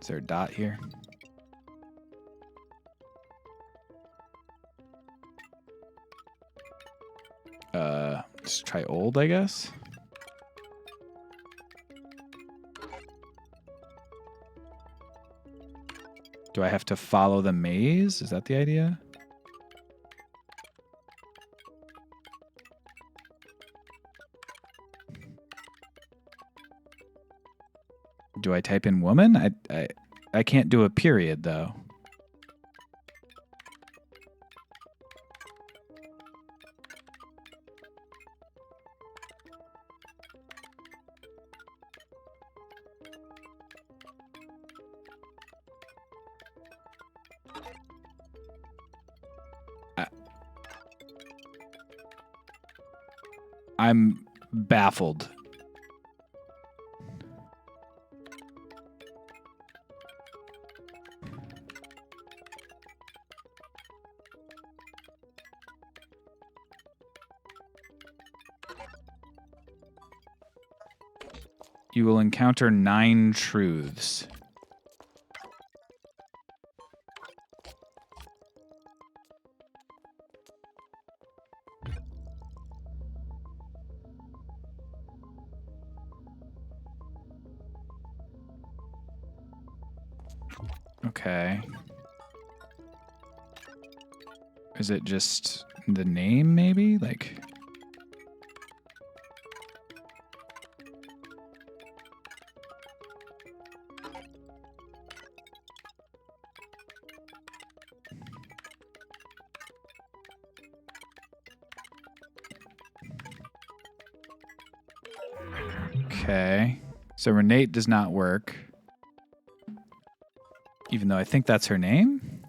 Is there a dot here? Let's try old, I guess. Do I have to follow the maze? Is that the idea? Do I type in woman? I can't do a period though. I'm baffled. You will encounter 9 truths. Okay. Is it just the name, maybe? Like... Okay. So Renate does not work. Even though I think that's her name?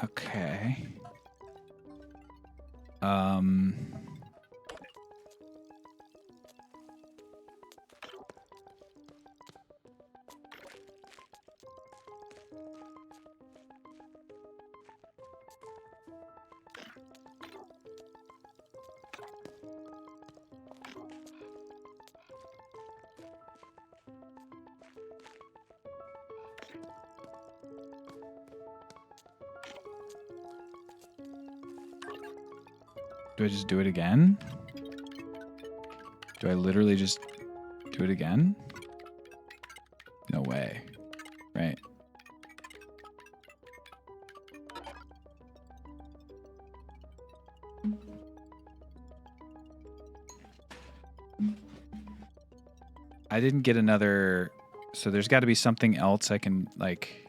Okay. Do I just do it again? Do I literally just do it again? No way. Right. I didn't get another... So there's got to be something else I can, like...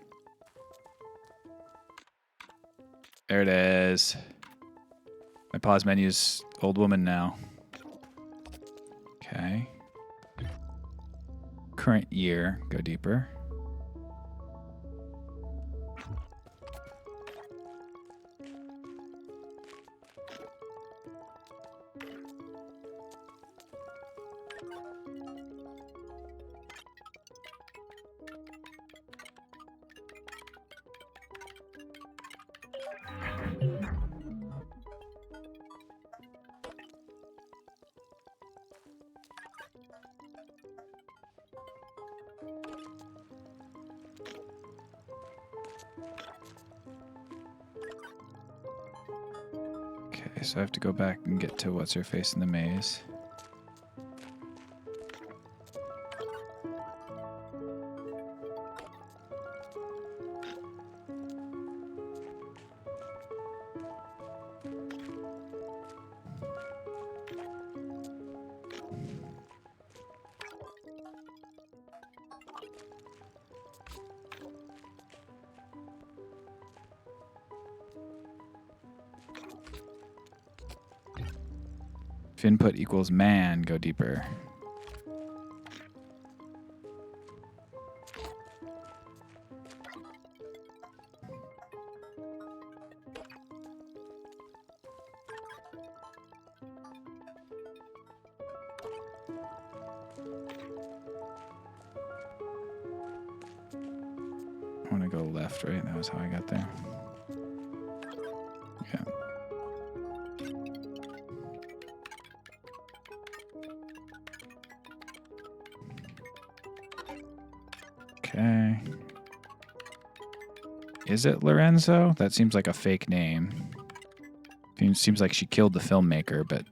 There it is. My pause menu's old woman now. Okay. Current year. Go deeper. Okay, so I have to go back and get to what's her face in the maze. If input equals man, go deeper. I want to go left, right? That was how I got there. Yeah. Okay. Is it Lorenzo? That seems like a fake name. Seems like she killed the filmmaker, but...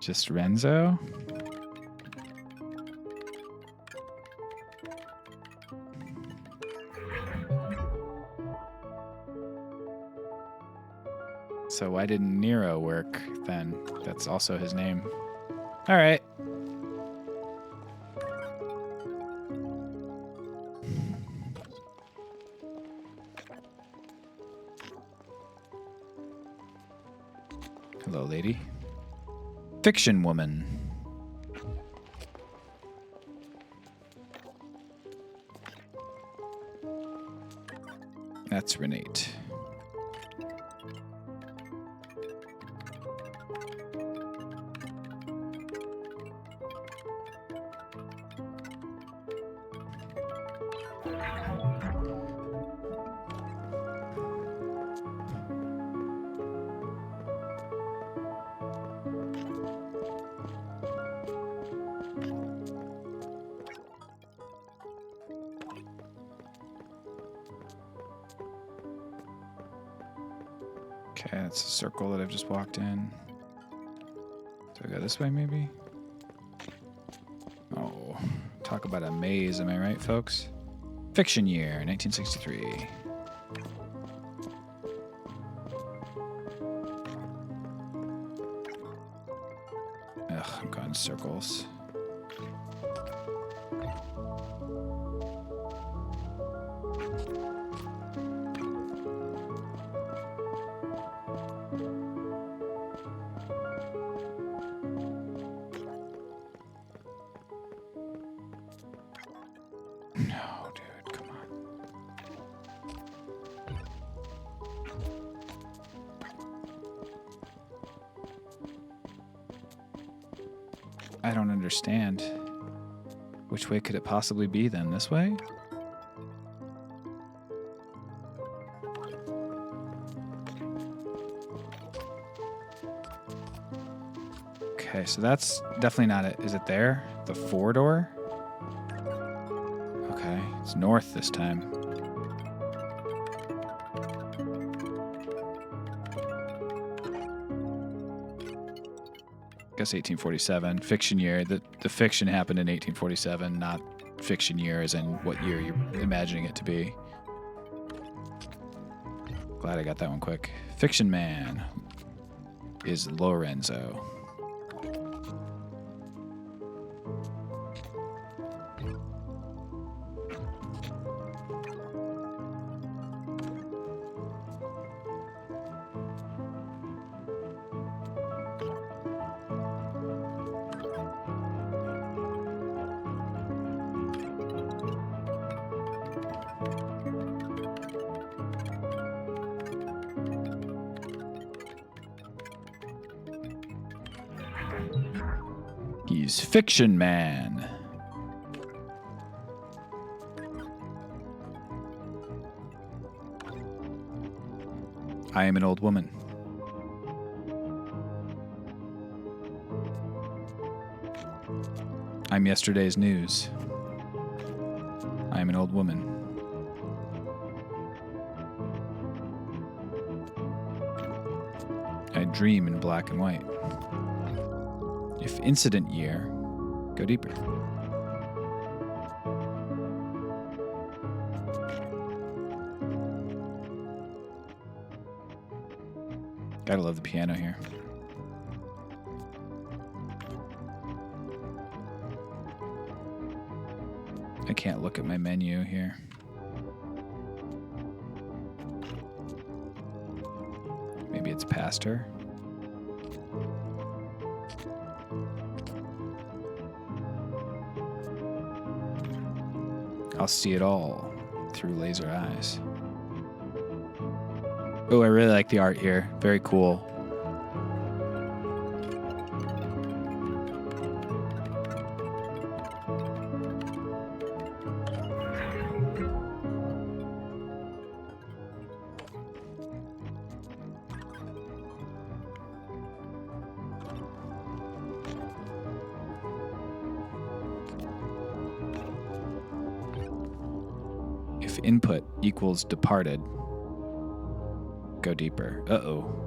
Just Renzo? So why didn't Nero work then? That's also his name. All right. Hello, lady. Fiction woman. That's Renate. Okay, that's a circle that I've just walked in. Do I go this way, maybe? Oh, talk about a maze, am I right, folks? Fiction year, 1963. Ugh, I'm going in circles. No, dude, come on. I don't understand. Which way could it possibly be then? This way? Okay, so that's definitely not it. Is it there? The 4-door? Okay, it's north this time. Guess 1847. Fiction year. The fiction happened in 1847, not fiction year as in what year you're imagining it to be. Glad I got that one quick. Fiction man is Lorenzo. He's Fiction Man. I am an old woman. I'm yesterday's news. I am an old woman. I dream in black and white. If incident year, go deeper. Gotta love the piano here. I can't look at my menu here. Maybe it's past her. I'll see it all through laser eyes. Oh, I really like the art here. Very cool. If input equals departed, go deeper. Uh-oh.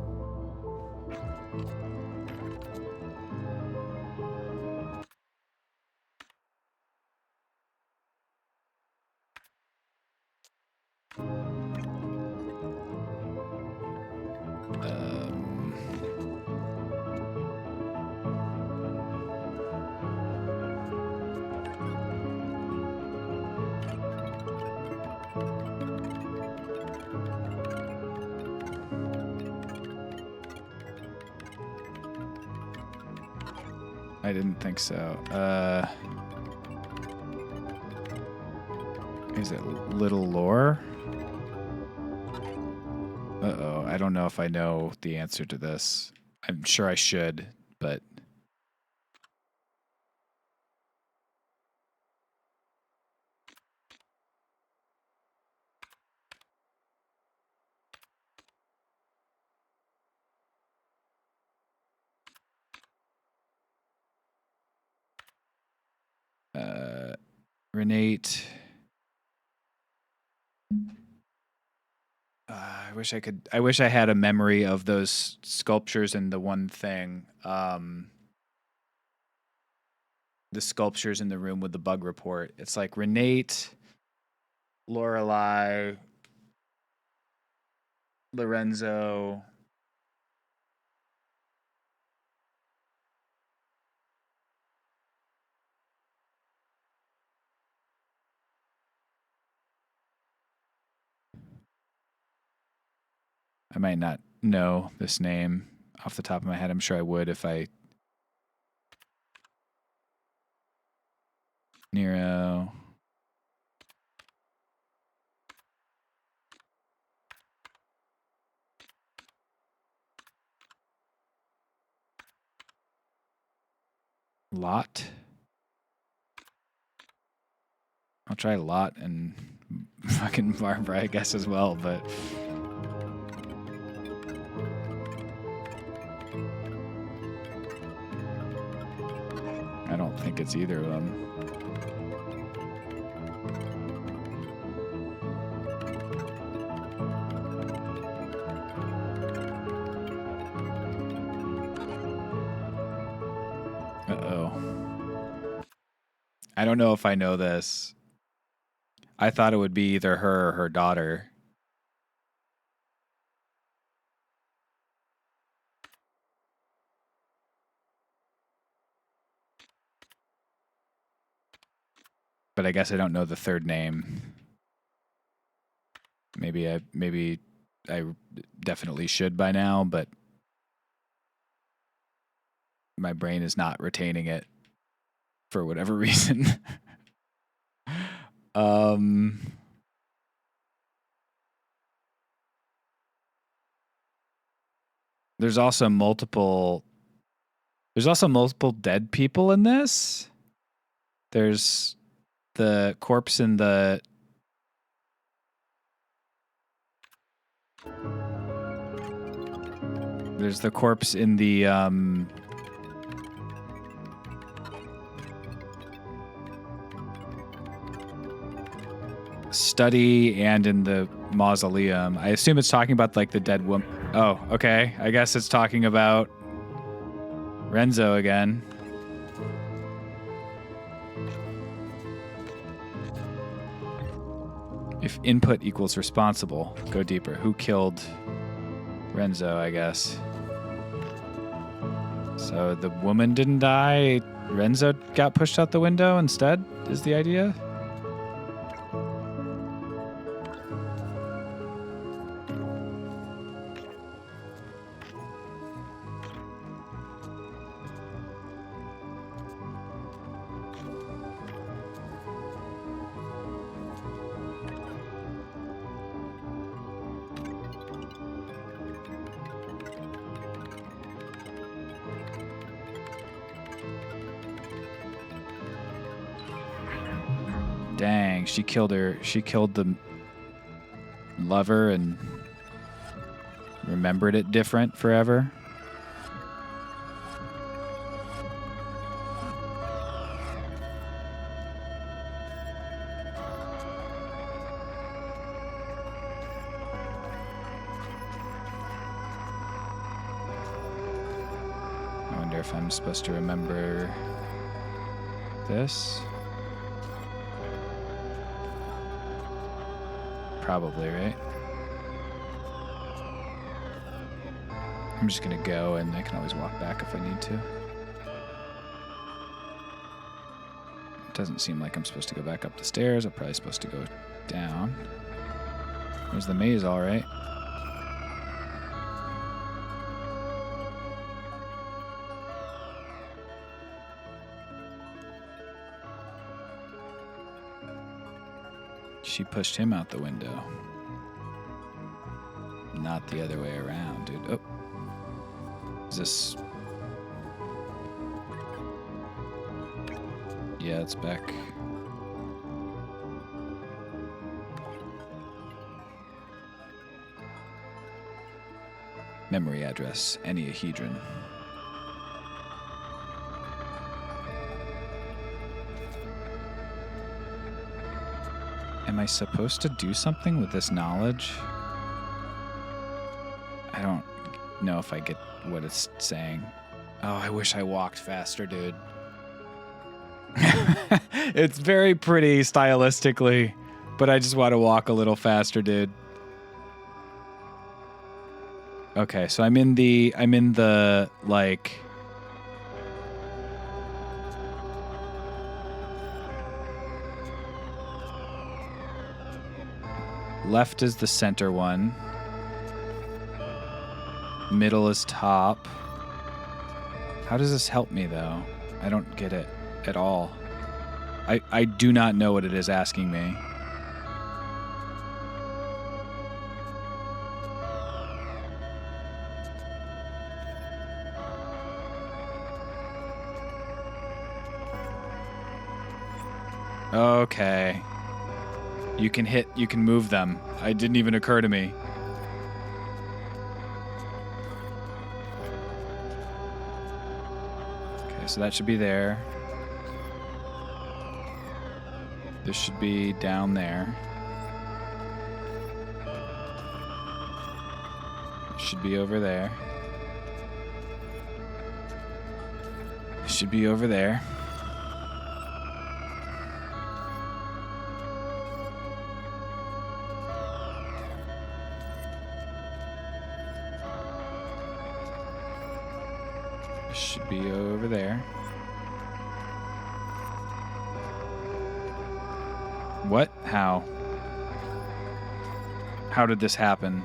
I didn't think so. Is it Little Lore? Uh-oh. I don't know if I know the answer to this. I'm sure I should, but... Renate. I wish I had a memory of those sculptures and the one thing. The sculptures in the room with the bug report. It's like Renate, Lorelei, Lorenzo. I might not know this name off the top of my head. I'm sure I would if I... Nero. Lot. I'll try Lot and fucking Barbara, I guess, as well, but... I don't think it's either of them. Uh-oh. I don't know if I know this. I thought it would be either her or her daughter. But I guess I don't know the third name. Maybe I definitely should by now, but my brain is not retaining it for whatever reason. There's also multiple dead people in this. There's the corpse in the study and in the mausoleum. I assume it's talking about like the dead woman. Oh, okay. I guess it's talking about Renzo again. If input equals responsible, go deeper. Who killed Renzo, I guess? So the woman didn't die. Renzo got pushed out the window instead, is the idea? Dang, she killed the lover and remembered it different forever. I wonder if I'm supposed to remember this. Probably, right? I'm just gonna go and I can always walk back if I need to. It doesn't seem like I'm supposed to go back up the stairs. I'm probably supposed to go down. There's the maze, all right. She pushed him out the window. Not the other way around, dude. Oh. Is this... Yeah, it's back. Memory address, Enneahedron. Am I supposed to do something with this knowledge? I don't know if I get what it's saying. Oh, I wish I walked faster, dude. It's very pretty stylistically, but I just want to walk a little faster, dude. Okay, so I'm in the like left is the center one. Middle is top. How does this help me, though? I don't get it at all. I do not know what it is asking me. Okay. You can move them. It didn't even occur to me. Okay, so that should be there. This should be down there. It should be over there. It should be over there. It should be over there. What? How? How did this happen?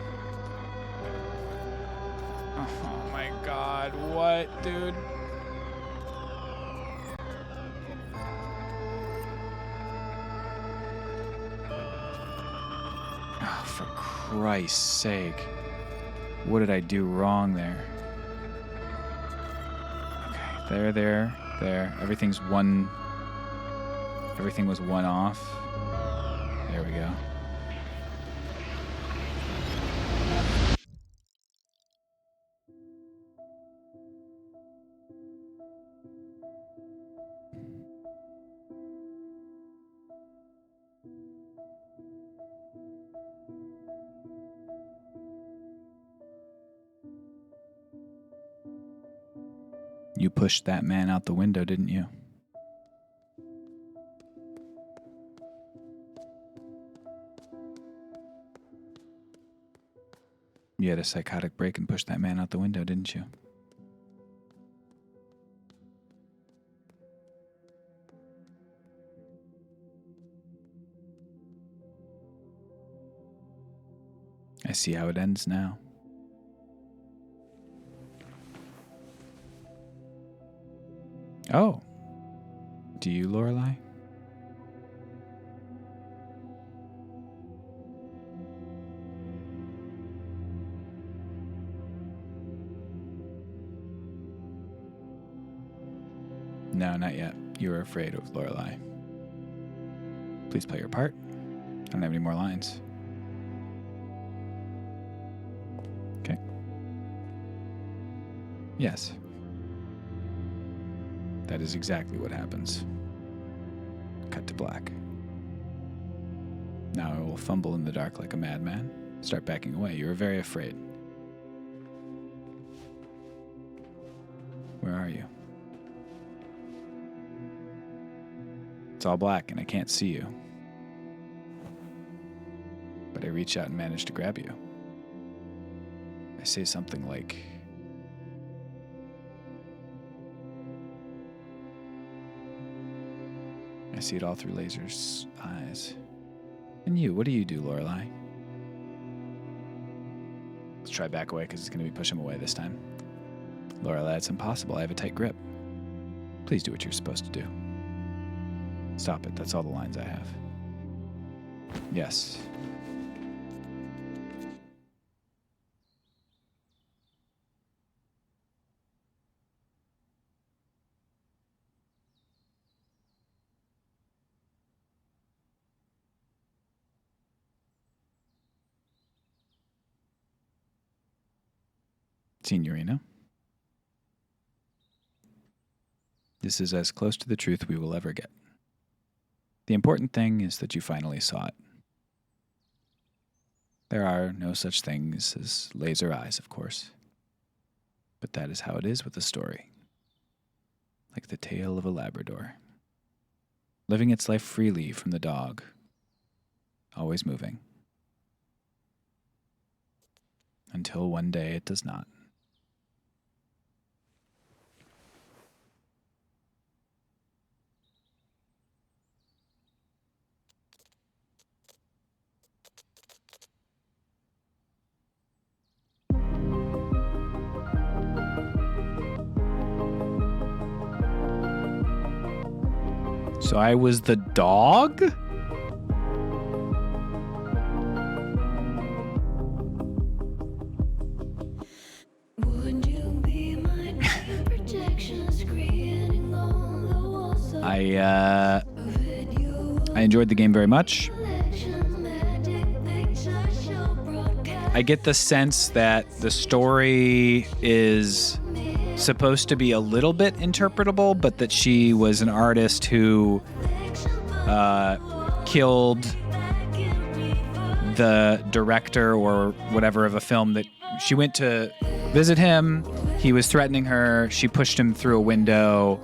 Oh my god, what, dude? Oh, for Christ's sake. What did I do wrong there? Okay, there. Everything was one off. There we go. You pushed that man out the window, didn't you? You had a psychotic break and pushed that man out the window, didn't you? I see how it ends now. Oh. Do you, Lorelei? No, not yet. You were afraid of Lorelei. Please play your part. I don't have any more lines. Okay. Yes. That is exactly what happens. Cut to black. Now I will fumble in the dark like a madman. Start backing away. You are very afraid. Where are you? It's all black and I can't see you. But I reach out and manage to grab you. I say something like, I see it all through Laser's eyes. And you, what do you do, Lorelei? Let's try back away because it's going to be pushing him away this time. Lorelei, it's impossible. I have a tight grip. Please do what you're supposed to do. Stop it. That's all the lines I have. Yes. Signorina. This is as close to the truth we will ever get. The important thing is that you finally saw it. There are no such things as laser eyes, of course. But that is how it is with the story. Like the tale of a Labrador. Living its life freely from the dog. Always moving. Until one day it does not. So I was the dog? Would you be my protection screening on the walls of video? I enjoyed the game very much. I get the sense that the story is supposed to be a little bit interpretable, but that she was an artist who killed the director or whatever of a film that she went to visit him. He was threatening her. She pushed him through a window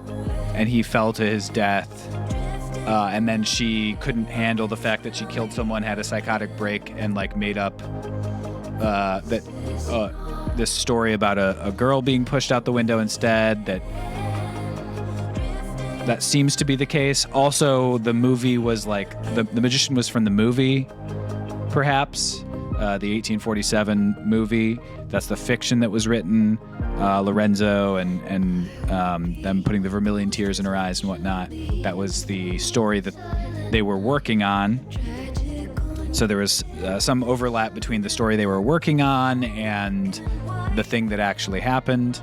and he fell to his death. And then she couldn't handle the fact that she killed someone, had a psychotic break, and like made up this story about a girl being pushed out the window instead. That seems to be the case. Also, the movie was like the magician was from the movie, perhaps the 1847 movie. That's the fiction that was written. Lorenzo and them putting the vermilion tears in her eyes and whatnot. That was the story that they were working on. So there was some overlap between the story they were working on and the thing that actually happened,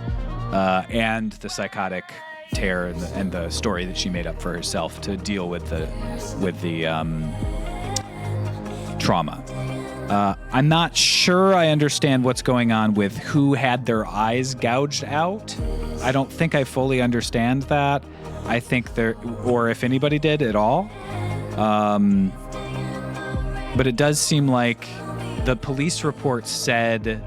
and the psychotic tear and the story that she made up for herself to deal with the trauma. I'm not sure I understand what's going on with who had their eyes gouged out. I don't think I fully understand that. I think or if anybody did at all. But it does seem like the police report said,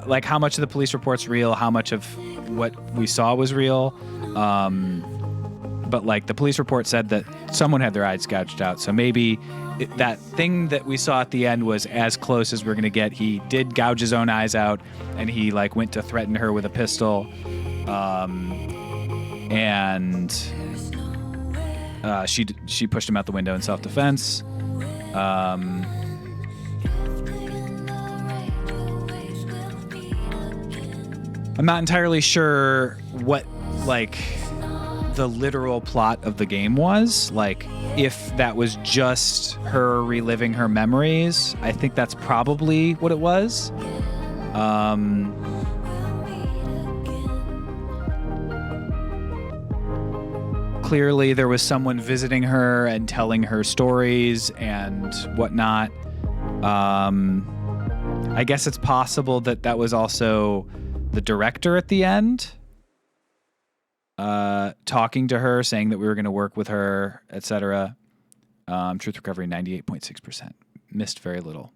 like how much of the police report's real, how much of what we saw was real. But like the police report said that someone had their eyes gouged out. So maybe that thing that we saw at the end was as close as we're going to get. He did gouge his own eyes out, and he like went to threaten her with a pistol. And she pushed him out the window in self-defense. I'm not entirely sure what like the literal plot of the game was. Like if that was just her reliving her memories. I think that's probably what it was. Clearly there was someone visiting her and telling her stories and whatnot. I guess it's possible that was also the director at the end, talking to her, saying that we were going to work with her, etc. Truth recovery 98.6%. Missed very little.